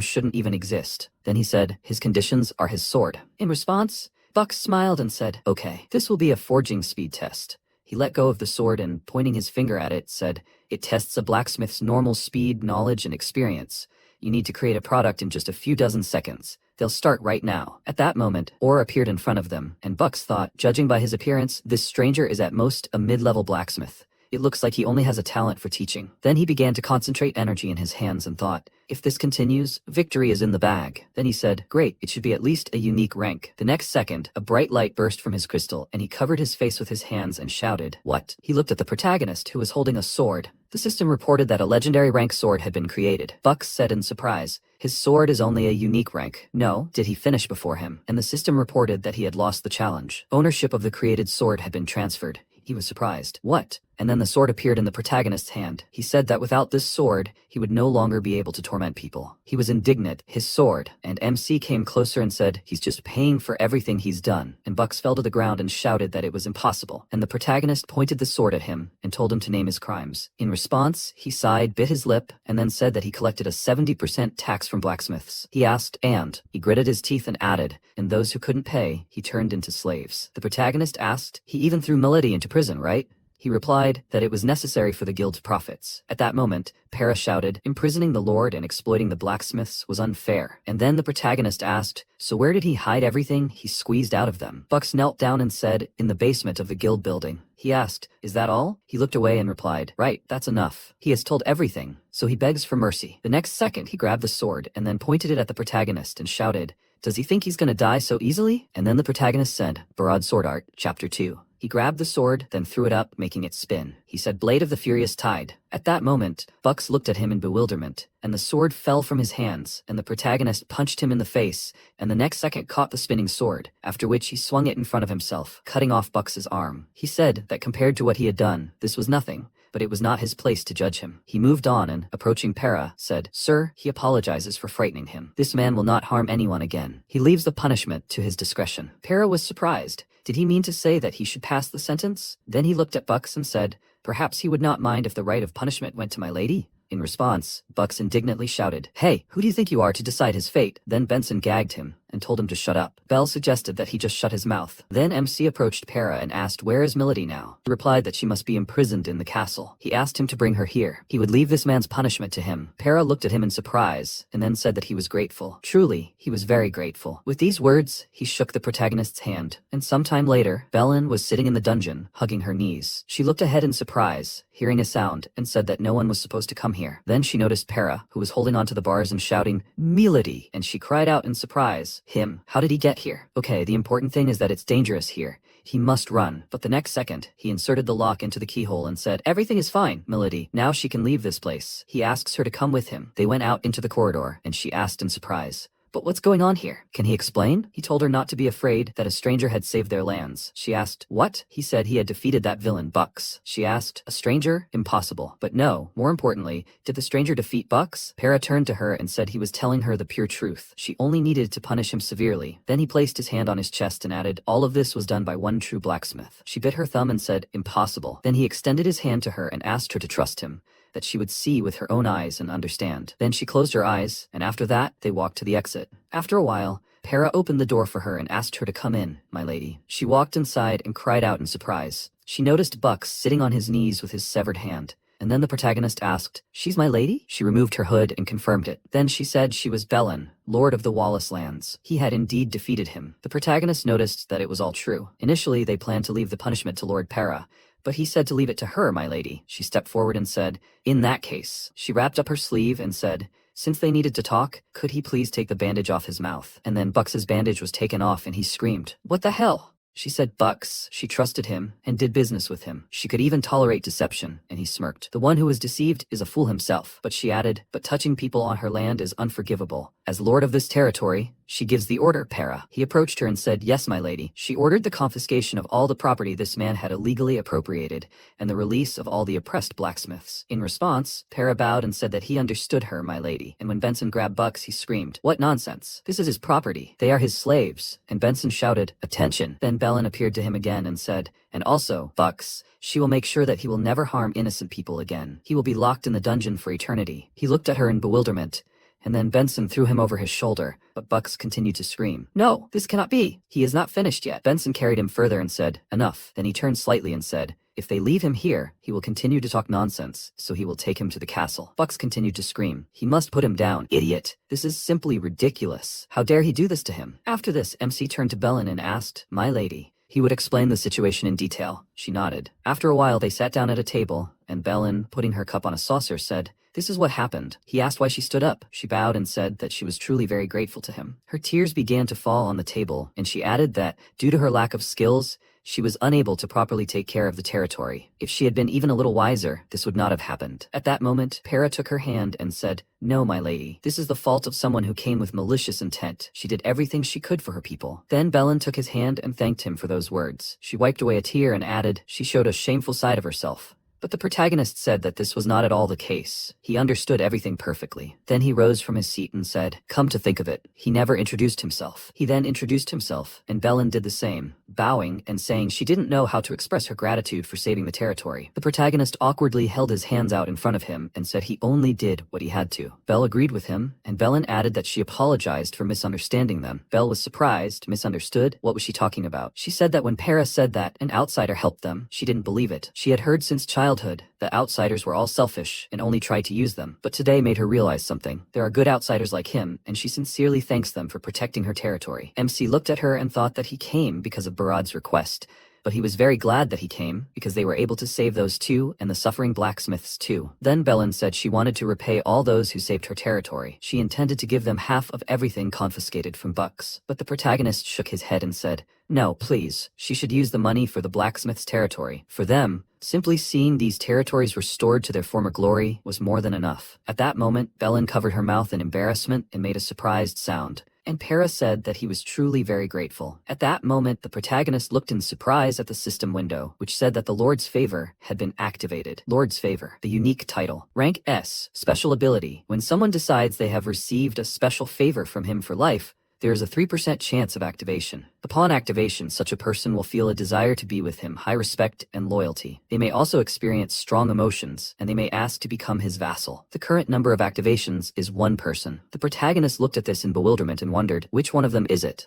Speaker 1: shouldn't even exist. Then he said, his conditions are his sword. In response, Bucks smiled and said, okay, this will be a forging speed test. He let go of the sword and, pointing his finger at it, said, it tests a blacksmith's normal speed, knowledge, and experience. You need to create a product in just a few dozen seconds. They'll start right now. At that moment, Orr appeared in front of them, and Bucks thought, judging by his appearance, this stranger is at most a mid-level blacksmith. It looks like he only has a talent for teaching. Then he began to concentrate energy in his hands and thought, if this continues, victory is in the bag. Then he said, great, it should be at least a unique rank. The next second, a bright light burst from his crystal, and he covered his face with his hands and shouted, what? He looked at the protagonist, who was holding a sword. The system reported that a legendary rank sword had been created. Bucks said in surprise, his sword is only a unique rank. No, did he finish before him? And the system reported that he had lost the challenge. Ownership of the created sword had been transferred. He was surprised. What? And then the sword appeared in the protagonist's hand. He said that without this sword, he would no longer be able to torment people. He was indignant. His sword. And MC came closer and said, he's just paying for everything he's done. And Bucks fell to the ground and shouted that it was impossible. And the protagonist pointed the sword at him and told him to name his crimes. In response, he sighed, bit his lip, and then said that he collected a 70% tax from blacksmiths. He asked, and? He gritted his teeth and added, and those who couldn't pay, he turned into slaves. The protagonist asked, he even threw Melody into prison, right? He replied that it was necessary for the guild's profits. At that moment, Para shouted, imprisoning the lord and exploiting the blacksmiths was unfair. And then the protagonist asked, so where did he hide everything he squeezed out of them? Bucks knelt down and said, in the basement of the guild building. He asked, is that all? He looked away and replied, right, that's enough. He has told everything, so he begs for mercy. The next second, he grabbed the sword and then pointed it at the protagonist and shouted, does he think he's gonna die so easily? And then the protagonist said, Broadsword Art, Chapter 2. He grabbed the sword, then threw it up, making it spin. He said, Blade of the Furious Tide. At that moment, Bucks looked at him in bewilderment, and the sword fell from his hands, and the protagonist punched him in the face, and the next second caught the spinning sword, after which he swung it in front of himself, cutting off Bucks's arm. He said that compared to what he had done, this was nothing, but it was not his place to judge him. He moved on and, approaching Para, said, Sir, he apologizes for frightening him. This man will not harm anyone again. He leaves the punishment to his discretion. Para was surprised. Did he mean to say that he should pass the sentence? Then he looked at Bucks and said, perhaps he would not mind if the right of punishment went to my lady? In response, Bucks indignantly shouted, hey, who do you think you are to decide his fate? Then Benson gagged him and told him to shut up. Bell suggested that he just shut his mouth. Then MC approached Para and asked, where is Melody now? He replied that she must be imprisoned in the castle. He asked him to bring her here. He would leave this man's punishment to him. Para looked at him in surprise and then said that he was grateful. Truly, he was very grateful. With these words, he shook the protagonist's hand, and sometime later, Bellin was sitting in the dungeon, hugging her knees. She looked ahead in surprise, hearing a sound, and said that no one was supposed to come here. Then she noticed Para, who was holding onto the bars and shouting, Melody, and she cried out in surprise, him. How did he get here? Okay, the important thing is that it's dangerous here. He must run. But the next second, he inserted the lock into the keyhole and said, everything is fine, Melody. Now she can leave this place. He asks her to come with him. They went out into the corridor, and she asked in surprise, but what's going on here? Can he explain? He told her not to be afraid, that a stranger had saved their lands. She asked, what? He said he had defeated that villain, Bucks. She asked, a stranger? Impossible. But no, more importantly, did the stranger defeat Bucks? Para turned to her and said he was telling her the pure truth. She only needed to punish him severely. Then he placed his hand on his chest and added, all of this was done by one true blacksmith. She bit her thumb and said, impossible. Then he extended his hand to her and asked her to trust him, that she would see with her own eyes and understand. Then she closed her eyes, and after that, they walked to the exit. After a while, Para opened the door for her and asked her to come in, my lady. She walked inside and cried out in surprise. She noticed Bucks sitting on his knees with his severed hand. And then the protagonist asked, she's my lady? She removed her hood and confirmed it. Then she said she was Bellin, Lord of the Wallace Lands. He had indeed defeated him. The protagonist noticed that it was all true. Initially, they planned to leave the punishment to Lord Para, but he said to leave it to her, my lady. She stepped forward and said, in that case. She wrapped up her sleeve and said, since they needed to talk, could he please take the bandage off his mouth? And then Bucks's bandage was taken off and he screamed, what the hell? She said Bucks, she trusted him, and did business with him. She could even tolerate deception, and he smirked. The one who is deceived is a fool himself. But she added, but touching people on her land is unforgivable. As lord of this territory, She gives the order, Para. He approached her and said, yes, my lady. She ordered the confiscation of all the property this man had illegally appropriated, and the release of all the oppressed blacksmiths. In response, Para bowed and said that he understood her, my lady, and when Benson grabbed Bucks, he screamed, what nonsense? This is his property. They are his slaves. And Benson shouted, attention. Then Bellin appeared to him again and said, and also, Bucks, she will make sure that he will never harm innocent people again. He will be locked in the dungeon for eternity. He looked at her in bewilderment, and then Benson threw him over his shoulder, but Bucks continued to scream. No, this cannot be. He is not finished yet. Benson carried him further and said, enough. Then he turned slightly and said, if they leave him here, he will continue to talk nonsense, so he will take him to the castle. Bucks continued to scream. He must put him down, idiot. This is simply ridiculous. How dare he do this to him? After this, MC turned to Bellin and asked, my lady. He would explain the situation in detail. She nodded. After a while, they sat down at a table, and Bellin, putting her cup on a saucer, said, this is what happened. He asked why she stood up. She bowed and said that she was truly very grateful to him. Her tears began to fall on the table, and she added that, due to her lack of skills, she was unable to properly take care of the territory. If she had been even a little wiser, this would not have happened. At that moment, Para took her hand and said, no, my lady. This is the fault of someone who came with malicious intent. She did everything she could for her people. Then Bellin took his hand and thanked him for those words. She wiped away a tear and added, she showed a shameful side of herself. But the protagonist said that this was not at all the case. He understood everything perfectly. Then he rose from his seat and said, come to think of it, he never introduced himself. He then introduced himself, and Bellin did the same, bowing and saying she didn't know how to express her gratitude for saving the territory. The protagonist awkwardly held his hands out in front of him and said he only did what he had to. Belle agreed with him, and Bellin added that she apologized for misunderstanding them. Belle was surprised, misunderstood. What was she talking about? She said that when Para said that an outsider helped them, she didn't believe it. She had heard since childhood that outsiders were all selfish and only tried to use them. But today made her realize something. There are good outsiders like him, and she sincerely thanks them for protecting her territory. MC looked at her and thought that he came because of Barad's request. But he was very glad that he came, because they were able to save those two and the suffering blacksmiths too. Then Bellin said she wanted to repay all those who saved her territory. She intended to give them half of everything confiscated from Bucks. But the protagonist shook his head and said, no, please, she should use the money for the blacksmith's territory. For them, simply seeing these territories restored to their former glory was more than enough. At that moment, Bellin covered her mouth in embarrassment and made a surprised sound. And Para said that he was truly very grateful. At that moment, the protagonist looked in surprise at the system window, which said that the Lord's Favor had been activated. Lord's Favor, the unique title. Rank S, special ability. When someone decides they have received a special favor from him for life, there is a 3% chance of activation. Upon activation, such a person will feel a desire to be with him, high respect and loyalty. They may also experience strong emotions, and they may ask to become his vassal. The current number of activations is 1 person. The protagonist looked at this in bewilderment and wondered, which one of them is it?